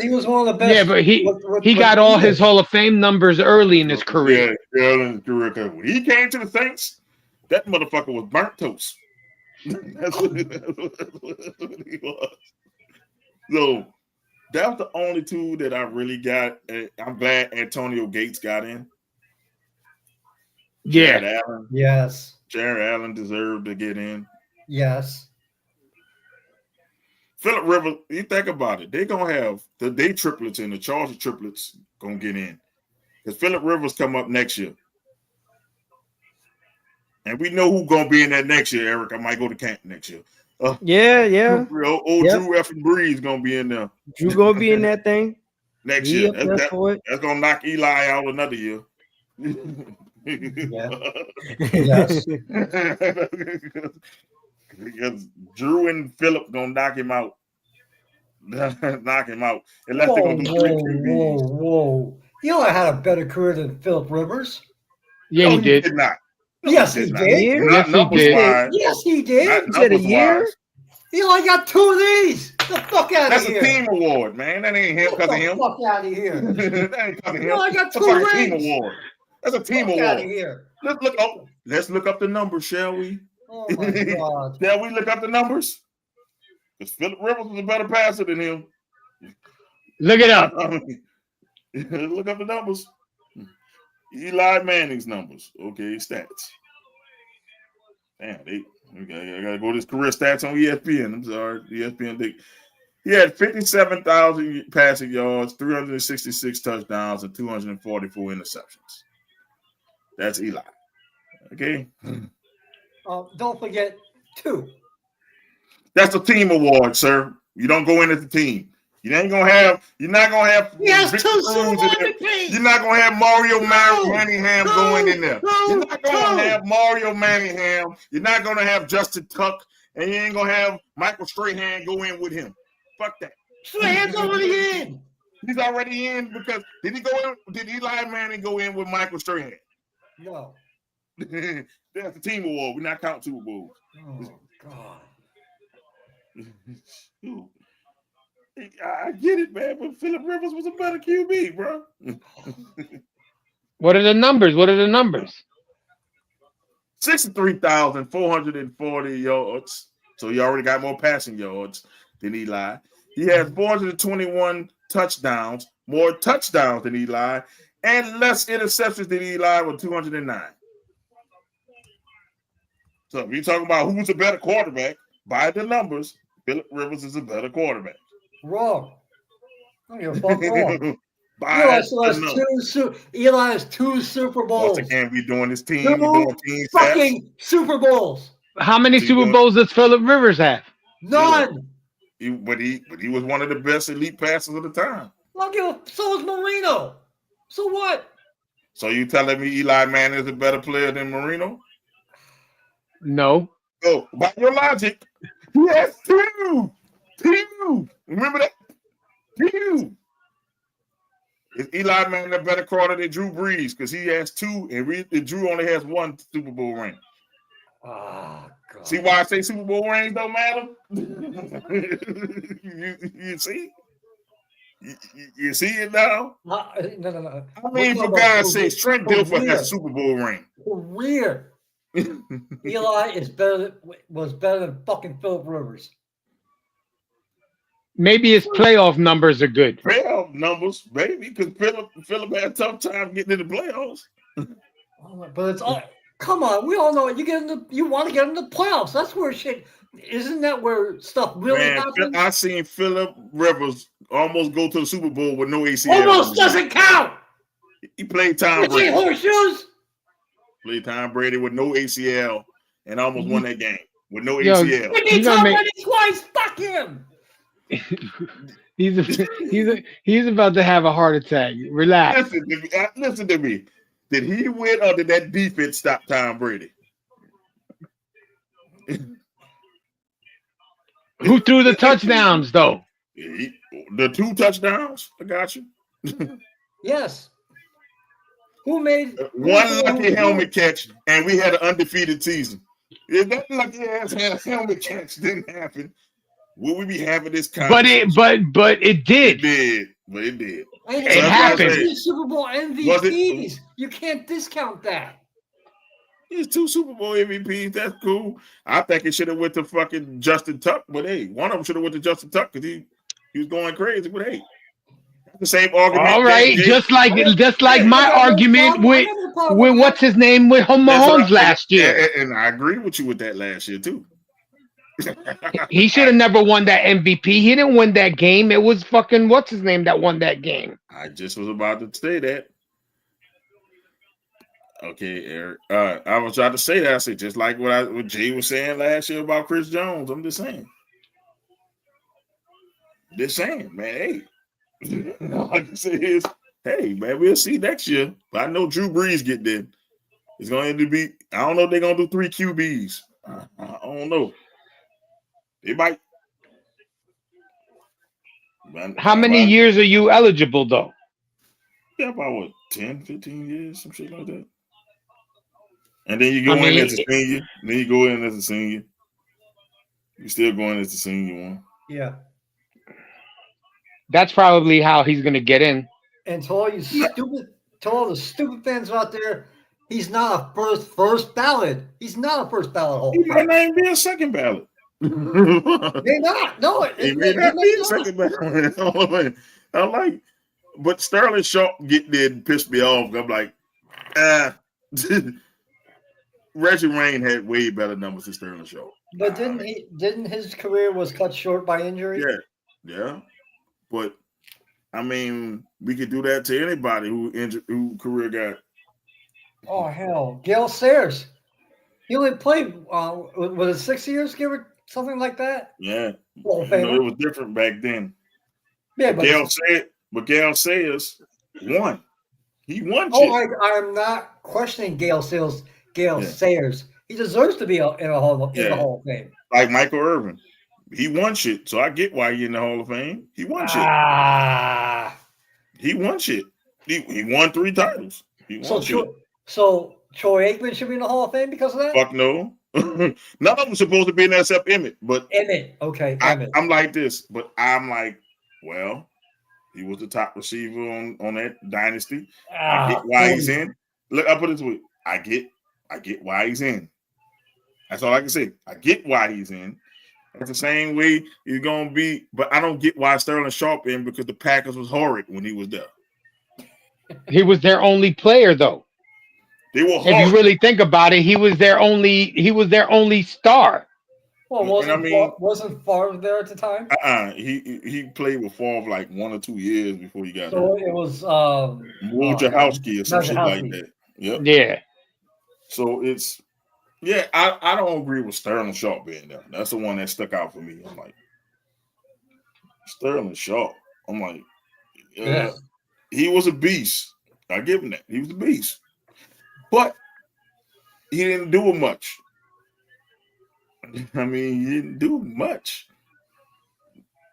was one of the best. Yeah, but he got all his Hall of Fame numbers early in his career. Yeah, early in his career. When he came to the Saints, that motherfucker was burnt toast. That's what he was. So that was the only two that I really got. I'm glad Antonio Gates got in. Yeah. Jared Allen. Yes. Jared Allen deserved to get in. Yes. Phillip Rivers, you think about it, they're going to have the day triplets and the Chargers triplets going to get in. Because Phillip Rivers come up next year. And we know who's going to be in that next year, Eric. I might go to camp next year. Yeah. Old Drew F. Brees going to be in there. Drew going to be in that thing. Next year. That's going to knock Eli out another year. Yes. Because Drew and Phillip gonna knock him out. Knock him out. Unless whoa, they're gonna do whoa. Eli had a better career than Phillip Rivers. Yeah, he did. Did not. No, yes, he did. Yes, he did. Yes, he did. He said a year. Eli got 2 of these. Get the fuck out of here. That's a team award, man. That ain't him because of him. Fuck out of here. That ain't because of him. Eli got 2 That's rings. a team award. That's a team award. Out of here. Let's look up the numbers, shall we? Oh my God. Shall we look up the numbers? Because Phillip Rivers was a better passer than him. Look it up. Look up the numbers. Eli Manning's numbers. Okay, stats. Damn, I gotta go to his career stats on ESPN. I'm sorry, ESPN. He had 57,000 passing yards, 366 touchdowns, and 244 interceptions. That's Eli. Okay. Don't forget 2. That's a team award, sir. You don't go in as a team. You're not gonna have. Yes, 2 Super Bowl teams. You're not gonna have Mario Manningham going in there. You're not gonna have Mario Manningham. You're not gonna have Justin Tuck, and you ain't gonna have Michael Strahan go in with him. Fuck that. Strahan's already in. He's already in because did he go in? Did Eli Manning go in with Michael Strahan? No. That's a team award. We're not counting Super Bowls. Oh God. I get it, man, but Phillip Rivers was a better QB, bro. What are the numbers? 63,440 yards. So he already got more passing yards than Eli. He has 421 touchdowns, more touchdowns than Eli, and less interceptions than Eli with 209. So if you're talking about who's a better quarterback, by the numbers, Phillip Rivers is a better quarterback. Wrong. You're fucking wrong. Eli has 2 Super Bowls. Once again, we doing this team. 2 fucking Super Bowls. How many Super Bowls does Phillip Rivers have? None. But he was one of the best elite passers of the time. So is Marino. So what? So you telling me Eli Manning is a better player than Marino? No. Oh, by your logic, he has two. Remember that? Two. Is Eli Manning a better quarter than Drew Brees? Because he has two, and Drew only has one Super Bowl ring. Oh, God. See why I say Super Bowl rings don't matter? you see? You see it now? No. I mean, for God's sake, Trent Dilfer has a Super Bowl ring. Career. Eli was better than fucking Philip Rivers. Maybe his playoff numbers are good. Playoff numbers, baby, because Philip had a tough time getting into the playoffs. But it's all. Come on, we all know it. You want to get in the playoffs. That's where shit. Isn't that where stuff really happens? I seen Philip Rivers almost go to the Super Bowl with no ACL. Almost doesn't count. He played Tom Brady. Horseshoes. Played Tom Brady with no ACL and almost won that game with no ACL. He beat Tom Brady twice. Fuck him. He's about to have a heart attack. Relax. Listen to me. Did he win or did that defense stop Tom Brady? Who threw the touchdowns, though? The 2 touchdowns? I got you. Yes. Who made one lucky helmet catch, and we had an undefeated season? If that lucky ass had a helmet catch didn't happen, would we be having this kind? But it did. It did. It happened. Super Bowl MVPs. You can't discount that. He's 2 Super Bowl MVPs. That's cool. I think it should have went to fucking Justin Tuck, but hey, one of them should have went to Justin Tuck because he was going crazy. But hey, the same argument. All right, just like my argument with what's his name with Mahomes last year. And I agree with you with that last year too. He should have never won that MVP. He didn't win that game. It was fucking what's his name that won that game. I just was about to say that. Okay, Eric. I was trying to say that. I said just like what Jay was saying last year about Chris Jones. I'm just saying. Man. Hey, like I said, hey, man, we'll see next year. But I know Drew Brees get there. It's going to be. I don't know if they're going to do 3 QBs. I don't know. They might. How many years are you eligible, though? Yeah, about 10, 15 years, some shit like that. And then you go in as a senior. Then you go in as a senior. You're still going as the senior one. Yeah. That's probably how he's going to get in. And to all the stupid fans out there, he's not a first ballot. He's not a first ballot Hall. He might not even be a second ballot. May not. No, it may not be a second ballot. I'm like, but Sterling Sharp getting there and pissed me off. I'm like, Reggie Wayne had way better numbers than Sterling Sharp. But didn't his career was cut short by injury? Yeah. But I mean, we could do that to anybody who career got. Oh hell, Gale Sayers. He only played was it 6 years, give or something like that? Yeah. It was different back then. Yeah, but Gale Sayers won. He won. I'm not questioning Gale Sayers. Sayers. He deserves to be in the Hall of Fame. Like Michael Irvin. He won shit. So I get why he's in the Hall of Fame. He won shit. He won shit. He won 3 titles. He won shit. So Troy Aikman should be in the Hall of Fame because of that? Fuck no. None of them supposed to be in there except Emmett. But Emmett. Okay. I'm like this, but I'm like, well, he was the top receiver on that dynasty. I get why he's in. Look, I'll put it this way. I get why he's in. That's all I can say. I get why he's in. That's the same way he's going to be. But I don't get why Sterling Sharp in because the Packers was horrid when he was there. He was their only player, though. They were horrid. If you really think about it, he was their only star. Well, wasn't Favre there at the time? He played with Favre like 1 or 2 years before he got so there. It was Wojciechowski or some shit like that. Yep. Yeah. So it's I don't agree with Sterling Sharp being there. That's the one that stuck out for me. I'm like, Sterling Sharp. I'm like, He was a beast. I give him that. He was a beast. But he didn't do much. I mean, he didn't do much.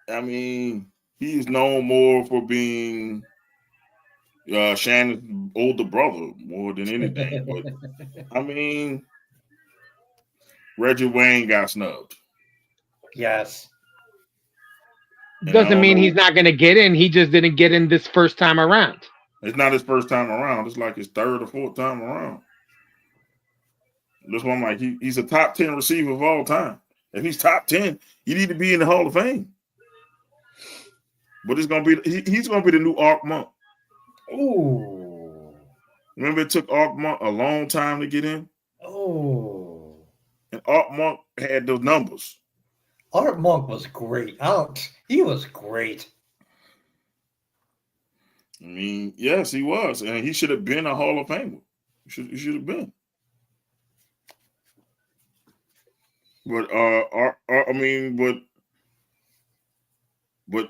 I mean, he's known more for being Shannon's older brother more than anything. But I mean, Reggie Wayne got snubbed. Yes. Doesn't mean he's not going to get in. He just didn't get in this first time around. It's not his first time around. It's like his third or fourth time around. This one, like he's a top 10 receiver of all time. If he's top 10, you need to be in the Hall of Fame. But it's gonna be he's gonna be the new Ark Monk. Ooh. Remember, it took Ark Monk a long time to get in. Oh. And Ark Monk had those numbers. Ark Monk was great. He was great. I mean, yes, he was, and he should have been a Hall of Famer. He should have been. But I mean, but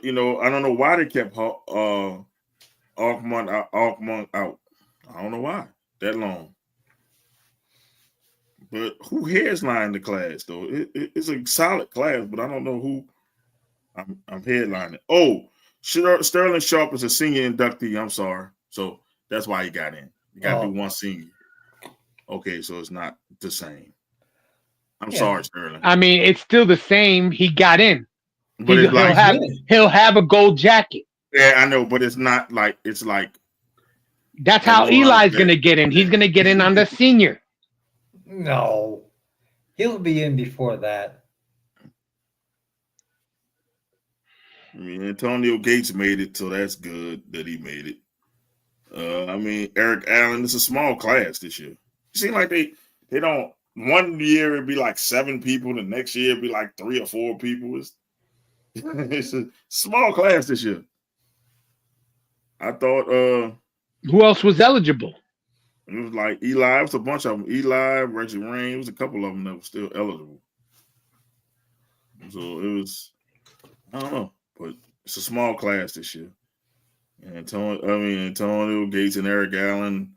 you know, I don't know why they kept Ark Monk out. I don't know why that long. But who headlined the class though? It's a solid class, but I don't know who I'm headlining. Oh, Sterling Sharp is a senior inductee. I'm sorry, so that's why he got in. You got to do one senior. Okay, so it's not the same. I'm sorry, Sterling. I mean, it's still the same. He got in. But he'll have a gold jacket. Yeah, I know, but it's not like it's like. That's how Eli's going to get in. He's going to get in on the senior. No, he'll be in before that. I mean, Antonio Gates made it, so that's good that he made it. I mean, Eric Allen, it's a small class this year. It seems like they don't. One year it'd be like 7 people, the next year it'd be like 3 or 4 people. It's a small class this year. I thought who else was eligible? It was like Eli. It was a bunch of them. Eli, Reggie Wayne. It was a couple of them that were still eligible. So it was, I don't know, but it's a small class this year. And Antonio Gates and Eric Allen,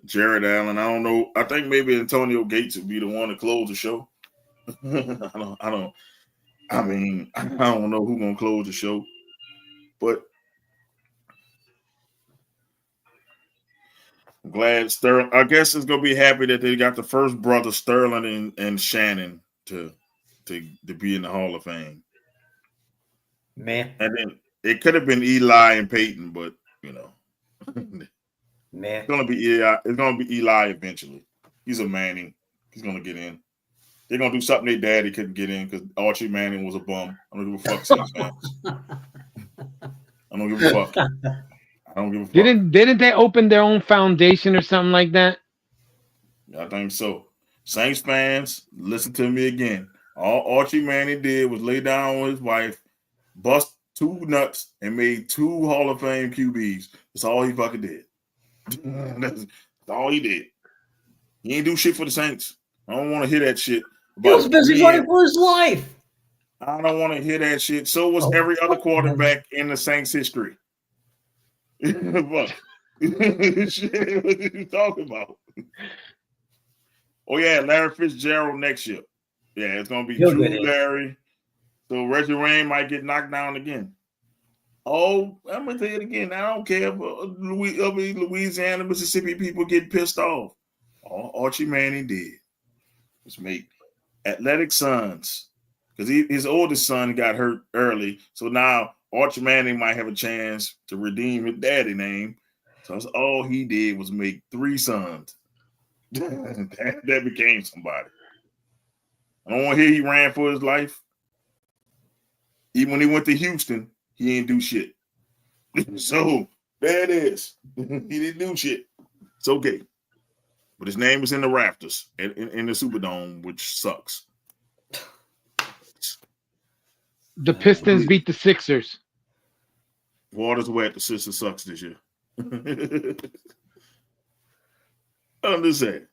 Jared Allen. I don't know. I think maybe Antonio Gates would be the one to close the show. I don't know who's gonna close the show, but I'm glad Sterling. I guess it's gonna be happy that they got the first brother Sterling and Shannon to be in the Hall of Fame. Man, and then it could have been Eli and Peyton, but you know, man, it's gonna be Eli. It's gonna be Eli eventually. He's a Manning. He's gonna get in. They're gonna do something their daddy couldn't get in because Archie Manning was a bum. I don't give a fuck, Saints fans. I don't give a fuck. I don't give a fuck. Didn't they open their own foundation or something like that? I think so. Saints fans, listen to me again. All Archie Manning did was lay down with his wife, bust 2 nuts, and made 2 Hall of Fame QBs. That's all he fucking did. That's all he did. He ain't do shit for the Saints. I don't want to hear that shit. He was busy running for his life. I don't want to hear that shit. So was every other quarterback in the Saints history. What? Shit, what are you talking about? Oh yeah, Larry Fitzgerald next year. Yeah, it's gonna be Drew Larry. So Reggie Wayne might get knocked down again. Oh, I'm gonna say it again. I don't care if Louisiana, Mississippi people get pissed off. All Archie Manning did was make athletic sons, because his oldest son got hurt early. So now Archie Manning might have a chance to redeem his daddy name. So that's all he did was make 3 sons. that became somebody. I don't want to hear he ran for his life. Even when he went to Houston, he didn't do shit. So there it is. He didn't do shit. It's okay. But his name is in the rafters in the Superdome, which sucks. The Pistons beat the Sixers. Water's wet. The Sixers sucks this year. I'm just saying.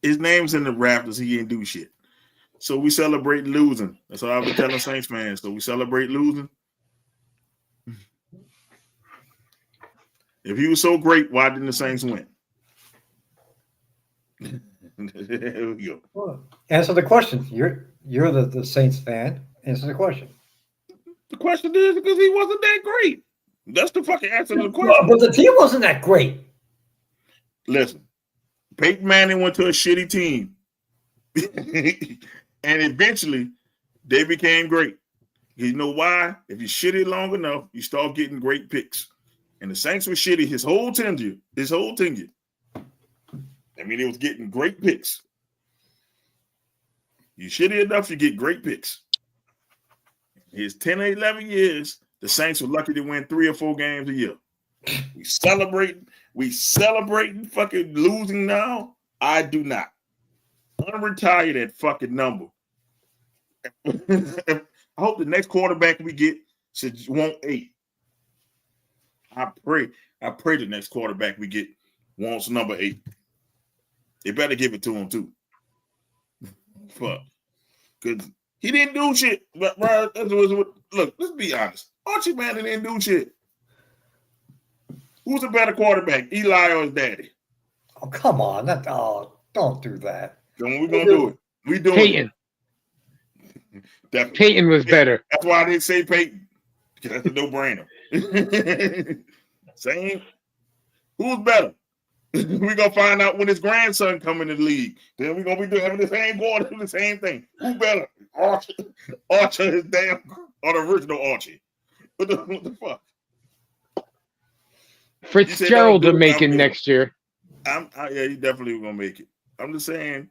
His name's in the rafters. He didn't do shit. So we celebrate losing. That's all I've been telling Saints fans. So we celebrate losing. If he was so great, why didn't the Saints win? There we go. Well, answer the question. You're the Saints fan. Answer the question. The question is because he wasn't that great. That's the fucking answer to the question. But the team wasn't that great. Listen, Peyton Manning went to a shitty team. And eventually, they became great. You know why? If you shitty long enough, you start getting great picks. And the Saints were shitty his whole tenure. I mean, it was getting great picks. You shitty enough, you get great picks. His 10 or 11 years, the Saints were lucky to win 3 or 4 games a year. We celebrating fucking losing now. I do not. Unretire that fucking number. I hope the next quarterback we get should want 8. I pray the next quarterback we get wants number 8. They better give it to him too. Fuck. Because he didn't do shit. But bro, look, let's be honest. Archie Manning didn't do shit. Who's a better quarterback, Eli or his daddy? Oh, come on. Don't do that. Then we're going to do it. We do Peyton. it. Peyton was better. That's why I didn't say Peyton. Because that's a no-brainer. Same. Who's better? We're going to find out when his grandson come in the league. Then we're going to be having the same quarter, the same thing. Who better? Archie is damn, or the original Archie. What the fuck? Fitzgerald are making next year. Yeah, he definitely going to make it. I'm just saying,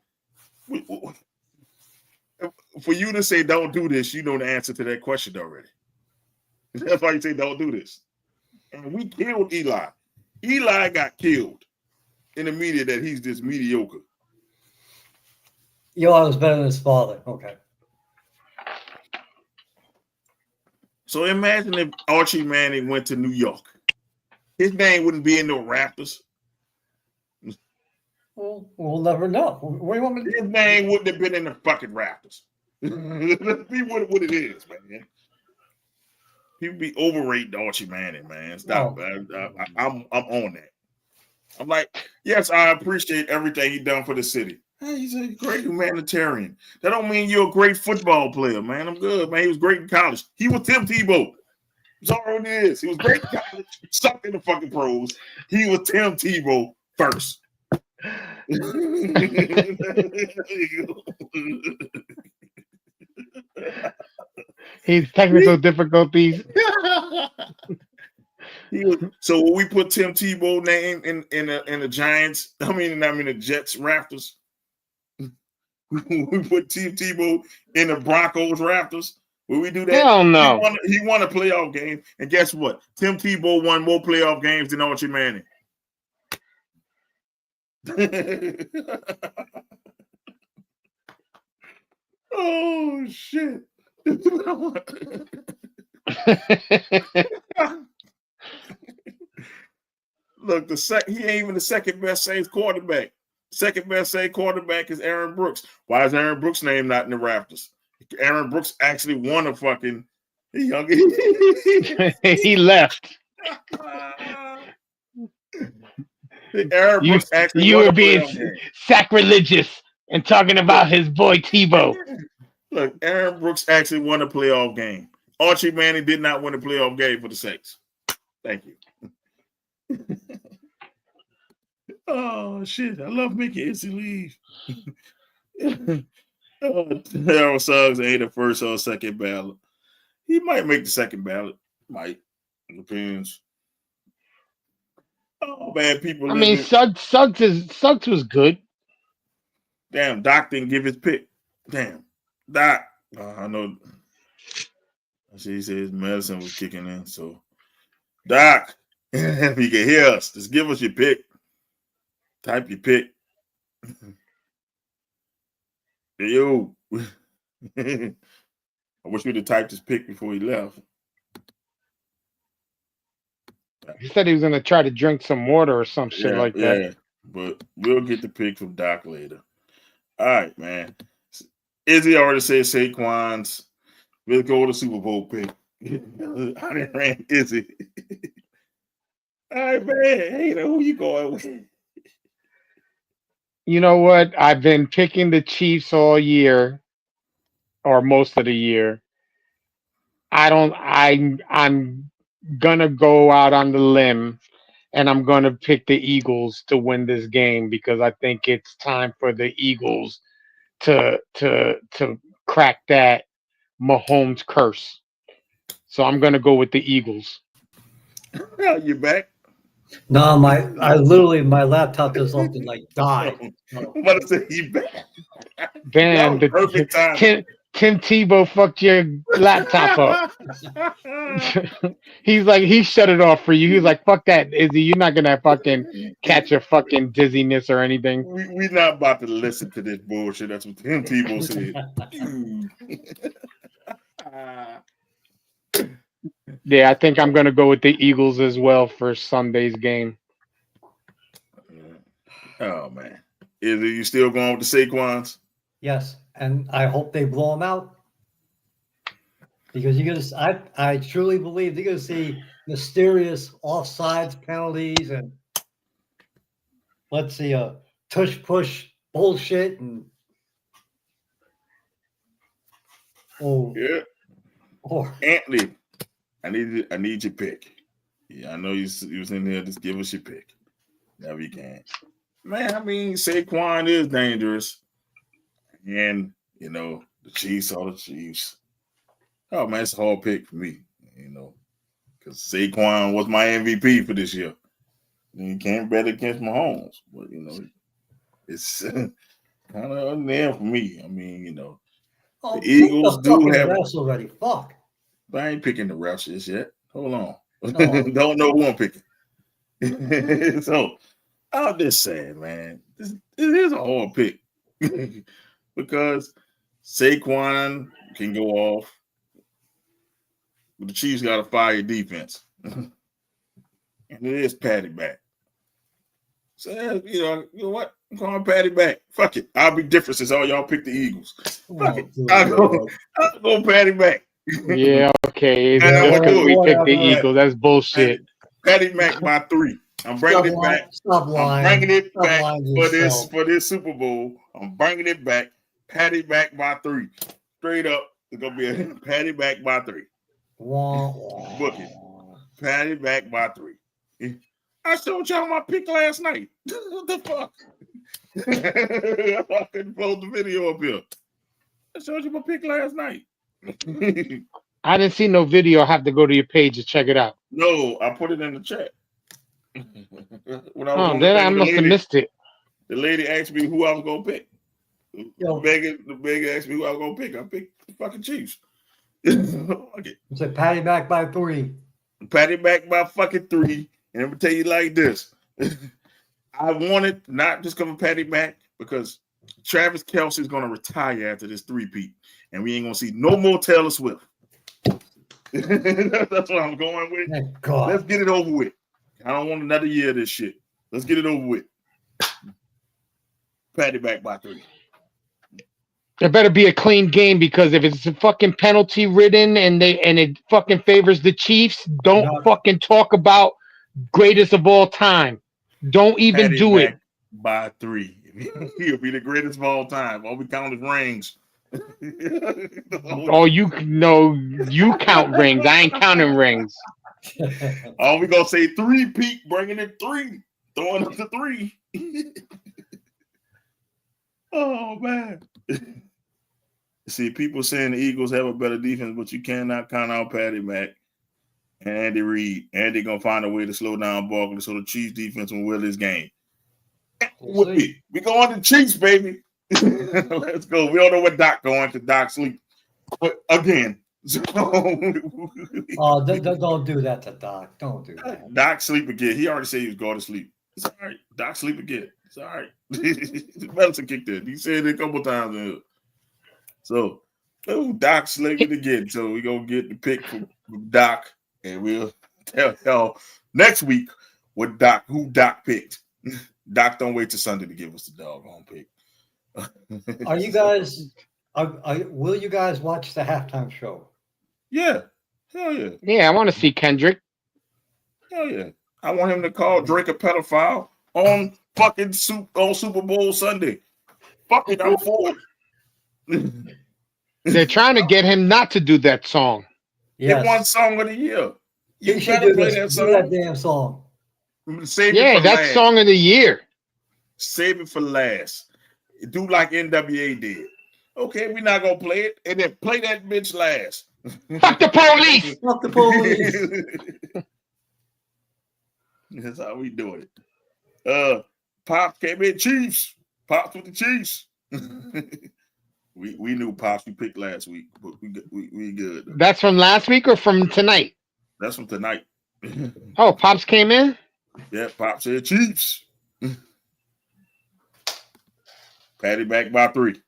for you to say don't do this, you know the answer to that question already. That's why you say don't do this. And we killed Eli. Eli got killed in the media that he's just mediocre. Eli was better than his father. Okay. So imagine if Archie Manning went to New York. His name wouldn't be in no Raptors. Well, we'll never know. What do you want me to do? His name wouldn't have been in the fucking Raptors. Let's see what it is, man. People be overrating Archie Manning, man. Stop. Oh. I'm on that. I'm like, yes, I appreciate everything he done for the city. Hey, he's a great humanitarian. That don't mean you're a great football player, man. I'm good, man. He was great in college. He was Tim Tebow. That's all it is. He was great in college, sucked in the fucking pros. He was Tim Tebow first. He's technical difficulties. So when we put Tim Tebow name in the Giants, I mean the Jets Raptors. We put Tim Tebow in the Broncos Raptors. Will we do that? Hell no. He won a playoff game, and guess what? Tim Tebow won more playoff games than Archie Manning. Oh shit. Look, he ain't even the second best Saints quarterback. Second best Saints quarterback is Aaron Brooks. Why is Aaron Brooks' name not in the Raptors? Aaron Brooks actually won a fucking he left. Aaron Brooks actually you were being sacrilegious and talking about his boy Tebow. Look, Aaron Brooks actually won a playoff game. Archie Manning did not win a playoff game for the Saints. Thank you. Oh shit! I love making Izzy leave. Harold Suggs ain't the first or second ballot. He might make the second ballot. Might. Depends. Oh man, people. I mean, Suggs was good. Damn, Doc didn't give his pick. Damn, Doc. I know. He said his medicine was kicking in. So, Doc, if you can hear us, just give us your pick. Type your pick. Yo. I wish we'd have typed his pick before he left. He said he was going to try to drink some water or some shit like that. Yeah, but we'll get the pick from Doc later. All right, man. Izzy already said Saquon's. We'll go to Super Bowl pick. I didn't rank Izzy. All right, man. Hey, who you going with? You know what? I've been picking the Chiefs all year, or most of the year. I'm gonna go out on the limb, and I'm gonna pick the Eagles to win this game because I think it's time for the Eagles to crack that Mahomes curse. So I'm gonna go with the Eagles. You back? No, my laptop just up and like died. I'm about to say you back. Damn, Perfect time. Tim Tebow fucked your laptop up. He shut it off for you. He's like, fuck that, Izzy. You're not gonna fucking catch a fucking dizziness or anything. We're not about to listen to this bullshit. That's what Tim Tebow said. Yeah, I think I'm gonna go with the Eagles as well for Sunday's game. Oh man, is you still going with the Saquons? Yes, and I hope they blow them out because you're gonna. I truly believe you're gonna see mysterious offsides penalties and let's see a tush push bullshit and yeah. Anthony, I need your pick. Yeah, I know you was in there. Just give us your pick. Whenever you can. Man, I mean, Saquon is dangerous. And, the Chiefs are the Chiefs. Oh, man, it's a hard pick for me, because Saquon was my MVP for this year. And you can't bet against Mahomes. But, it's kind of unnamed for me. I mean, the Eagles do have refs already. Fuck. But I ain't picking the refs just yet. Hold on. Don't know who I'm picking. So, I'm just saying, man, this is a hard pick because Saquon can go off, but the Chiefs got to fire defense, and it is Patty back. So you know what? I'm calling Patty back. Fuck it. I'll be different since all y'all picked the Eagles. Fuck it. I'll go Patty back. Yeah, okay. It's just because we picked the Eagles. That's bullshit. Patty Mac by 3. I'm bringing it back. Stop lying. I'm bringing it back for this Super Bowl. I'm bringing it back. Patty back by 3. Straight up, it's gonna be a Patty back by 3. Book it. Patty back by 3. I showed y'all my pick last night. What the fuck? I couldn't post the video up here. I showed you my pick last night. I didn't see no video. I have to go to your page to check it out. No, I put it in the chat. Then I must have missed it. The lady asked me who I was gonna pick. The beggar asked me who I was gonna pick. I picked the fucking Chiefs. Okay. It's a Patty back by 3. Patty back by fucking 3. And I'm gonna tell you like this. I wanted not just come Patty back because Travis Kelce is gonna retire after this 3-peat, and we ain't gonna see no more Taylor Swift. That's what I'm going with. Thank God. Let's get it over with. I don't want another year of this shit. Let's get it over with. Patty back by 3. It better be a clean game because if it's a fucking penalty ridden and it fucking favors the Chiefs, don't fucking talk about greatest of all time. Don't even Patty do it. By 3. He'll be the greatest of all time. All we count is rings. Oh, you count rings. I ain't counting rings. All we gonna say 3-peat, bringing it 3, throwing up to 3. Oh man. See, people saying the Eagles have a better defense, but you cannot count out Patty Mac and Andy Reid. Andy gonna find a way to slow down Barkley so the Chiefs defense will win this game. We going to Chiefs, baby. Let's go. We don't know what Doc going to. Doc sleep. But again, don't do that to Doc. Don't do that. Doc sleep again. He already said he was going to sleep. It's all right. Doc sleep again. It's all right. Medicine kicked in. He said it a couple times. So, Doc sleeping again. So we're gonna get the pick from Doc, and we'll tell y'all next week who Doc picked. Doc, don't wait till Sunday to give us the doggone pick. Are you guys? Will you guys watch the halftime show? Yeah, hell yeah. Yeah, I want to see Kendrick. Hell yeah. I want him to call Drake a pedophile on fucking Super Bowl Sunday. Fuck it, I'm for it. They're trying to get him not to do that song. Yes. It won Song of the Year. You He better play that song. Do that damn song. Save it for that's last. Song of the Year. Save it for last. Do like NWA did. Okay, we're not gonna play it, and then play that bitch last. Fuck the police. Fuck the police. That's how we do it. Pops came in Chiefs. Pops with the Chiefs. we knew Pops we picked last week, but we good. That's from last week or from tonight? That's from tonight. Oh, Pops came in? Yeah, Pops said Chiefs. Patty back by 3.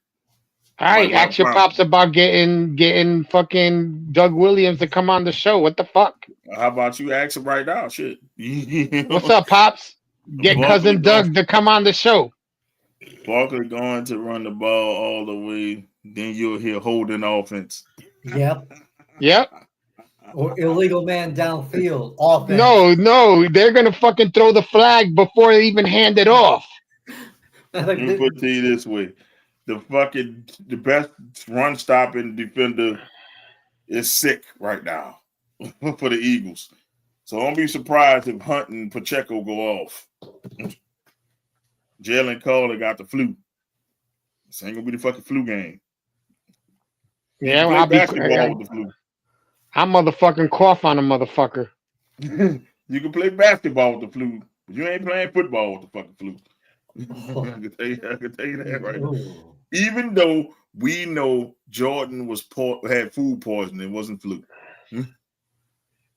All right, ask your Pops about getting fucking Doug Williams to come on the show. What the fuck? How about you ask him right now? Shit. What's up, Pops? Get cousin Doug to come on the show. Barkley going to run the ball all the way. Then you'll hear holding offense. Yep. Or illegal man downfield. Offense. No, they're gonna fucking throw the flag before they even hand it off. Let me put it to you this way: the best run stopping defender is sick right now for the Eagles. So don't be surprised if Hunt and Pacheco go off. Jalen Carter got the flu. This ain't gonna be the fucking flu game. Yeah, well, I'll be basketball with the flu. I motherfucking cough on a motherfucker. You can play basketball with the flu, but you ain't playing football with the fucking flu. I can tell you that right now. Even though we know Jordan had food poisoning, it wasn't flu.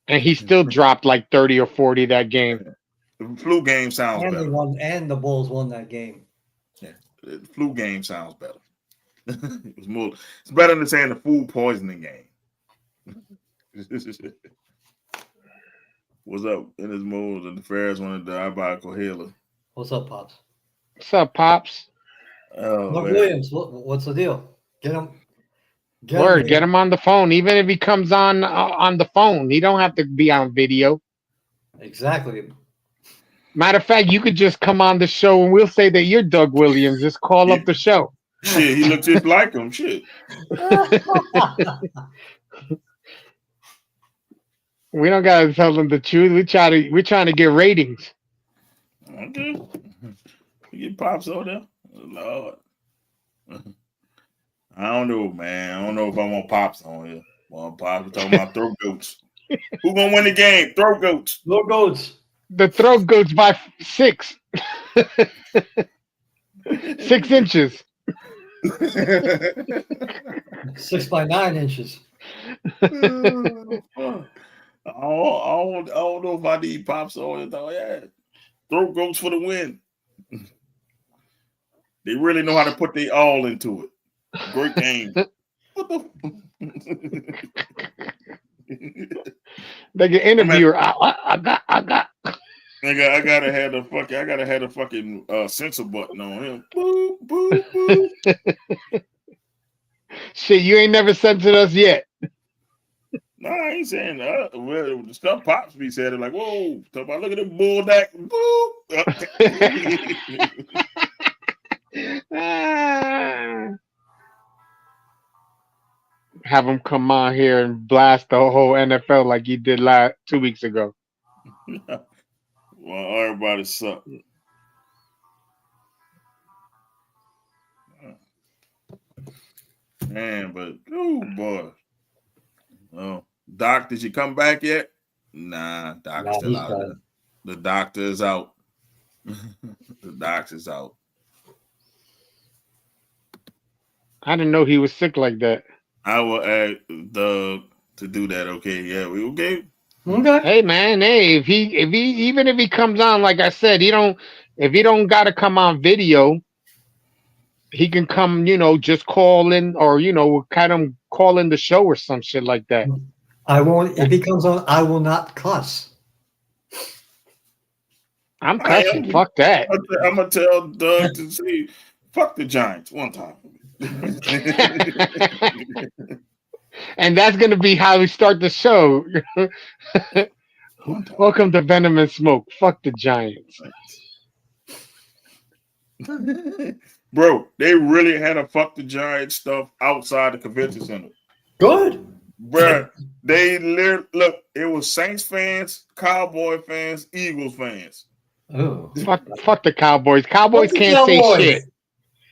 And he still dropped like 30 or 40 that game. The flu game sounds better. And the Bulls won that game. Yeah, the flu game sounds better. It's better than saying the food poisoning game. What's up in his mood? And the Ferris wanted the Diabolical Hater. What's up, Pops? What's up, Pops? Doug Williams, what's the deal? Get him. Get him on the phone. Even if he comes on the phone, he don't have to be on video. Exactly. Matter of fact, you could just come on the show and we'll say that you're Doug Williams. Just call up the show. Shit, he looks just like him. Shit. We don't gotta tell them the truth. We're trying to get ratings. Okay. You get Pops over there. Lord. I don't know, man. I don't know if I want Pops on here. Well, Pops, we're talking about throat goats. Who gonna win the game? Throat goats. Throat goats. The throat goats by 6. 6 inches. 6 by 9 inches. I don't know if I need Pops on it though. Yeah. Throat goats for the win. They really know how to put their all into it. Great game. Like an interviewer. I got. I gotta have the fucking censor button on him. Boo, boo, boo. Shit, you ain't never censored us yet. No, I ain't saying that. Well, the stuff Pops be saying, like, whoa, talk about look at the bull deck. Boo. Have him come on here and blast the whole NFL like he did 2 weeks ago. Well, everybody suck. Man, but oh boy. Oh, Doc, did you come back yet? Nah, Doc's still out there. The doctor is out. The doctor's out. I didn't know he was sick like that. I will ask Doug to do that. Okay, yeah, we okay. Okay. Hey man, if he comes on, like I said, if he don't gotta come on video, he can come, just call in or kind of call in the show or some shit like that. I won't. If he comes on, I will not cuss. I'm cussing. Fuck that. I'm gonna tell Doug to say, "Fuck the Giants" one time. And that's gonna be how we start the show. Welcome to Venom and Smoke. Fuck the Giants. Bro, they really had a fuck the Giants stuff outside the convention center. Good. Bro, they look, it was Saints fans, Cowboy fans, Eagles fans. Oh. Fuck the Cowboys. Cowboys can't say shit.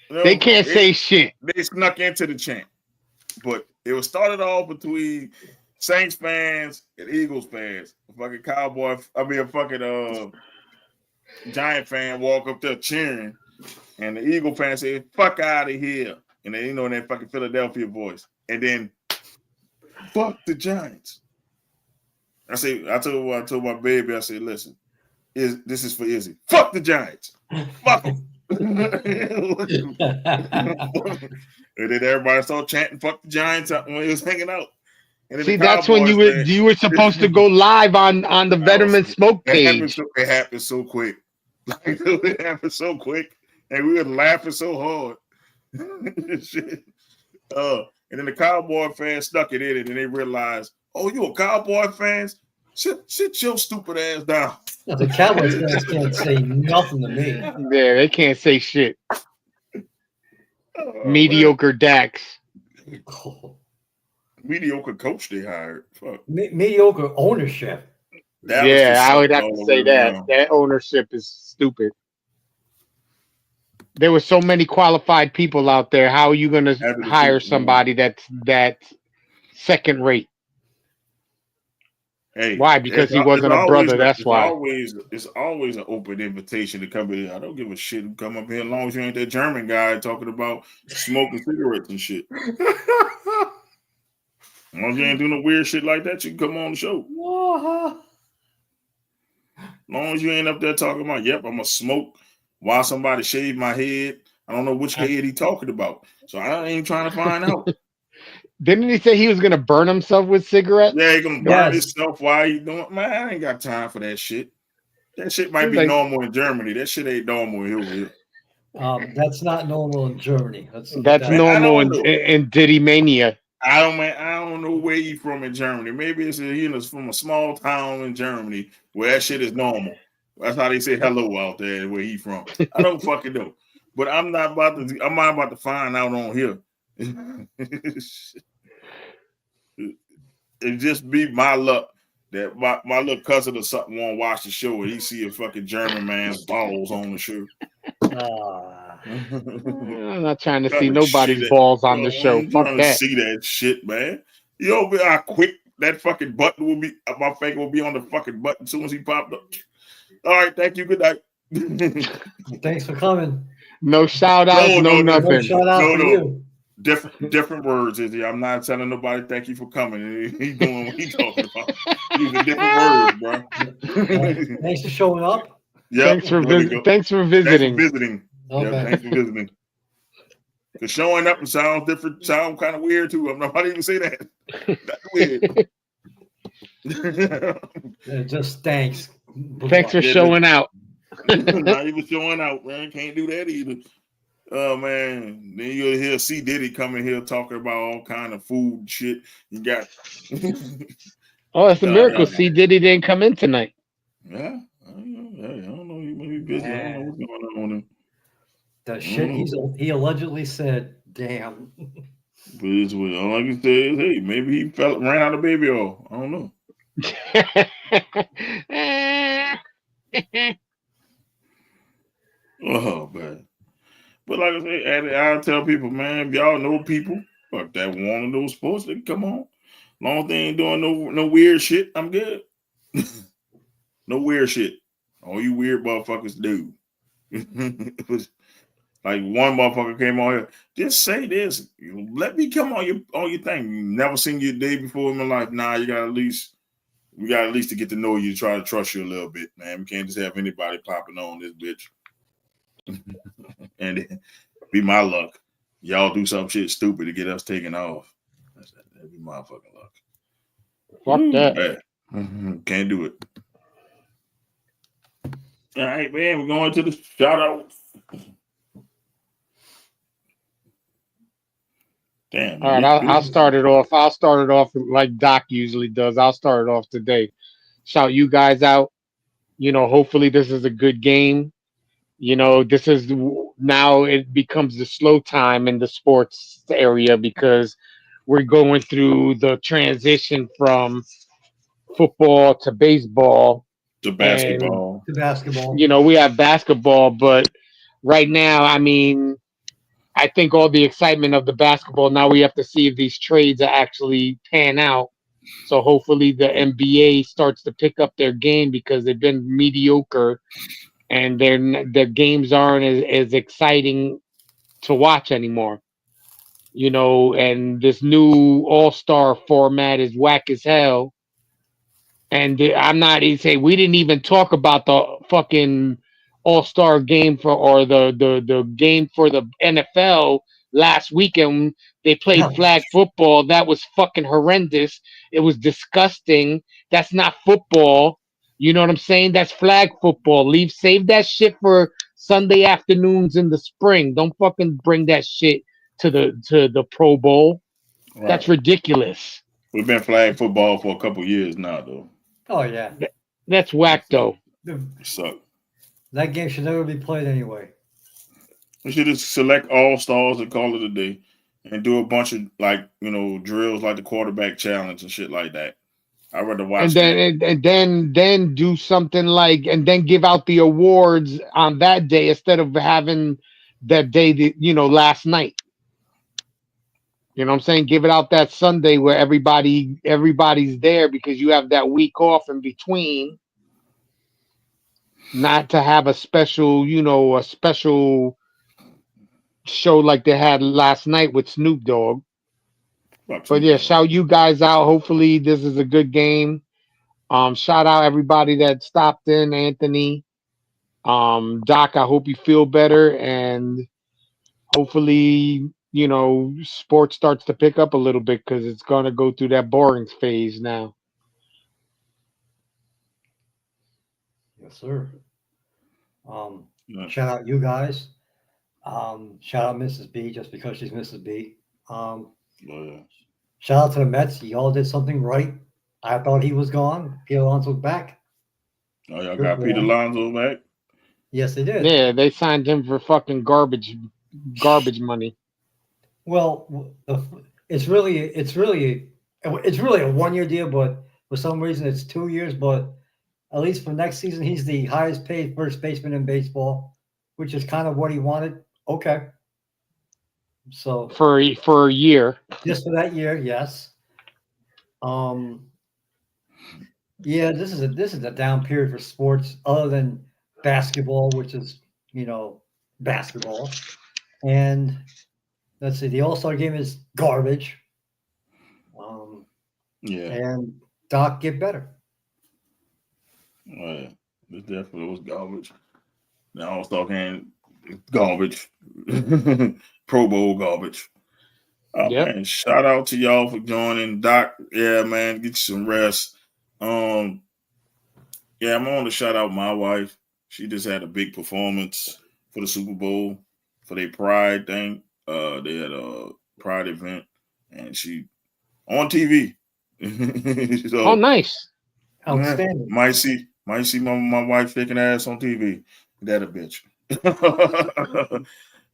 No, they can't say shit. They snuck into the chant. But it was started off between Saints fans and Eagles fans. A fucking Giant fan walk up there cheering, and the Eagle fan said, "Fuck out of here," and then in that fucking Philadelphia voice, and then fuck the Giants. I told my baby, I said, "Listen, this is for Izzy. Fuck the Giants. Fuck them." And then everybody started chanting "fuck the Giants" when he was hanging out. And see, that's when you were supposed to go live on the Venom and Smoke page. It happened so quick. Like, it happened so quick, and we were laughing so hard. Shit. And then the Cowboy fans stuck it in it, and they realized, "Oh, you a Cowboy fans? Sit your stupid ass down." The Cowboys fans can't say nothing to me. Yeah, they can't say shit. Mediocre Dax. Mediocre coach they hired. Fuck. Mediocre ownership. I would have to say that. That ownership is stupid. There were so many qualified people out there. How are you going to hire somebody that's second rate? Hey, why? Because he wasn't a brother. That's why. It's always an open invitation to come in. I don't give a shit who come up here as long as you ain't that German guy talking about smoking cigarettes and shit. As long as you ain't doing no weird shit like that, you can come on the show. As long as you ain't up there talking about, "Yep, I'm gonna smoke while somebody shave my head." I don't know which head he talking about, so I ain't trying to find out. Didn't he say he was gonna burn himself with cigarettes? Yeah, he gonna burn himself while he doing it. Man, I ain't got time for that shit. That shit might be normal in Germany. That shit ain't normal here. That's not normal in Germany. That's normal in Diddy Mania. I don't know where you from in Germany. Maybe it's from a small town in Germany where that shit is normal. That's how they say hello out there where he from. I don't fucking know. But I'm not about to find out on here. It just be my luck that my little cousin or something won't watch the show and he see a fucking German man's balls on the show. I'm not trying to see nobody's balls on the show. Fuck that. See that shit, man. You know how quick that fucking button will be. My finger will be on the fucking button as soon as he popped up. All right, thank you. Good night. Thanks for coming. No shout outs, no nothing. No shout out for you. Different words, Izzy. I'm not telling nobody thank you for coming. He's doing what he's talking about. Using different words, bro. Thanks for showing up. Yeah. Thanks for visiting. Thanks for visiting. Okay. Yeah, thanks for visiting. Because showing up sounds different, sound kind of weird too. I'm not about to even say that. That's weird. Just thanks. Thanks for showing out. Not even showing out, man. Can't do that either. Oh man, then you'll hear C Diddy coming here talking about all kind of food and shit. You got oh, it's a miracle. C Diddy didn't come in tonight. Yeah, I don't know. He may be busy. I don't know what's going on with him. The shit he allegedly said. Damn. But it's all I can say is, hey, maybe he ran out of baby oil. I don't know. Oh man. But like I say, I tell people, man, if y'all know people fuck that want to know sports, they come on. As long as they ain't doing no weird shit, I'm good. No weird shit. All you weird motherfuckers do. It was like one motherfucker came on here. Just say this. Let me come on your thing. You never seen you a day before in my life. Nah, we got at least to get to know you, try to trust you a little bit, man. We can't just have anybody popping on this bitch. And it be my luck. Y'all do some shit stupid to get us taken off. That'd be my fucking luck. Fuck that. Can't do it. All right, man. We're going to the shout out. Damn. All right, I'll start it off. I'll start it off like Doc usually does. I'll start it off today. shout you guys out. Hopefully this is a good game. This is now it becomes the slow time in the sports area because we're going through the transition from football to baseball, To and basketball. To basketball. we have basketball, but right now, I mean, I think all the excitement of the basketball, now we have to see if these trades are actually pan out. So hopefully the NBA starts to pick up their game because they've been mediocre and their games aren't as exciting to watch anymore. And this new all-star format is whack as hell. And I'm not even saying we didn't even talk about the fucking All Star game or the game for the NFL last weekend. They played flag football. That was fucking horrendous. It was disgusting. That's not football. You know what I'm saying? That's flag football. Save that shit for Sunday afternoons in the spring. Don't fucking bring that shit to the Pro Bowl. Right. That's ridiculous. We've been flag football for a couple years now, though. Oh yeah. That's whack though. So That game should never be played anyway. we should just select all stars and call it a day, and do a bunch of drills like the quarterback challenge and shit like that. I'd rather watch and then do something like and then give out the awards on that day instead of having that day last night. You know what I'm saying? Give it out that Sunday where everybody's there because you have that week off in between. Not to have a special show like they had last night with Snoop Dogg. But yeah, shout you guys out. Hopefully this is a good game. Shout out everybody that stopped in, Anthony. Doc, I hope you feel better and hopefully, sports starts to pick up a little bit because it's gonna go through that boring phase now. Yes, sir. Shout out you guys. Shout out Mrs. B just because she's Mrs. B. Shout out to the Mets. Y'all did something right. I thought he was gone. Pete Alonso's back. Oh, y'all got Pete Alonso back? Yes, they did. Yeah, they signed him for fucking garbage money. Well, it's really a 1-year deal, but for some reason it's 2 years. But at least for next season, he's the highest paid first baseman in baseball, which is kind of what he wanted. Okay. So for a year. Just for that year, yes. Yeah, this is a down period for sports other than basketball, which is basketball. And let's see, the All-Star game is garbage. Yeah. And Doc, get better. Yeah, this definitely was garbage. The All-Star game, garbage. Pro Bowl garbage. Oh man, shout out to y'all for joining. Doc, yeah, man, get you some rest. Yeah, I'm on to shout out my wife. She just had a big performance for the Super Bowl for their Pride thing. They had a Pride event, and she on TV. So, nice, outstanding. Might see my wife shaking ass on TV. That a bitch.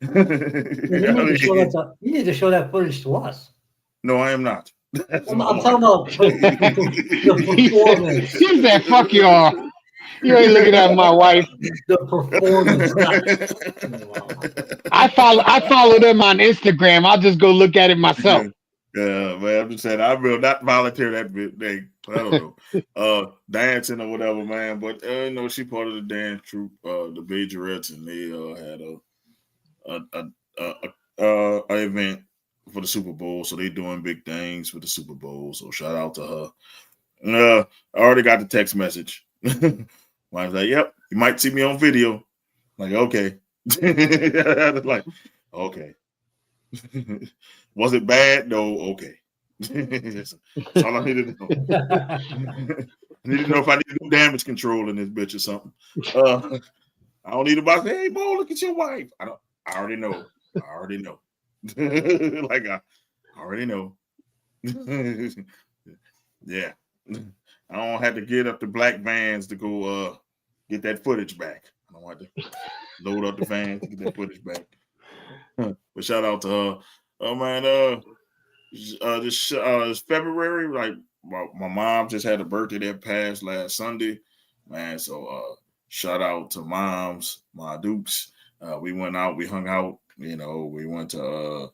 You need to show that footage to us. No, I am not. I'm talking about the performance. He said, "Fuck y'all." You ain't looking at my wife. The performance. I follow them on Instagram. I'll just go look at it myself. Yeah, man. I'm just saying I will not volunteer that bit. I don't know, dancing or whatever, man. But she part of the dance troupe, the Bajorettes, and they had a event for the Super Bowl, so they doing big things for the Super Bowl. So shout out to her. I already got the text message. I was like, "Yep, you might see me on video." Like, okay. Like, okay. Was it bad? No, okay. That's all I needed to know. I need to know if I need to do damage control in this bitch or something. I don't need to buy. Hey, Bo, look at your wife. I already know. Like I already know. Yeah. I don't have to get up the black vans to go get that footage back. I don't have to load up the vans to get that footage back. But shout out to her. Oh man, this February, like my mom just had a birthday that passed last Sunday, man. So shout out to moms, my dukes. We went out, we hung out. You know, we went to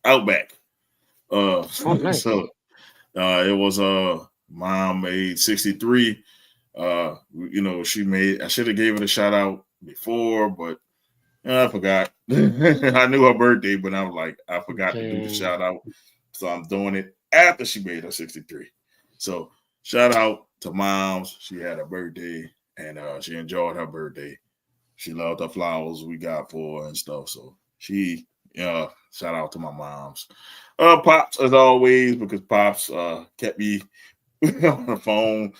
Outback. Nice. So it was mom made 63. You know, I should have gave it a shout out before, but I forgot. I knew her birthday, but I was like, I forgot to do the shout out. So I'm doing it after she made her 63. So shout out to moms. She had a birthday and she enjoyed her birthday. She loved the flowers we got for her and stuff. So she shout out to my moms. Pops, as always, because Pops kept me on the phone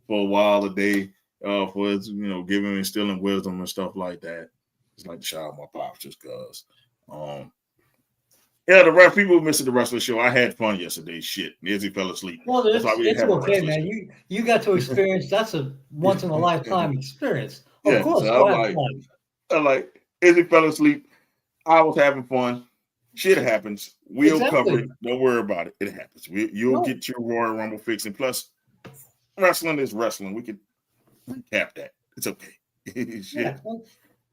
for a while a day for his, giving and instilling wisdom and stuff like that. Just like to shout out my Pops just because. The rest people missing the rest of the show. I had fun yesterday. Shit, Izzy fell asleep. Well, it's okay, man. You got to experience. That's a once in a lifetime experience. Of course, so I'm like Izzy fell asleep. I was having fun. Shit happens. We'll cover it. Don't worry about it. It happens. You'll get your Royal Rumble fix. And plus, wrestling is wrestling. We can recap that. It's okay. Shit.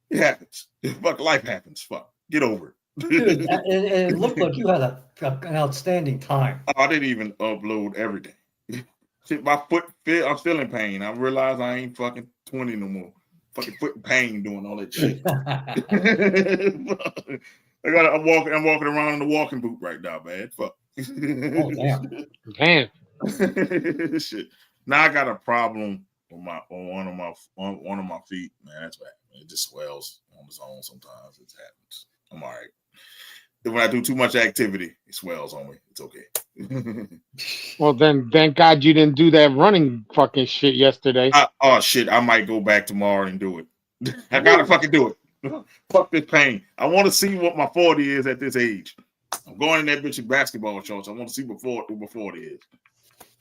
It happens. Fuck, life happens. Fuck. Get over it. Dude, and it looked like you had an outstanding time. I didn't even upload everything. Shit, my foot fit. I'm still in pain. I realize I ain't fucking 20 no more. Fucking foot in pain doing all that shit. I'm walking around in the walking boot right now, man. Fuck. Oh damn. Shit. Now I got a problem with one of my feet, man. That's bad. It just swells on its own sometimes. It happens. I'm all right. When I do too much activity, it swells on me. It's okay. Well, then thank God you didn't do that running fucking shit yesterday. Shit. I might go back tomorrow and do it. I gotta fucking do it. Fuck this pain. I want to see what my 40 is at this age. I'm going in that bitch in basketball shorts. I want to see before it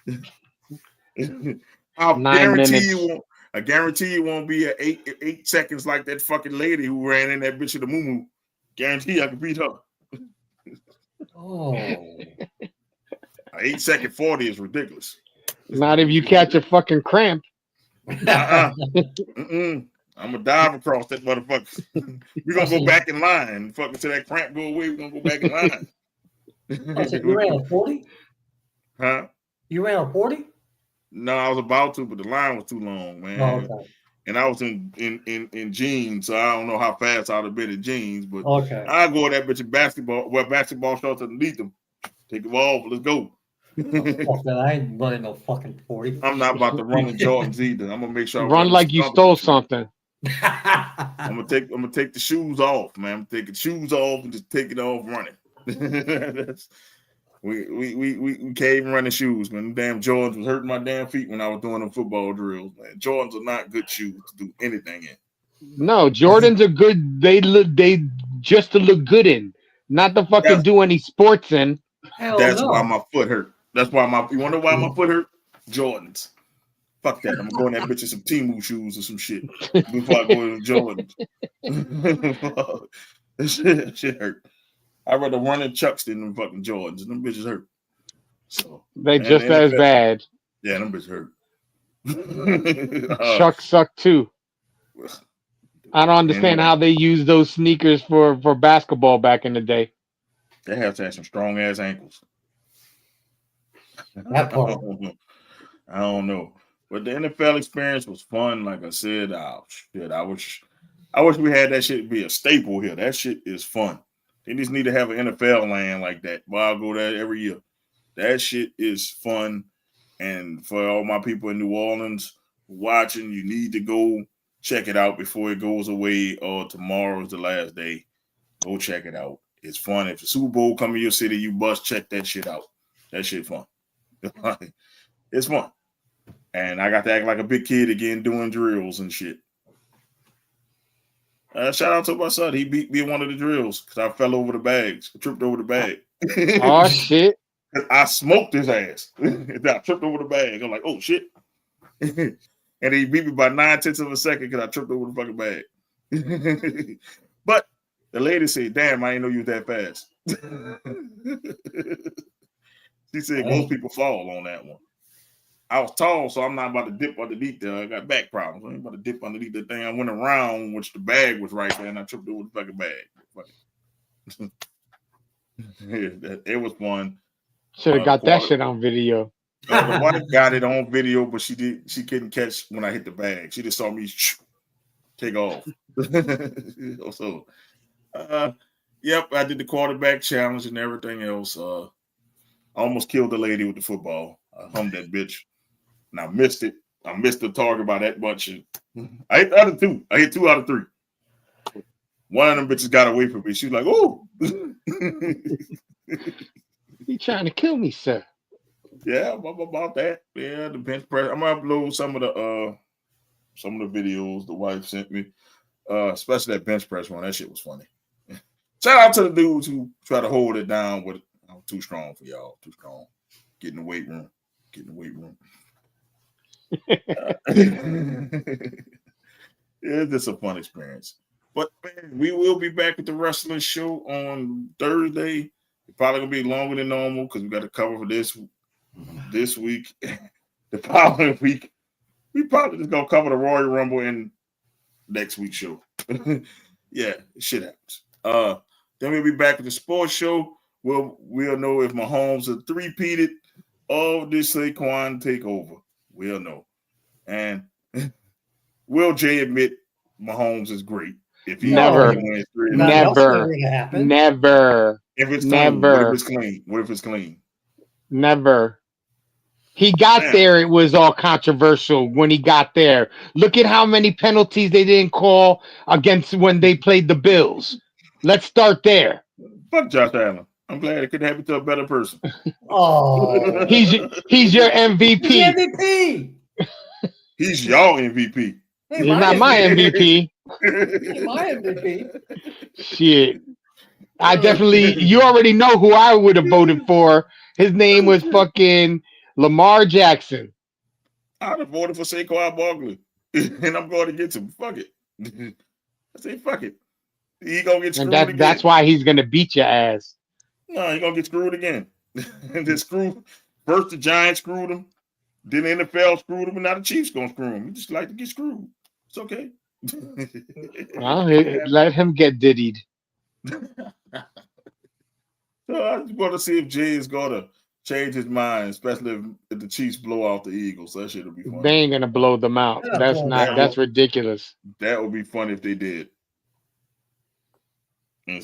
is. I guarantee you won't be at 8 seconds like that fucking lady who ran in that bitch of the moo-moo. Guarantee I can beat her. Oh. 8 second 40 is ridiculous. Not if you catch a fucking cramp. I'm gonna dive across that motherfucker. We're gonna go back in line. Fucking till that cramp go away, we're gonna go back in line. You ran a 40? Huh? You ran a 40? No, I was about to, but the line was too long, man. Oh, okay. And I was in jeans, so I don't know how fast I'd have been in jeans, but okay. I go with that bitch in basketball shorts underneath them. Take them off, let's go. Fuck that, I ain't running no fucking 40. I'm not about to run in Jordans either. I'm gonna make sure I run like you stole something. I'm gonna take the shoes off, man. I'm taking shoes off and just take it off running. We can't even run the shoes, man. Damn Jordans was hurting my damn feet when I was doing them football drills, man. Jordans are not good shoes to do anything in. No, Jordans are good. They just to look good in, not to fucking do any sports in. That's why my foot hurt. That's why you wonder why my foot hurt? Jordans. Fuck that. I'm going that bitch in some Temu shoes or some shit before I go to Jordans. Shit hurt. I'd rather run in Chucks than them fucking Jordans. And them bitches hurt. So they just as bad. Yeah, them bitches hurt. Chucks suck too. I don't understand how they use those sneakers for basketball back in the day. They have to have some strong ass ankles. That part. I don't know. But the NFL experience was fun. Like I said, shit, I wish we had that shit be a staple here. That shit is fun. They just need to have an NFL land like that. But I'll go there every year. That shit is fun. And for all my people in New Orleans watching, you need to go check it out before it goes away or tomorrow is the last day. Go check it out. It's fun. If the Super Bowl come to your city, you must check that shit out. That shit fun. It's fun. And I got to act like a big kid again doing drills and shit. Shout out to my son. He beat me in one of the drills because I fell over the bags. I tripped over the bag. Oh, shit. I smoked his ass. I tripped over the bag. I'm like, oh, shit. and he beat me by 9/10 of a second because I tripped over the fucking bag. But the lady said, "Damn, I didn't know you was that fast." She said most people fall on that one. I was tall, so I'm not about to dip underneath there. I got back problems. I ain't about to dip underneath the thing. I went around, which the bag was right there, and I tripped over the fucking bag. It was fun. Should have got that shit on video. The wife got it on video, but she couldn't catch when I hit the bag. She just saw me take off. So, yep, I did the quarterback challenge and everything else. I almost killed the lady with the football. I hummed that bitch, and I missed it. I missed the target by that much. I hit the other two. I hit 2 out of 3. One of them bitches got away from me. She was like, "Oh, you trying to kill me, sir?" Yeah, about that. Yeah, the bench press. I'm gonna upload some of the videos the wife sent me, especially that bench press one. That shit was funny. Shout out to the dudes who try to hold it down, but I'm too strong for y'all. Too strong. Get in the weight room. It's just a fun experience. But man, we will be back at the wrestling show on Thursday. It's probably gonna be longer than normal because we got to cover for this week. The following week, we probably just gonna cover the Royal Rumble in next week's show. Yeah, shit happens. Then we'll be back at the sports show. We'll know if Mahomes is three-peated of this Saquon takeover. We'll know. And will Jay admit Mahomes is great? If he never. Wins Never. If it's clean, what if it's clean? Never. He got there. It was all controversial when he got there. Look at how many penalties they didn't call against when they played the Bills. Let's start there. Fuck Josh Allen. I'm glad it could happen to a better person. Oh, he's your MVP. He's MVP. He's y'all MVP. He's not my MVP. My MVP. Shit. I definitely, you already know who I would have voted for. His name was fucking Lamar Jackson. I'd have voted for Saquon Barkley. And I'm going to get him. Fuck it. I say, fuck it. He going to get screwed again. That's why he's going to beat your ass. No, he going to get screwed again. And then first the Giants screwed him. Then the NFL screwed him. And now the Chiefs going to screw him. He just like to get screwed. It's okay. Well, let him get diddied. So I just want to see if Jay is going to change his mind, especially if the Chiefs blow out the Eagles. That shit will be fun. They ain't going to blow them out. That's ridiculous. That would be fun if they did. I'm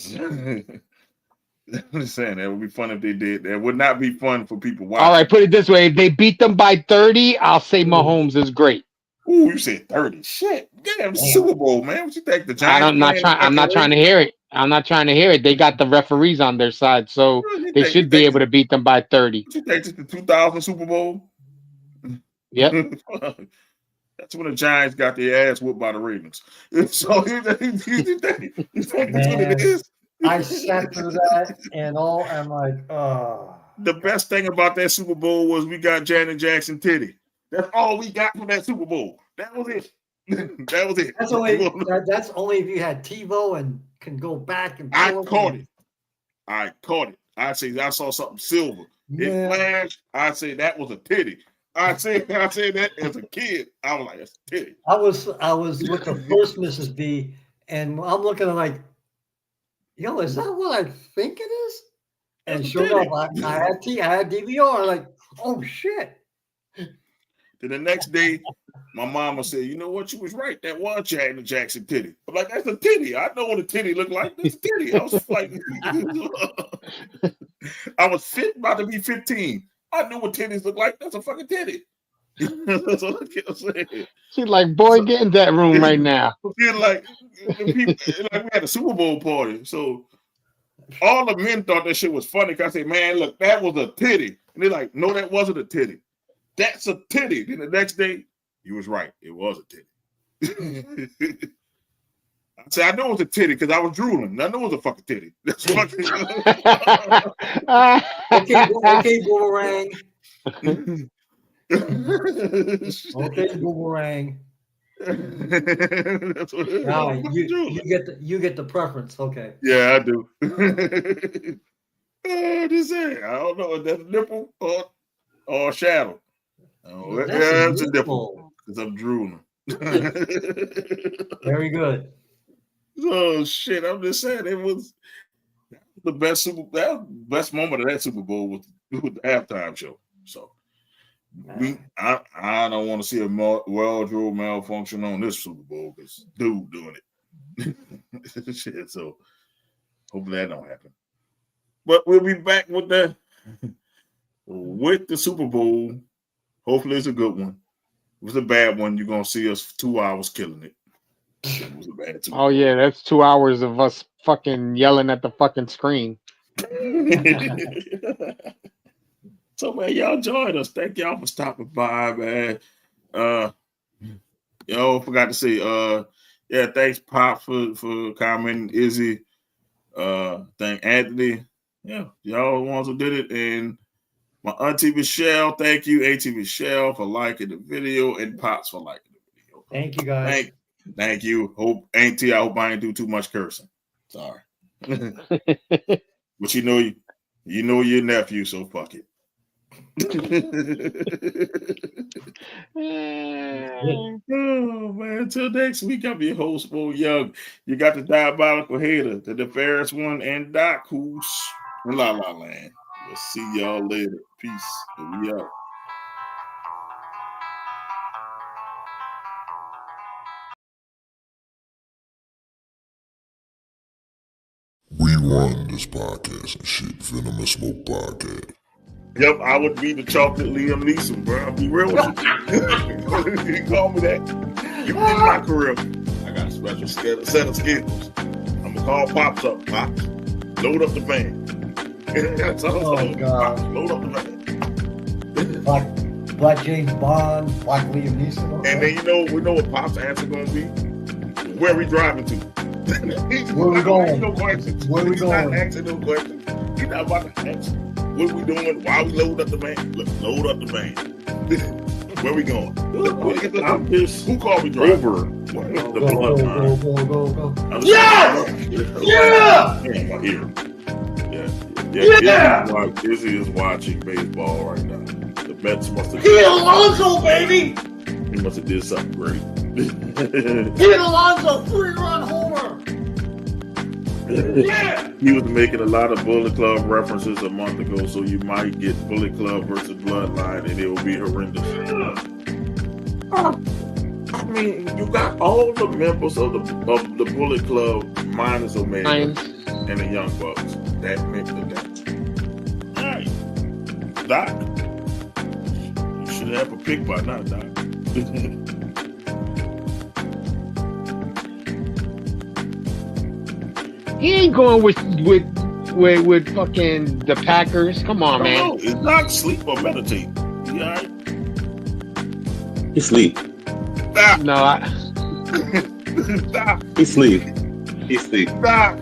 just saying that would be fun if they did. That would not be fun for people watching. All right, put it this way. If they beat them by 30, I'll say Mahomes is great. Ooh, you said 30. Shit. Damn, Super Bowl, man. What you think the Giants? I'm not trying to hear it. I'm not trying to hear it. They got the referees on their side, so they should be able to beat them by 30. You think it's the 2000 Super Bowl? Yep. That's when the Giants got their ass whooped by the Ravens. So you think that's what it is? I sat through that and all. I'm like, oh. The best thing about that Super Bowl was we got Janet Jackson titty. That's all we got from that Super Bowl. That was it. That was it. That's only if you had TiVo and can go back and. I caught it. I I saw something silver. It flashed. I say that was a titty. I said that as a kid. I was like, that's a titty. I was with the first Mrs. B, and I'm looking at like, yo, is that what I think it is? And sure enough, I had DVR. Like, oh shit. Then the next day, my mama said, "You know what? You was right. That was Janet Jackson titty." I'm like, "That's a titty. I know what a titty look like. That's a titty." I was like, I was about to be 15. I knew what titties look like. That's a fucking titty. That's what I kept saying. She's like, "Boy, get in that room right now." Like we had a Super Bowl party, so all the men thought that shit was funny. Cause I said, "Man, look, that was a titty," and they're like, "No, that wasn't a titty. That's a titty." Then the next day, he was right. It was a titty. I said, "I know it was a titty because I was drooling. I know it was a fucking titty." That's fucking. Okay, boomerang. Okay, boomerang. That's what You get the preference. Okay. Yeah, I do. Just say, I don't know if that's a nipple or a shadow. Oh, it's a nipple because I'm drooling. Very good. Oh shit! I'm just saying it was the best best moment of that Super Bowl with the halftime show. So I don't want to see a wardrobe malfunction on this Super Bowl because dude doing it. Shit, so hopefully that don't happen. But we'll be back with the Super Bowl. Hopefully it's a good one. If it's a bad one, you're gonna see us for 2 hours killing it. It was a bad Super Bowl. Yeah, that's 2 hours of us fucking yelling at the fucking screen. So man, y'all joined us. Thank y'all for stopping by, man. Forgot to say, thanks Pop for commenting, Izzy. Thank Anthony. Yeah, y'all the ones who did it. And my auntie Michelle, thank you, Auntie Michelle, for liking the video, and Pops for liking the video. Thank you guys. Thank you. Auntie, I hope I didn't do too much cursing. Sorry. But you know your nephew, so fuck it. Oh man, until next week, I'm your host, Mo Young. You got the Diabolical Hater, the nefarious one, and Doc, who's in La La Land. We'll see y'all later. Peace. We out. We run this podcast and shit. Venomous Mo Podcast. Yep, I would be the chocolate Liam Neeson, bro. I'll be real with you. You call me that. You in my career. I got a special set of skills. I'm gonna call Pops up. Pops, load up the van. That's all. God. Pops, load up the van. Black James Bond, Black Liam Neeson. Okay. And then we know what Pops' answer gonna be. Where we driving to? Where we going? No questions. Where we going? Not asking no questions. He's not about to ask. What we doing? Why we load up the van? Load up the van. Where we going? Who called me driver? Go. Yeah! Izzy is watching baseball right now. The Mets must have. Pete Alonso, baby! He must have did something great. Pete Alonso, 3-run homer! Yeah! He was making a lot of Bullet Club references a month ago, so you might get Bullet Club versus Bloodline, and it will be horrendous. I mean, you got all the members of the Bullet Club minus Omega and the Young Bucks. That makes the difference. All right, Doc, you should have a pick by now, Doc. He ain't going with fucking the Packers. Come on, man. No, it's not sleep or meditate. You all right? He sleep. Stop. No, Stop. He sleep. He sleep. Stop.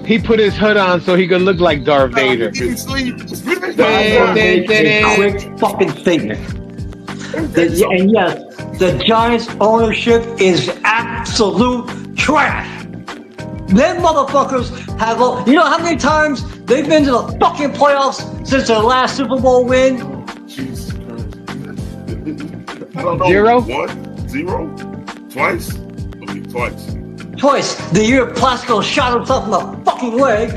He put his hood on so he could look like Darth Vader. He sleep. A quick fucking statement. And yes, the Giants ownership is absolute trash. Them motherfuckers have, you know how many times they've been to the fucking playoffs since their last Super Bowl win? Jesus Christ. I don't know. 0? 1, 0, twice. Okay, twice. Twice. The year Plasko shot himself in the fucking leg,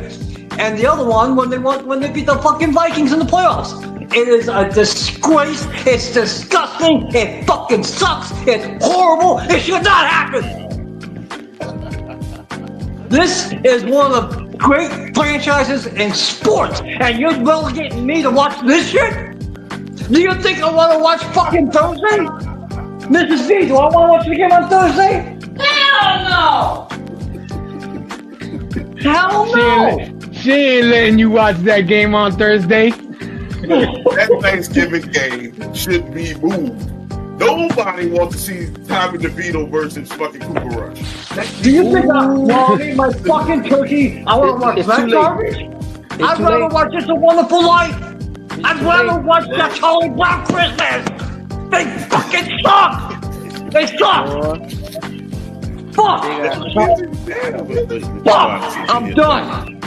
and the other one when they beat the fucking Vikings in the playoffs. It is a disgrace. It's disgusting. It fucking sucks. It's horrible. It should not happen. This is one of the great franchises in sports, and you're relegating me to watch this shit? Do you think I want to watch fucking Thursday? Mrs. B, do I want to watch the game on Thursday? Hell no! Hell no! She ain't letting you watch that game on Thursday. That Thanksgiving game should be moved. Nobody wants to see Tommy DeVito versus fucking Cooper Rush. Do you think I'll eat my fucking turkey? I want to watch that garbage? I'd rather watch It's a Wonderful Life. I'd rather watch that Charlie Brown Christmas. They fucking suck! They suck! Fuck! Fuck! I'm done!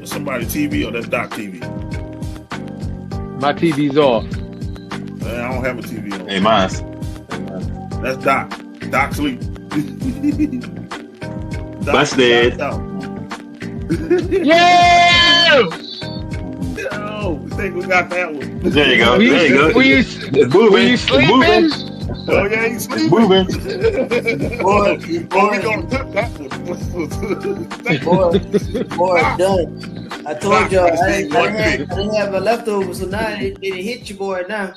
Somebody TV or that's Doc TV? My TV's off. I don't have a TV on. Hey, mine's. That's Doc. Doc sleep. Busted. Yeah! Yo, I think we got that one. There you go. There you go. Were you sleeping? Oh yeah, he's sleeping. Moving. Boy, we gonna tip that one. Boy, done. I told y'all I didn't have a leftover, so now they hit you, boy. Now